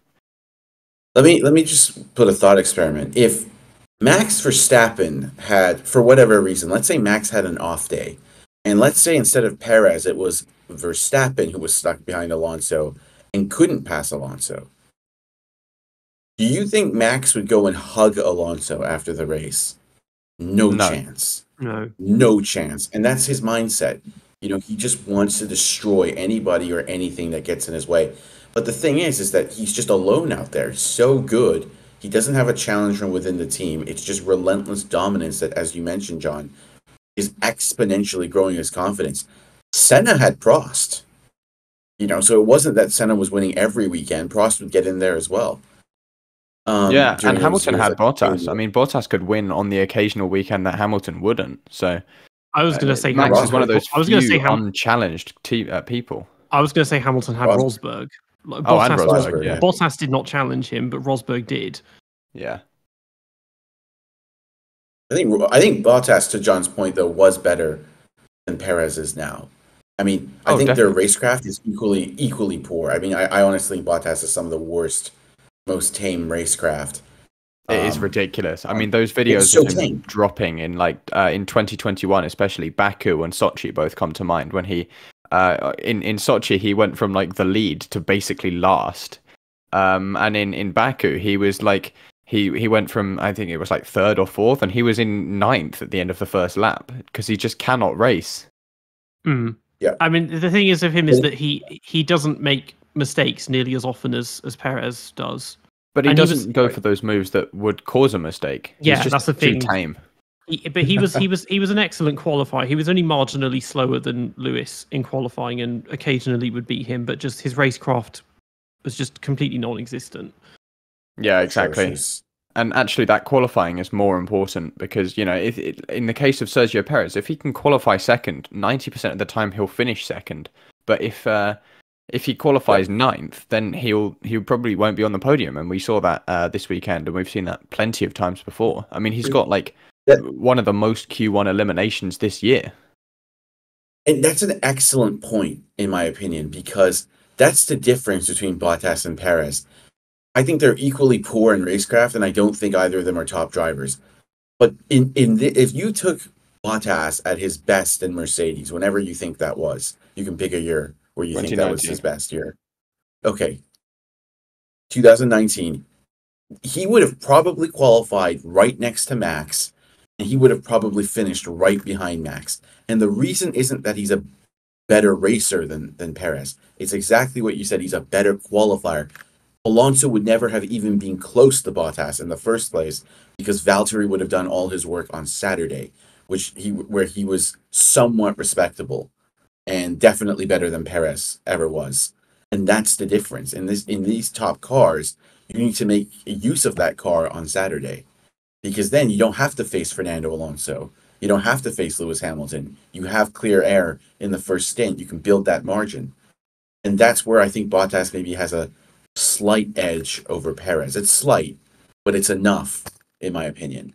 Let me just put a thought experiment. If Max Verstappen had, for whatever reason, let's say Max had an off day, and let's say instead of Perez, it was Verstappen who was stuck behind Alonso and couldn't pass Alonso. Do you think Max would go and hug Alonso after the race? No chance. No chance. And that's his mindset. You know, he just wants to destroy anybody or anything that gets in his way. But the thing is that he's just alone out there. He's so good. He doesn't have a challenge from within the team. It's just relentless dominance that, as you mentioned, John, is exponentially growing his confidence. Senna had Prost. You know, so it wasn't that Senna was winning every weekend. Prost would get in there as well. Yeah, and Hamilton had Bottas. I mean, Bottas could win on the occasional weekend that Hamilton wouldn't. So I was going to say Max is one of those unchallenged people. I was going to say Hamilton had Rosberg. And Rosberg, yeah. Bottas did not challenge him, but Rosberg did. Yeah. I think Bottas, to John's point, though, was better than Perez is now. I mean, I think their racecraft is equally poor. I mean, I honestly think Bottas is some of the worst, most tame racecraft. It is ridiculous. I mean, those videos of him dropping in in 2021, especially Baku and Sochi both come to mind. When he in Sochi he went from the lead to basically last, and in Baku he was he went from, I think it was third or fourth, and he was in ninth at the end of the first lap because he just cannot race. Mm. Yeah, I mean, the thing is of him is that he doesn't make mistakes nearly as often as Perez does. But he doesn't go for those moves that would cause a mistake. Yeah, He's just that's the thing. Too tame. But he was an excellent qualifier. He was only marginally slower than Lewis in qualifying, and occasionally would beat him. But just his racecraft was just completely non-existent. Yeah, exactly. And actually, that qualifying is more important because, you know, in the case of Sergio Perez, if he can qualify second, 90% of the time he'll finish second. But if he qualifies ninth, then he probably won't be on the podium, and we saw that this weekend, and we've seen that plenty of times before. I mean, he's got one of the most Q1 eliminations this year. And that's an excellent point, in my opinion, because that's the difference between Bottas and Perez. I think they're equally poor in racecraft, and I don't think either of them are top drivers. But if you took Bottas at his best in Mercedes, whenever you think that was, you can pick a year where you think that was his best year. Okay. 2019. He would have probably qualified right next to Max, and he would have probably finished right behind Max. And the reason isn't that he's a better racer than Perez. It's exactly what you said. He's a better qualifier. Alonso would never have even been close to Bottas in the first place because Valtteri would have done all his work on Saturday, where he was somewhat respectable and definitely better than Perez ever was. And that's the difference. In these top cars, you need to make use of that car on Saturday, because then you don't have to face Fernando Alonso. You don't have to face Lewis Hamilton. You have clear air in the first stint. You can build that margin. And that's where I think Bottas maybe has a slight edge over Perez. It's slight, but it's enough, in my opinion.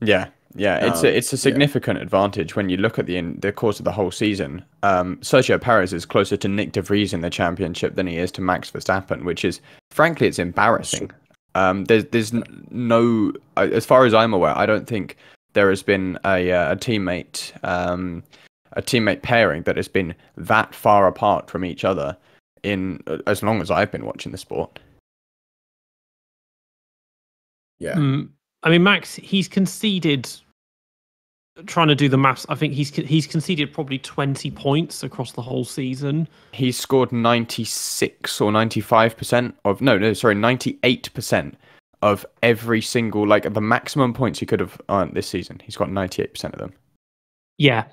Yeah, it's a significant advantage when you look at the course of the whole season. Sergio Perez is closer to Nick de Vries in the championship than he is to Max Verstappen, which is, frankly, it's embarrassing. There's no, as far as I'm aware, I don't think there has been a teammate pairing that has been that far apart from each other in as long as I've been watching the sport. Yeah. I mean, Max, he's conceded, trying to do the maths, I think he's conceded probably 20 points across the whole season. He's scored 96 or 95% of, no, 98% of every single, the maximum points he could have earned this season. He's got 98% of them. Yeah.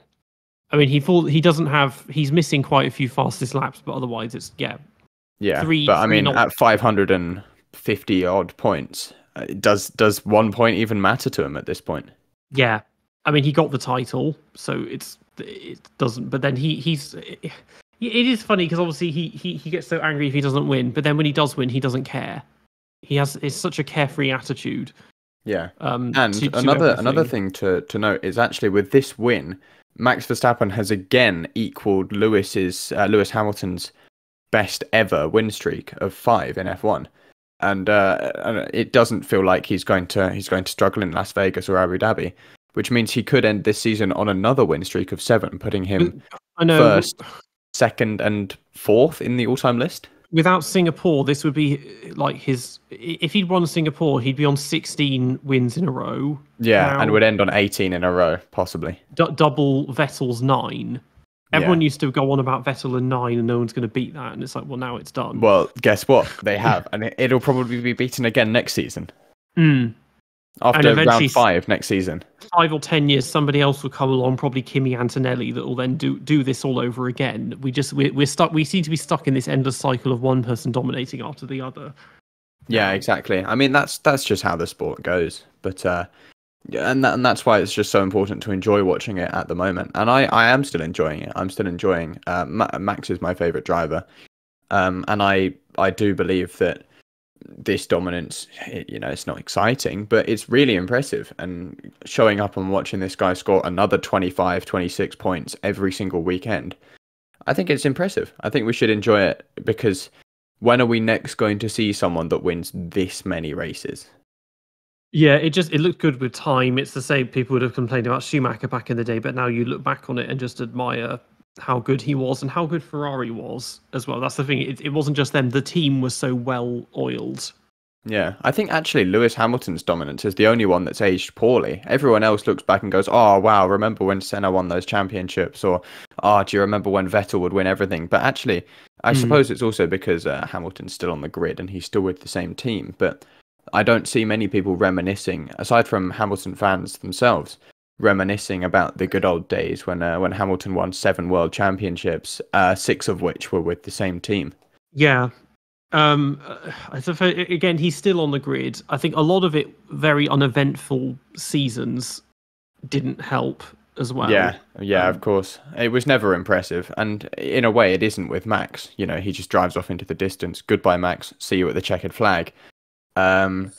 I mean, he's missing quite a few fastest laps, but otherwise it's, Yeah, but I mean, at 550 odd points, does 1 point even matter to him at this point? Yeah, I mean, he got the title, so it doesn't. But then it is funny because obviously he gets so angry if he doesn't win, but then when he does win, he doesn't care. It's such a carefree attitude. Yeah, and another thing to note is actually with this win, Max Verstappen has again equaled Lewis Hamilton's best ever win streak of 5 in F1. And it doesn't feel like he's going to struggle in Las Vegas or Abu Dhabi, which means he could end this season on another win streak of 7, putting him first, second, and fourth in the all-time list. Without Singapore, this would be like his. If he'd won Singapore, he'd be on 16 wins in a row. Yeah, now, and would end on 18 in a row, possibly. Double Vettel's 9. Everyone used to go on about Vettel and 9, and no one's going to beat that. And it's like, well, now it's done. Well, guess what? They have, and it'll probably be beaten again next season. After round 5 next season. 5 or 10 years, somebody else will come along, probably Kimi Antonelli, that will then do this all over again. We're stuck. We seem to be stuck in this endless cycle of one person dominating after the other. Yeah, exactly. I mean, that's just how the sport goes. But and that's why it's just so important to enjoy watching it at the moment. And I am still enjoying it. I'm still enjoying. Max is my favorite driver, and I do believe that this dominance, it's not exciting, but it's really impressive. And showing up and watching this guy score another 25, 26 points every single weekend, I think it's impressive. I think we should enjoy it, because when are we next going to see someone that wins this many races? Yeah, it looked good with time. It's the same, people would have complained about Schumacher back in the day, but now you look back on it and just admire how good he was and how good Ferrari was as well. That's the thing. It wasn't just them. The team was so well oiled. Yeah, I think actually Lewis Hamilton's dominance is the only one that's aged poorly. Everyone else looks back and goes, oh, wow, remember when Senna won those championships? Or, oh, do you remember when Vettel would win everything? But actually, I suppose it's also because Hamilton's still on the grid and he's still with the same team. But I don't see many people reminiscing, aside from Hamilton fans themselves, reminiscing about the good old days when Hamilton won 7 world championships, 6 of which were with the same team. Yeah. Again, he's still on the grid. I think a lot of it, very uneventful seasons, didn't help as well. Yeah, of course. It was never impressive, and in a way, it isn't with Max. He just drives off into the distance. Goodbye, Max. See you at the checkered flag. And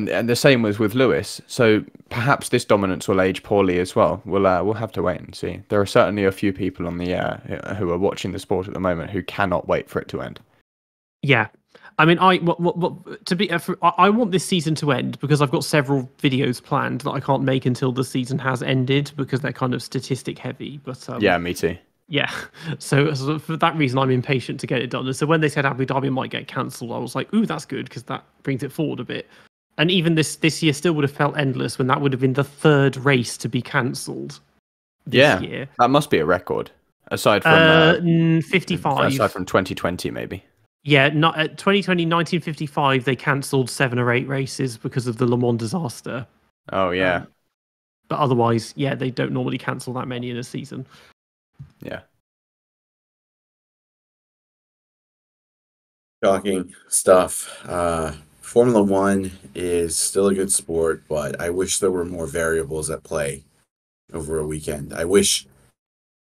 the same was with Lewis. So perhaps this dominance will age poorly as well. We'll have to wait and see. There are certainly a few people on the who are watching the sport at the moment who cannot wait for it to end. Yeah, I mean, I want this season to end, because I've got several videos planned that I can't make until the season has ended, because they're kind of statistic heavy. But yeah, me too. Yeah, so for that reason, I'm impatient to get it done. And so when they said Abu Dhabi might get cancelled, I was like, ooh, that's good, because that brings it forward a bit. And even this year still would have felt endless, when that would have been the 3rd race to be cancelled this year. That must be a record, aside from 55. Aside from 2020, maybe. Yeah, not 2020, 1955, they cancelled 7 or 8 races because of the Le Mans disaster. Oh, yeah. But otherwise, yeah, they don't normally cancel that many in a season. Yeah. Shocking stuff. Formula One is still a good sport, but I wish there were more variables at play over a weekend. I wish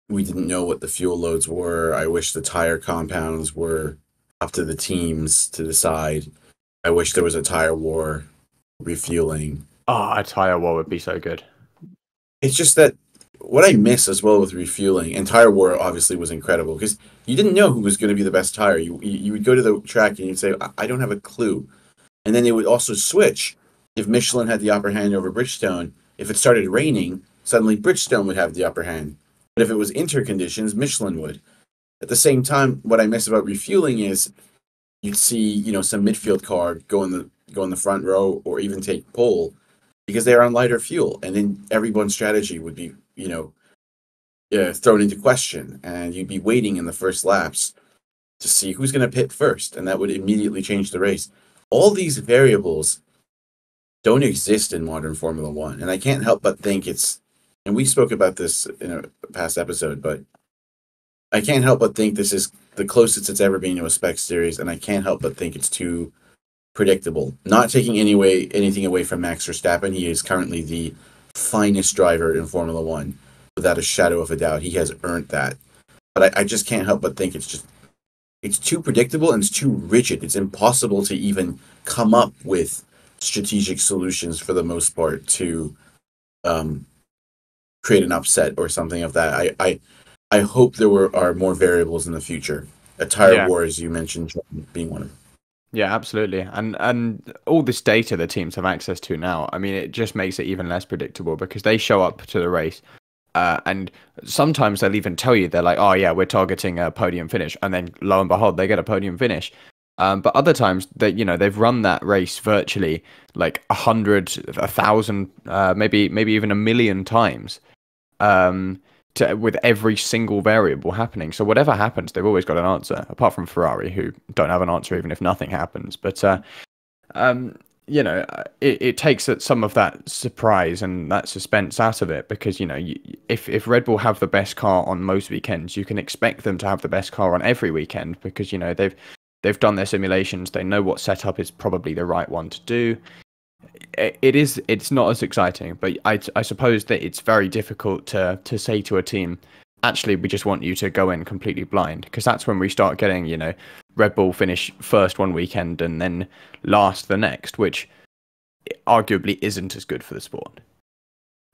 we didn't know what the fuel loads were. I wish the tire compounds were up to the teams to decide. I wish there was a tire war, refueling. Oh, a tire war would be so good. It's just that what I miss as well with refueling, and tire war obviously was incredible, because you didn't know who was going to be the best tire. You would go to the track and you'd say, I don't have a clue. And then they would also switch. If Michelin had the upper hand over Bridgestone, if it started raining, suddenly Bridgestone would have the upper hand. But if it was interconditions, Michelin would. At the same time, what I miss about refueling is you'd see, some midfield car go in the front row, or even take pole, because they're on lighter fuel, and then everyone's strategy would be, thrown into question, and you'd be waiting in the first laps to see who's going to pit first, and that would immediately change the race. All these variables don't exist in modern Formula One, and I can't help but think and we spoke about this in a past episode, but I can't help but think this is the closest it's ever been to a spec series, and I can't help but think it's too predictable. Not taking anything away from Max Verstappen, he is currently the finest driver in Formula One, without a shadow of a doubt. He has earned that. But I just can't help but think it's too predictable, and it's too rigid. It's impossible to even come up with strategic solutions for the most part to create an upset or something of that. I hope there are more variables in the future. a tire Yeah. war, as you mentioned, being one of them. Yeah, absolutely. And all this data the teams have access to now, I mean, it just makes it even less predictable because they show up to the race, and sometimes they'll even tell you, they're like, oh yeah, we're targeting a podium finish, and then lo and behold, they get a podium finish. But other times that, you know, they've run that race virtually like 100, 1,000, maybe even 1,000,000 times, with every single variable happening. So whatever happens, they've always got an answer. Apart from Ferrari, who don't have an answer even if nothing happens. But you know, it takes some of that surprise and that suspense out of it, because, you know, if Red Bull have the best car on most weekends, you can expect them to have the best car on every weekend, because, you know, they've done their simulations, they know what setup is probably the right one to do. It's not as exciting, but I suppose that it's very difficult to say to a team, actually, we just want you to go in completely blind, because that's when we start getting, you know, Red Bull finish first one weekend and then last the next, which arguably isn't as good for the sport.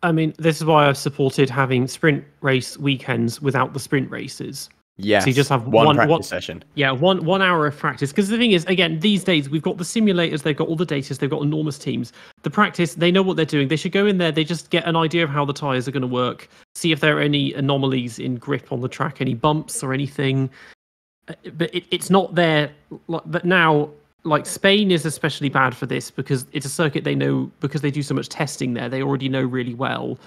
I mean, this is why I've supported having sprint race weekends without the sprint races. Yes, so you just have one practice session. Yeah, one hour of practice. Because the thing is, again, these days we've got the simulators, they've got all the data, they've got enormous teams. The practice, they know what they're doing. They should go in there, they just get an idea of how the tyres are going to work, see if there are any anomalies in grip on the track, any bumps or anything. But it's not there. But now, like, Spain is especially bad for this because it's a circuit they know, because they do so much testing there, they already know really well.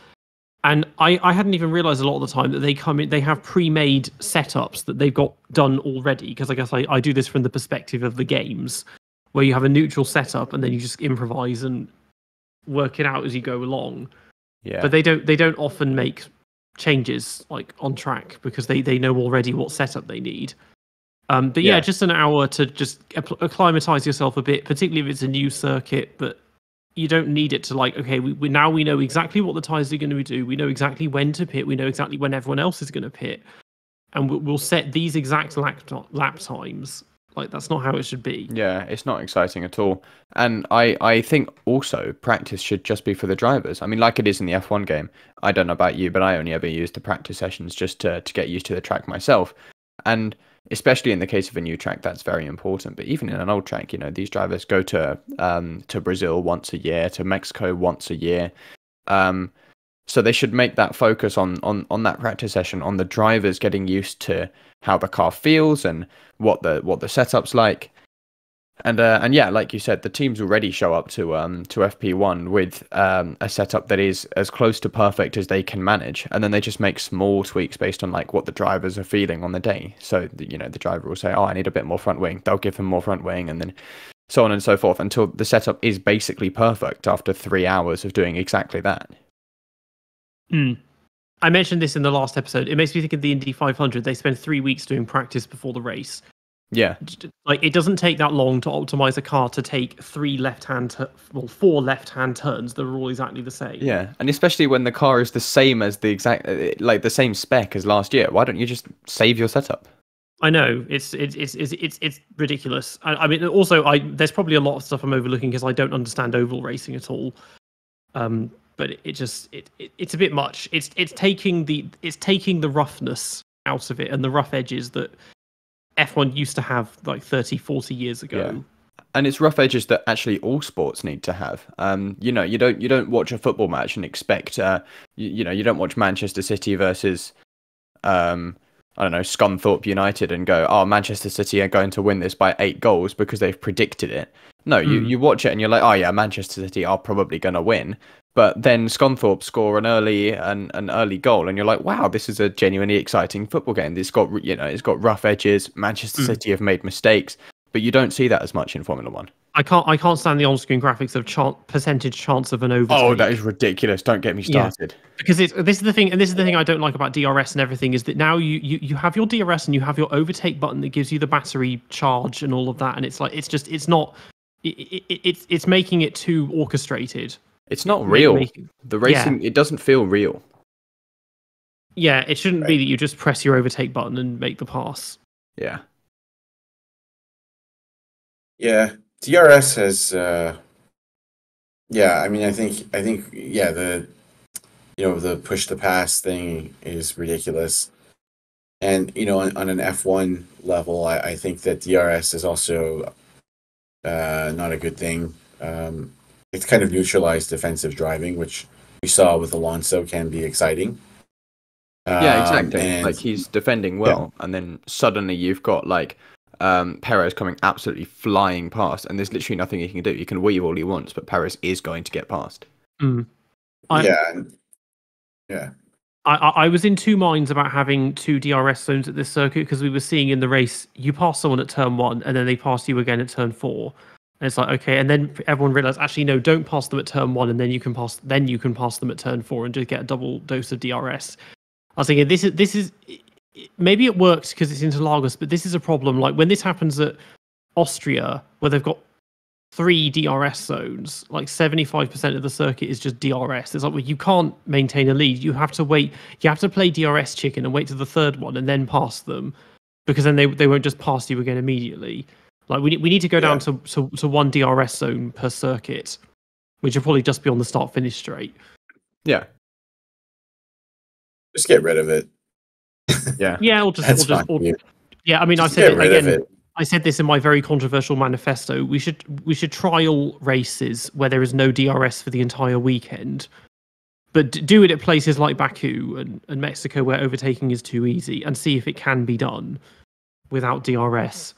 And I hadn't even realized a lot of the time that they come in, they have pre-made setups that they've got done already. Because I guess I do this from the perspective of the games, where you have a neutral setup and then you just improvise and work it out as you go along. Yeah. But they don't often make changes like on track because they know already what setup they need. But yeah, just an hour to just acclimatize yourself a bit, particularly if it's a new circuit. But you don't need it to, like, okay, we now we know exactly what the tyres are going to do. We know exactly when to pit. We know exactly when everyone else is going to pit. And we'll set these exact lap times. Like, that's not how it should be. Yeah, it's not exciting at all. And I think also practice should just be for the drivers. I mean, like it is in the F1 game. I don't know about you, but I only ever use the practice sessions just to get used to the track myself. And especially in the case of a new track, that's very important. But even in an old track, you know, these drivers go to Brazil once a year, to Mexico once a year. So they should make that focus on that practice session, on the drivers getting used to how the car feels and what the setup's like. And yeah, like you said, the teams already show up to FP1 with a setup that is as close to perfect as they can manage, and then they just make small tweaks based on like what the drivers are feeling on the day. So you know, the driver will say, "Oh, I need a bit more front wing." They'll give them more front wing, and then so on and so forth until the setup is basically perfect after 3 hours of doing exactly that. I mentioned this in the last episode. It makes me think of the Indy 500. They spend 3 weeks doing practice before the race. Yeah, like, it doesn't take that long to optimize a car to take 4 left-hand turns that are all exactly the same. Yeah, and especially when the car is the same as the exact, like the same spec as last year. Why don't you just save your setup? I know it's ridiculous. I mean, also, there's probably a lot of stuff I'm overlooking because I don't understand oval racing at all. But it's a bit much. It's taking the roughness out of it and the rough edges that F1 used to have like 30, 40 years ago. Yeah. And it's rough edges that actually all sports need to have. You know, you don't watch a football match and expect you don't watch Manchester City versus I don't know, Scunthorpe United and go, "Oh, Manchester City are going to win this by 8 goals because they've predicted it." No, you watch it and you're like, "Oh yeah, Manchester City are probably going to win." But then Scunthorpe score an early goal, and you're like, "Wow, this is a genuinely exciting football game. It's got rough edges. Manchester City have made mistakes." But you don't see that as much in Formula One. I can't stand the on-screen graphics of percentage chance of an overtake. Oh, that is ridiculous! Don't get me started. Yeah. Because this is the thing, and this is the thing I don't like about DRS and everything, is that now you have your DRS and you have your overtake button that gives you the battery charge and all of that, and it's like it's making it too orchestrated. It's not real. The racing, it doesn't feel real. Yeah, it shouldn't be that you just press your overtake button and make the pass. Yeah. Yeah, DRS has. I mean, I think the push to pass thing is ridiculous, And on an F1 level, I think that DRS is also not a good thing. It's kind of neutralized defensive driving, which we saw with Alonso can be exciting. Yeah, exactly. And Like he's defending well, and then suddenly you've got like Perez coming absolutely flying past, and there's literally nothing he can do. He can weave all he wants, but Perez is going to get past. Yeah. I was in two minds about having two DRS zones at this circuit because we were seeing in the race, you pass someone at turn 1 and then they pass you again at turn 4. And it's like, okay, and then everyone realized, actually, no, don't pass them at turn 1 and then you can pass them at turn 4 and just get a double dose of DRS. I was thinking, this is maybe it works because it's Interlagos, but this is a problem. Like when this happens at Austria, where they've got 3 DRS zones, like 75% of the circuit is just DRS. It's like, well, you can't maintain a lead. You have to wait. You have to play DRS chicken and wait to the third one and then pass them, because then they won't just pass you again immediately. Like we need to go down to 1 DRS zone per circuit, which will probably just be on the start finish straight. Yeah. Just get rid of it. Yeah. Yeah, I mean, I said it again. I said this in my very controversial manifesto. We should trial races where there is no DRS for the entire weekend, but do it at places like Baku and Mexico where overtaking is too easy, and see if it can be done without DRS.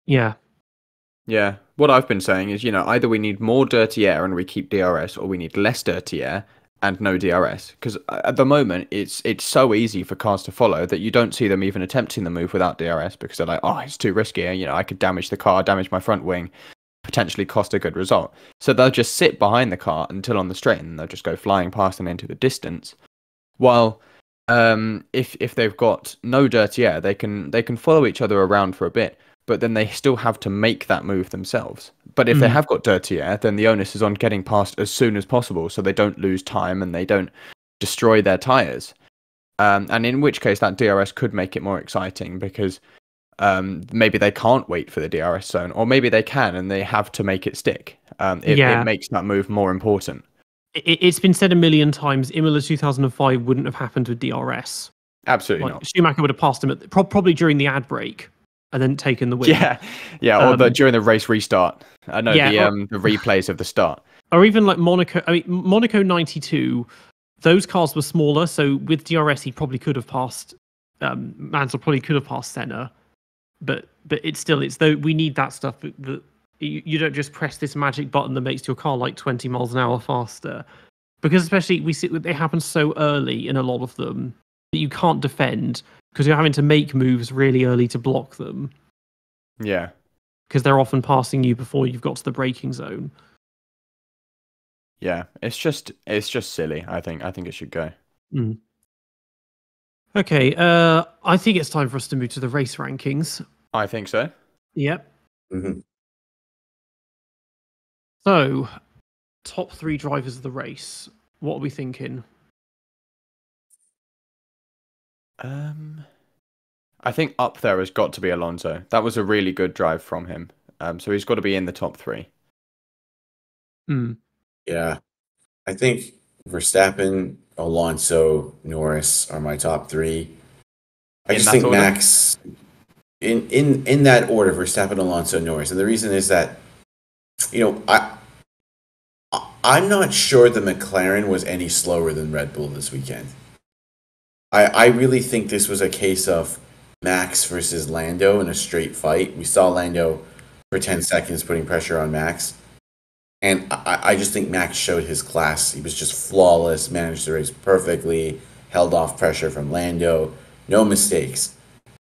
Yeah. What I've been saying is, either we need more dirty air and we keep DRS, or we need less dirty air and no DRS, because at the moment it's so easy for cars to follow that you don't see them even attempting the move without DRS, because they're like, oh, it's too risky, I could damage the car, damage my front wing, potentially cost a good result. So they'll just sit behind the car until on the straight, and they'll just go flying past and into the distance. While if they've got no dirty air, they can follow each other around for a bit, but then they still have to make that move themselves. But if they have got dirty air, then the onus is on getting past as soon as possible so they don't lose time and they don't destroy their tyres. And in which case that DRS could make it more exciting, because maybe they can't wait for the DRS zone, or maybe they can and they have to make it stick. It makes that move more important. It's been said a million times, Imola 2005 wouldn't have happened with DRS. Absolutely not. Schumacher would have passed him probably during the ad break and then taken the win. Or during the race restart. I know the replays of the start. Or even like Monaco. I mean, Monaco 92, those cars were smaller, so with DRS he probably could have passed. Mansell probably could have passed Senna, but it's though we need that stuff. That you don't just press this magic button that makes your car like 20 miles an hour faster, because especially it happens so early in a lot of them that you can't defend, because you're having to make moves really early to block them. Yeah. Because they're often passing you before you've got to the braking zone. Yeah, it's just silly. I think it should go. Okay, I think it's time for us to move to the race rankings. I think so. Yep. Mm-hmm. So, top 3 drivers of the race. What are we thinking? I think up there has got to be Alonso. That was a really good drive from him. So he's got to be in the top 3. Yeah. I think Verstappen, Alonso, Norris are my top 3. I just think order? Max in that order, Verstappen, Alonso, Norris. And the reason is that, I'm not sure the McLaren was any slower than Red Bull this weekend. I really think this was a case of Max versus Lando in a straight fight. We saw Lando for 10 seconds putting pressure on Max. And I just think Max showed his class. He was just flawless, managed the race perfectly, held off pressure from Lando. No mistakes.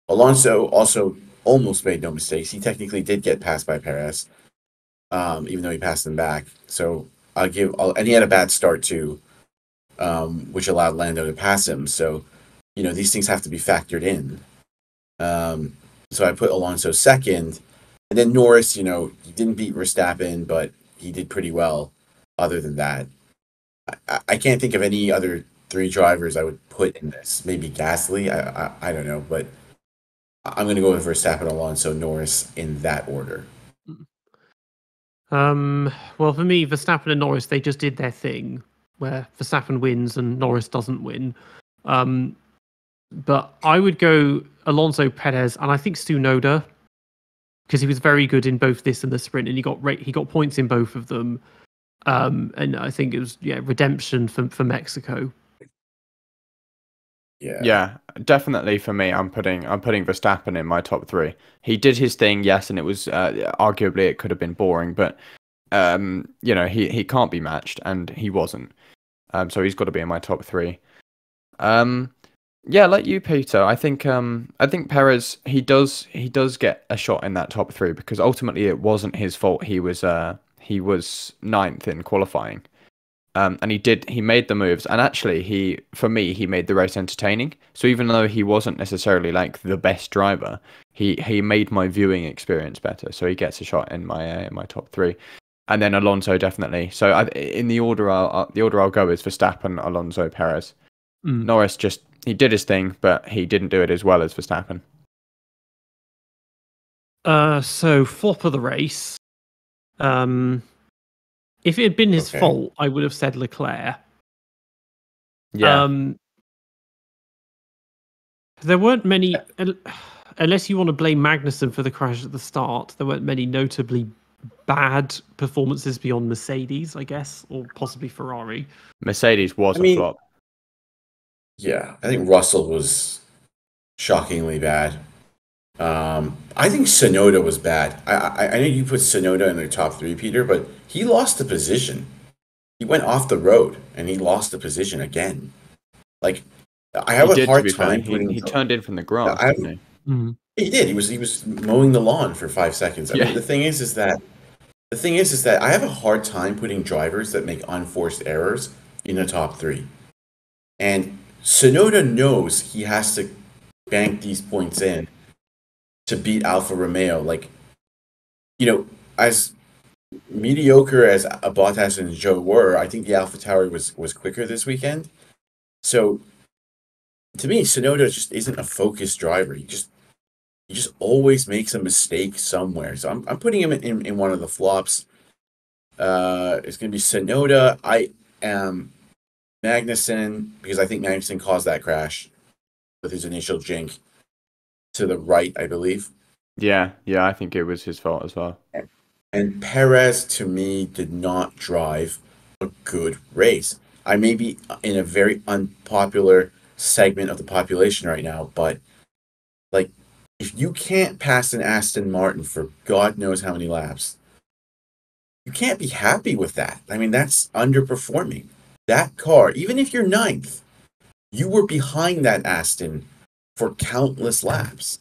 Alonso also almost made no mistakes. He technically did get passed by Perez, even though he passed him back. So and he had a bad start too, which allowed Lando to pass him. So, these things have to be factored in. So I put Alonso second, and then Norris, he didn't beat Verstappen, but he did pretty well other than that. I can't think of any other 3 drivers I would put in this. Maybe Gasly, I don't know, but I'm going to go with Verstappen, Alonso, Norris in that order. Well, for me, Verstappen and Norris, they just did their thing, where Verstappen wins and Norris doesn't win. But I would go Alonso, Perez, and I think Tsunoda, because he was very good in both this and the sprint, and he got points in both of them. And I think it was redemption for Mexico. Yeah, definitely for me. I'm putting Verstappen in my top 3. He did his thing, yes, and it was arguably it could have been boring, but he can't be matched, and he wasn't. So he's got to be in my top 3. Yeah, like you, Peter. I think Perez he does get a shot in that top 3 because ultimately it wasn't his fault. He was 9th in qualifying. And he made the moves, and actually he made the race entertaining. So even though he wasn't necessarily like the best driver, he made my viewing experience better. So he gets a shot in my top 3, and then Alonso definitely. So in the order I'll go is Verstappen, Alonso, Perez. Norris he did his thing, but he didn't do it as well as Verstappen. So flop of the race. If it had been his fault, I would have said Leclerc. Yeah. There weren't many, unless you want to blame Magnussen for the crash at the start, there weren't many notably bad performances beyond Mercedes, I guess, or possibly Ferrari. Mercedes was a flop. Yeah, I think Russell was shockingly bad. I think Tsunoda was bad. I know you put Tsunoda in the top 3, Peter, but he lost the position. He went off the road and he lost the position again. Like, I have a hard time putting. He turned in from the grass, didn't he? He did. He was mowing the lawn for 5 seconds. I mean, the thing is that I have a hard time putting drivers that make unforced errors in the top 3. And Tsunoda knows he has to bank these points in to beat Alfa Romeo. Like, as mediocre as Bottas and Joe were, I think the AlphaTauri was quicker this weekend. So, to me, Tsunoda just isn't a focused driver. He just always makes a mistake somewhere. So I'm putting him in one of the flops. It's going to be Tsunoda. I am Magnussen, because I think Magnussen caused that crash with his initial jink to the right, I believe. Yeah, I think it was his fault as well. And Perez, to me, did not drive a good race. I may be in a very unpopular segment of the population right now, but like, if you can't pass an Aston Martin for God knows how many laps, you can't be happy with that. I mean, that's underperforming. That car, even if you're 9th, you were behind that Aston for countless laps.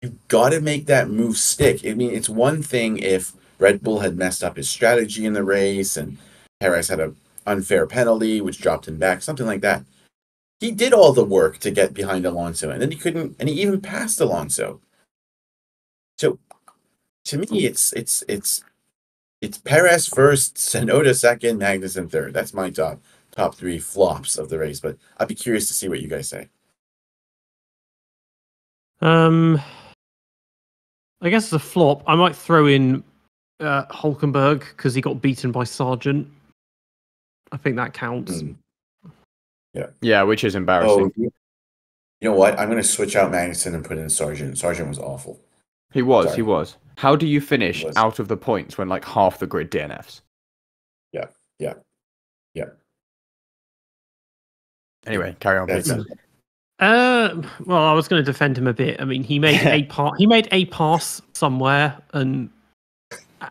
You've got to make that move stick. I mean, it's one thing if Red Bull had messed up his strategy in the race and Perez had an unfair penalty, which dropped him back, something like that. He did all the work to get behind Alonso, and then he couldn't, and he even passed Alonso. So, to me, it's Perez first, Tsunoda second, Magnussen third. That's my top 3 flops of the race. But I'd be curious to see what you guys say. I guess as a flop, I might throw in Hülkenberg because he got beaten by Sargent. I think that counts. Yeah, which is embarrassing. Oh, you know what? I'm going to switch out Magnussen and put in Sargent. Sargent was awful. He was. How do you finish out of the points when like half the grid DNFs? Yeah. Anyway, carry on, Peter. Well, I was going to defend him a bit. I mean, he made a pass somewhere, and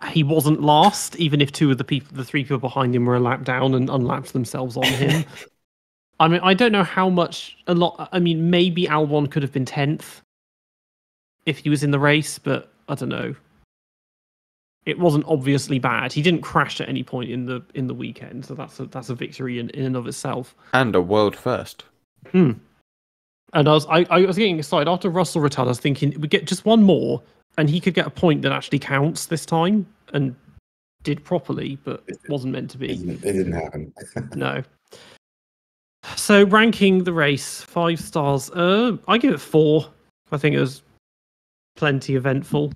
he wasn't last, even if the 3 people behind him were a lap down and unlapped themselves on him. I mean, I don't know how much. I mean, maybe Albon could have been 10th if he was in the race, but I don't know. It wasn't obviously bad. He didn't crash at any point in the weekend, so that's a victory in and of itself. And a world first. And I was getting excited after Russell retired. I was thinking we get just one more, and he could get a point that actually counts this time and did properly, but it wasn't meant to be. It didn't happen. No. So ranking the race, 5 stars. I give it 4. I think it was plenty eventful.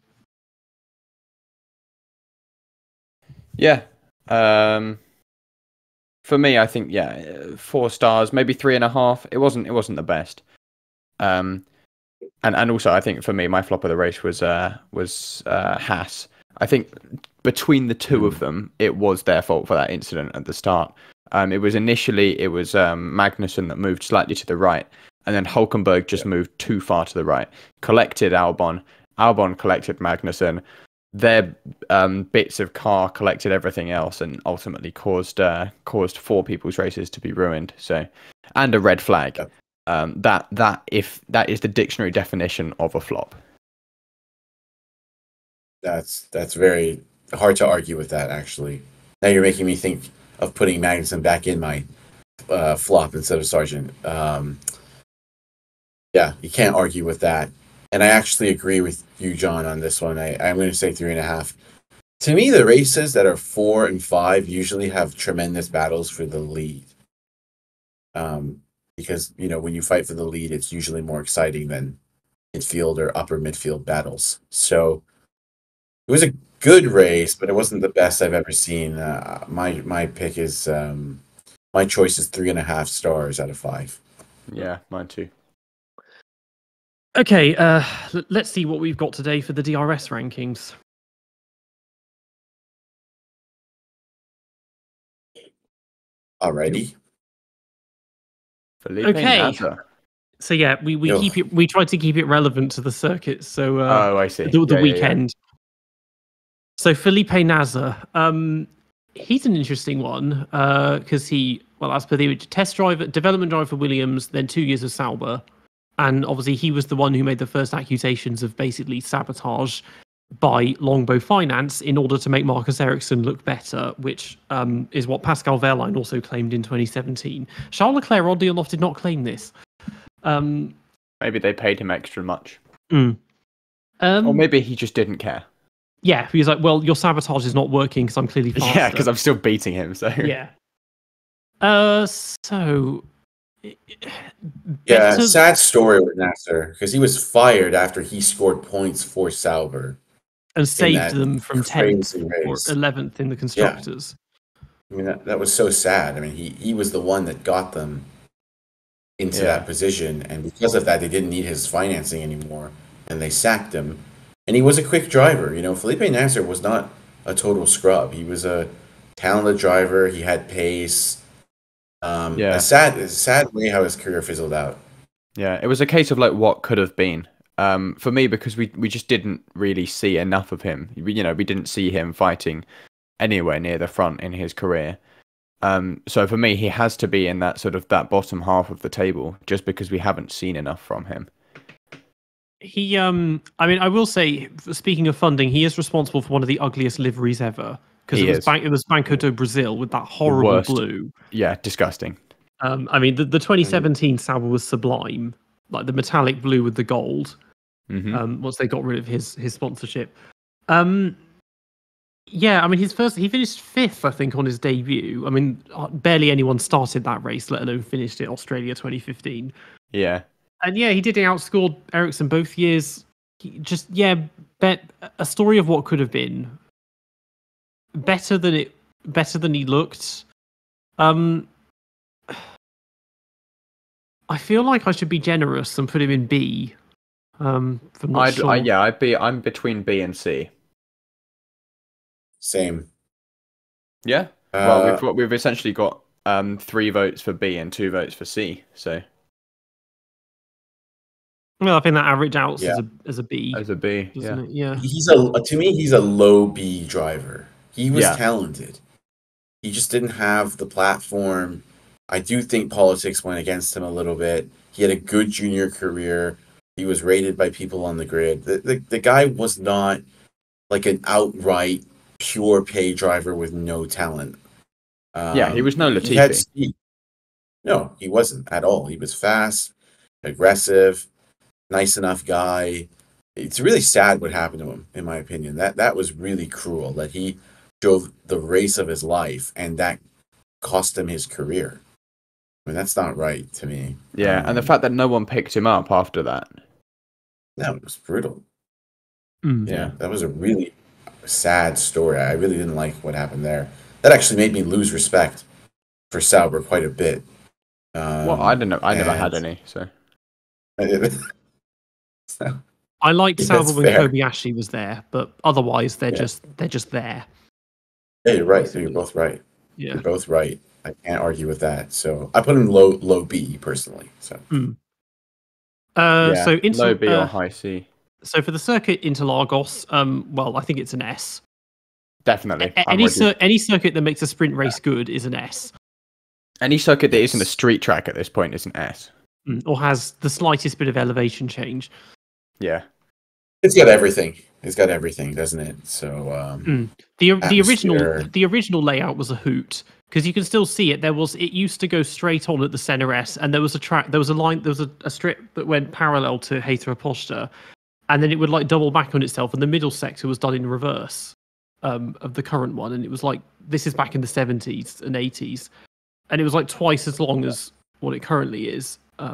Yeah. For for me, I think 4 stars, maybe 3.5. It wasn't the best. And also I think for me, my flop of the race was Haas. I think between the two of them, it was their fault for that incident at the start. It was Magnussen that moved slightly to the right, and then Hülkenberg just moved too far to the right, collected Albon. Albon collected Magnussen. Their bits of car collected everything else, and ultimately caused 4 people's races to be ruined. So, and a red flag. That is the dictionary definition of a flop. That's very hard to argue with that, actually. Now you're making me think of putting Magnussen back in my flop instead of Sargent. Yeah, you can't argue with that. And I actually agree with you, John, on this one. I'm going to say 3.5. To me, the races that are 4 and 5 usually have tremendous battles for the lead. Because, when you fight for the lead, it's usually more exciting than midfield or upper midfield battles. So it was a good race, but it wasn't the best I've ever seen. My pick is my choice is 3.5 stars out of 5. Yeah, mine too. Okay, let's see what we've got today for the DRS rankings. Alrighty. Felipe Okay. Nasr. So yeah, we try to keep it relevant to the circuit. So I see. The weekend. Yeah. So Felipe Nasr, he's an interesting one because as per the image, development driver for Williams, then 2 years of Sauber, and obviously he was the one who made the first accusations of basically sabotage by Longbow Finance in order to make Marcus Ericsson look better, which is what Pascal Wehrlein also claimed in 2017. Charles Leclerc, oddly enough, did not claim this. Maybe they paid him extra much. Or maybe he just didn't care. Yeah, he was like, well, your sabotage is not working because I'm clearly faster. Yeah, because I'm still beating him, so... Yeah. Sad story with Nasr, because he was fired after he scored points for Sauber. And saved them from 10th or 11th in the Constructors. Yeah. I mean, that was so sad. I mean, he was the one that got them into that position, and because of that, they didn't need his financing anymore, and they sacked him. And he was a quick driver. Felipe Nasr was not a total scrub. He was a talented driver. He had pace. A sad way how his career fizzled out. Yeah, it was a case of what could have been. For me, because we just didn't really see enough of him. We didn't see him fighting anywhere near the front in his career. So for me, he has to be in that bottom half of the table, just because we haven't seen enough from him. He, I will say, speaking of funding, he is responsible for one of the ugliest liveries ever. Because it was Banco do Brazil with that horrible blue. Yeah, disgusting. The 2017 Sauber was sublime, like the metallic blue with the gold. Mm-hmm. Once they got rid of his sponsorship. He finished 5th, I think, on his debut. Barely anyone started that race, let alone finished it. Australia 2015. Yeah. And he did outscore Ericsson both years. Bet a story of what could have been. Better than he looked. I feel like I should be generous and put him in B. I'm between B and C. Same. Yeah. Well, we've essentially got 3 votes for B and 2 votes for C. So. Well, I think that average out as a B. As a B, doesn't it? Yeah. To me, he's a low B driver. He was talented. He just didn't have the platform. I do think politics went against him a little bit. He had a good junior career. He was rated by people on the grid. The guy was not like an outright pure pay driver with no talent. He was no Latifi. No, he wasn't at all. He was fast, aggressive, nice enough guy. It's really sad what happened to him, in my opinion. That was really cruel, that he drove the race of his life and that cost him his career. That's not right to me. Yeah, and the fact that no one picked him up after that. That was brutal. Yeah, that was a really sad story. I really didn't like what happened there. That actually made me lose respect for Sauber quite a bit. Well, I don't know. I never had and- any, so. So, I liked Yeah, Sauber that's when fair. Kobayashi was there, but otherwise they're Yeah. just there. yeah, you're right. Basically. You're both right. Yeah. You're both right. I can't argue with that. So I put him low B personally. So So low B or high C. So for the circuit Interlagos, well, I think it's an S. Definitely. Any circuit that makes a sprint race good is an S. Any circuit that isn't a street track at this point is an S. Or has the slightest bit of elevation change. Yeah. it's got everything. It's got everything, doesn't it? So The atmosphere. original layout was a hoot because you can still see it. It used to go straight on at the center S, and there was a strip that went parallel to Hater Aposta, and then it would like double back on itself, and the middle sector was done in reverse of the current one, and it was like this is back in the 70s and 80s, and it was like twice as long as what it currently is. I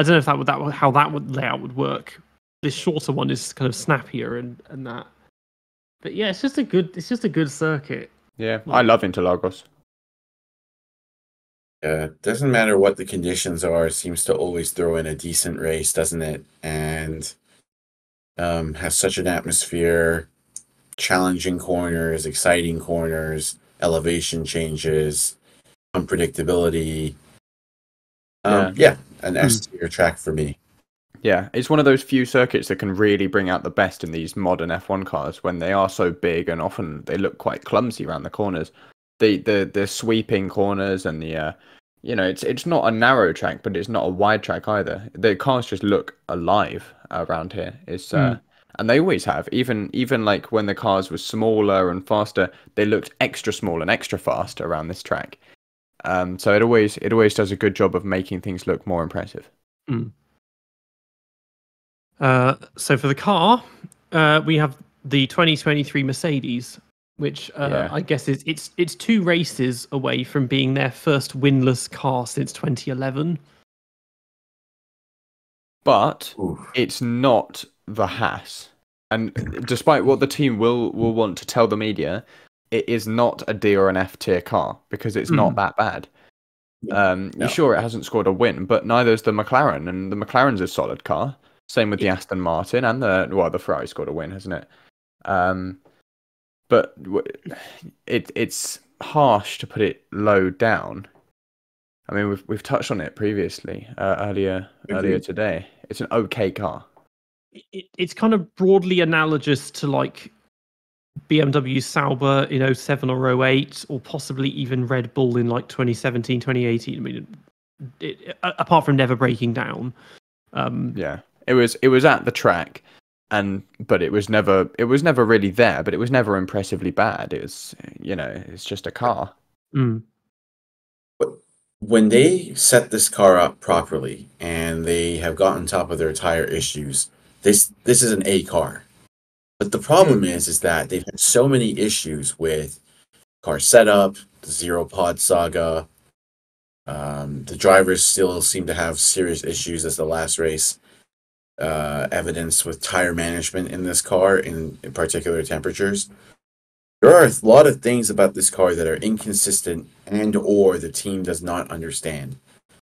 don't know if how that layout would work. This shorter one is kind of snappier and that. But yeah, it's just a good circuit. Yeah, I love Interlagos. Doesn't matter what the conditions are, it seems to always throw in a decent race, doesn't it? And has such an atmosphere, challenging corners, exciting corners, elevation changes, unpredictability. An S tier track for me. Yeah, it's one of those few circuits that can really bring out the best in these modern F1 cars when they are so big and often they look quite clumsy around the corners. The sweeping corners and the it's not a narrow track, but it's not a wide track either. The cars just look alive around here. It's and they always have. Even like when the cars were smaller and faster, they looked extra small and extra fast around this track. So it always does a good job of making things look more impressive. So for the car, we have the 2023 Mercedes, which I guess is it's 2 races away from being their first winless car since 2011. But it's not the Haas. And despite what the team will want to tell the media, it is not a D or an F tier car because it's not that bad. You're sure it hasn't scored a win, but neither is the McLaren, and the McLaren's a solid car. Same with the Aston Martin and the Ferrari scored a win, hasn't it? But it's harsh to put it low down. I mean, we've touched on it previously earlier today. It's an okay car. It's kind of broadly analogous to like BMW Sauber in 07 or 08, or possibly even Red Bull in like 2017, 2018. I mean, apart from never breaking down. It was at the track, but it was never really there. But it was never impressively bad. It was it's just a car. But when they set this car up properly and they have gotten on top of their tire issues, this is an A car. But the problem is that they've had so many issues with car setup, the zero pod saga. The drivers still seem to have serious issues as the last race evidence with tire management in this car in particular temperatures. There are a lot of things about this car that are inconsistent and or the team does not understand.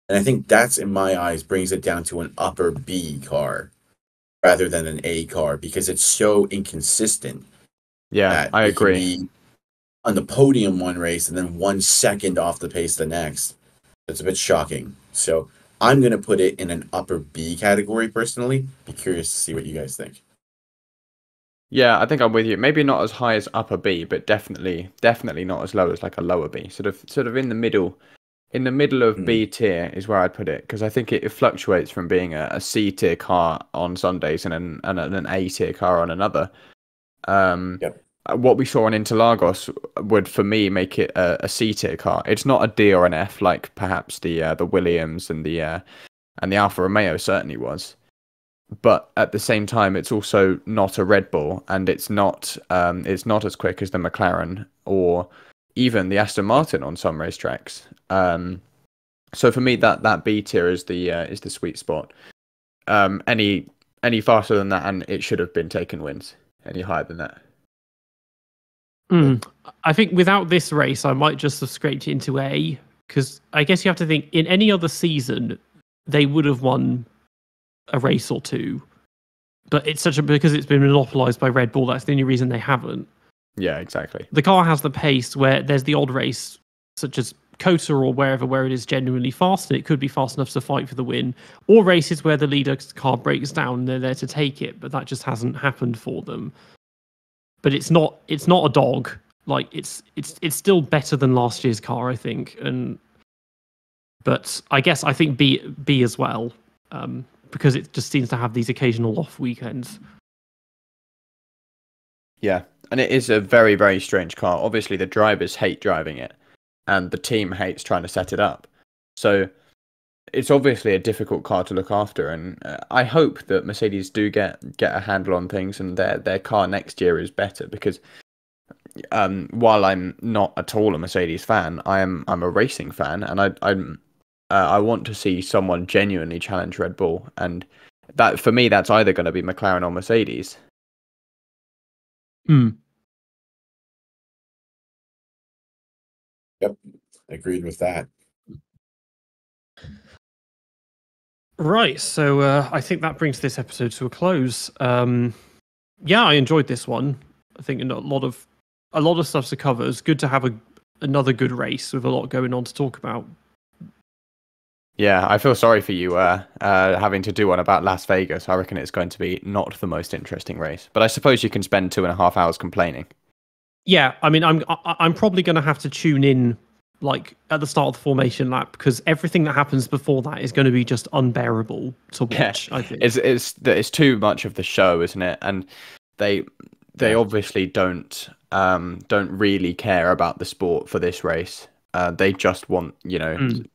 And I think that's, in my eyes, brings it down to an upper B car rather than an A car because it's so inconsistent. Yeah, I agree. Be on the podium one race and then 1 second off the pace the next. It's a bit shocking. So I'm going to put it in an upper B category personally. Be curious to see what you guys think. Yeah, I think I'm with you. Maybe not as high as upper B, but definitely not as low as like a lower B. Sort of in the middle. In the middle of B tier is where I'd put it because I think it fluctuates from being a C tier car on Sundays and an A tier car on another. What we saw on Interlagos would, for me, make it a C tier car. It's not a D or an F like perhaps the Williams and the Alfa Romeo certainly was. But at the same time, it's also not a Red Bull, and it's not as quick as the McLaren or even the Aston Martin on some racetracks. So for me, that B tier is the sweet spot. Any faster than that, and it should have been taken wins. Any higher than that. I think without this race, I might just have scraped it into A, because I guess you have to think in any other season they would have won a race or two, but it's because it's been monopolized by Red Bull. That's the only reason they haven't. Yeah, exactly. The car has the pace where there's the odd race, such as Kota or wherever, where it is genuinely fast and it could be fast enough to fight for the win, or races where the leader's car breaks down and they're there to take it, but that just hasn't happened for them. But it's not a dog. Like it's still better than last year's car, I think. But I guess I think B as well, because it just seems to have these occasional off weekends. Yeah, and it is a very, very strange car. Obviously, the drivers hate driving it, and the team hates trying to set it up. So it's obviously a difficult car to look after, and I hope that Mercedes do get a handle on things, and their car next year is better. Because while I'm not at all a Mercedes fan, I'm a racing fan, and I want to see someone genuinely challenge Red Bull, and that for me that's either going to be McLaren or Mercedes. Yep, agreed with that. Right, so I think that brings this episode to a close. Yeah, I enjoyed this one. I think a lot of stuff to cover. It's good to have another good race with a lot going on to talk about. Yeah, I feel sorry for you having to do one about Las Vegas. I reckon it's going to be not the most interesting race, but I suppose you can spend 2.5 hours complaining. Yeah, I mean, I'm probably going to have to tune in like at the start of the formation lap, because everything that happens before that is going to be just unbearable to watch. Yeah, I think it's too much of the show, isn't it? And they obviously don't really care about the sport for this race. They just want,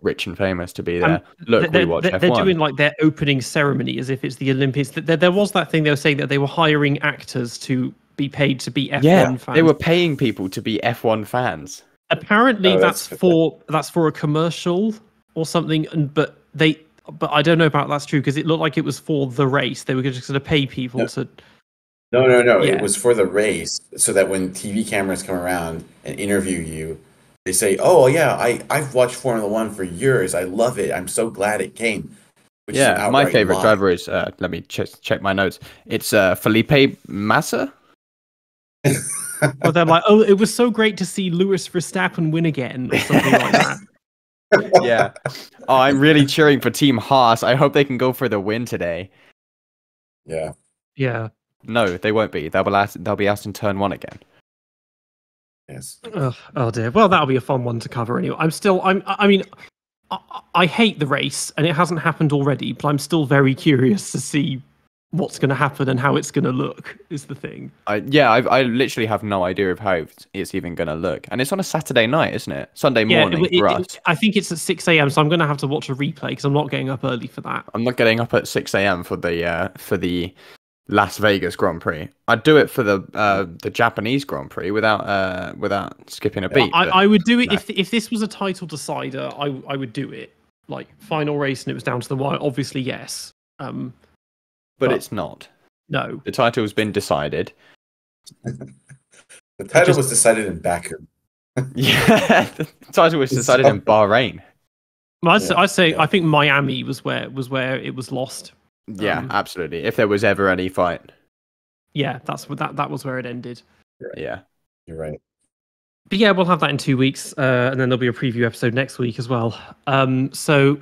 rich and famous to be there. Look, we watch F1. They're doing like their opening ceremony as if it's the Olympics. There was that thing they were saying that they were hiring actors to be paid to be F1 fans. They were paying people to be F1 fans. Apparently, that's for a commercial or something. But I don't know about that's true, because it looked like it was for the race. They were just going to pay people to. No. Yeah. It was for the race, so that when TV cameras come around and interview you, they say, "Oh yeah, I've watched Formula One for years. I love it. I'm so glad it came." Yeah, my favorite driver is. Let me check my notes. It's Felipe Massa. Or they're like, "Oh, it was so great to see Lewis Verstappen win again," or something like that. Yeah. Oh, I'm really cheering for Team Haas. I hope they can go for the win today. Yeah. Yeah. No, they won't be. They'll be asked in turn 1 again. Yes. Oh dear. Well, that'll be a fun one to cover anyway. I hate the race, and it hasn't happened already, but I'm still very curious to see what's going to happen and how it's going to look, is the thing. I literally have no idea of how it's even going to look. And it's on a Saturday night, isn't it? Sunday morning for us. I think it's at 6 a.m, so I'm going to have to watch a replay, because I'm not getting up early for that. I'm not getting up at 6 a.m. for the Las Vegas Grand Prix. I'd do it for the Japanese Grand Prix without skipping a beat. I would do it if this was a title decider. I would do it, like final race and it was down to the wire. Obviously, yes. But it's not. No. The title's been decided. The title was decided in Baku. Yeah, the title was decided in Bahrain. Well, I'd say I think Miami was where it was lost. Yeah, absolutely. If there was ever any fight. Yeah, that was where it ended. Right. Yeah. You're right. But yeah, we'll have that in 2 weeks, and then there'll be a preview episode next week as well. So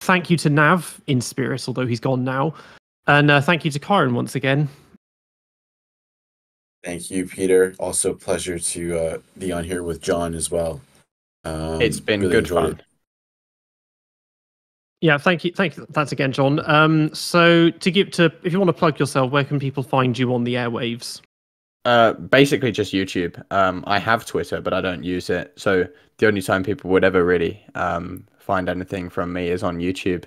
thank you to Nav in spirit, although he's gone now. And thank you to Ciaron once again. Thank you, Peter. Also, pleasure to be on here with John as well. It's been really good fun. It. Yeah, thank you. Thanks again, John. So if you want to plug yourself, where can people find you on the airwaves? Basically just YouTube. I have Twitter, but I don't use it. So the only time people would ever really find anything from me is on YouTube.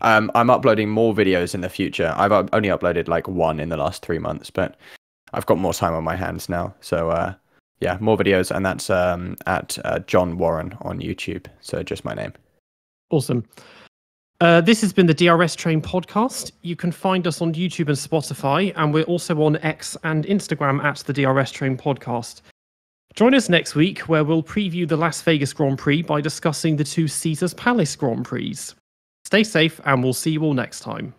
I'm uploading more videos in the future. I've only uploaded like one in the last 3 months, but I've got more time on my hands now. So yeah, more videos, and that's at John Warren on YouTube. So just my name. Awesome. This has been the DRS Train podcast. You can find us on YouTube and Spotify, and we're also on X and Instagram at the DRS Train podcast. Join us next week where we'll preview the Las Vegas Grand Prix by discussing the two Caesars Palace Grand Prix. Stay safe and we'll see you all next time.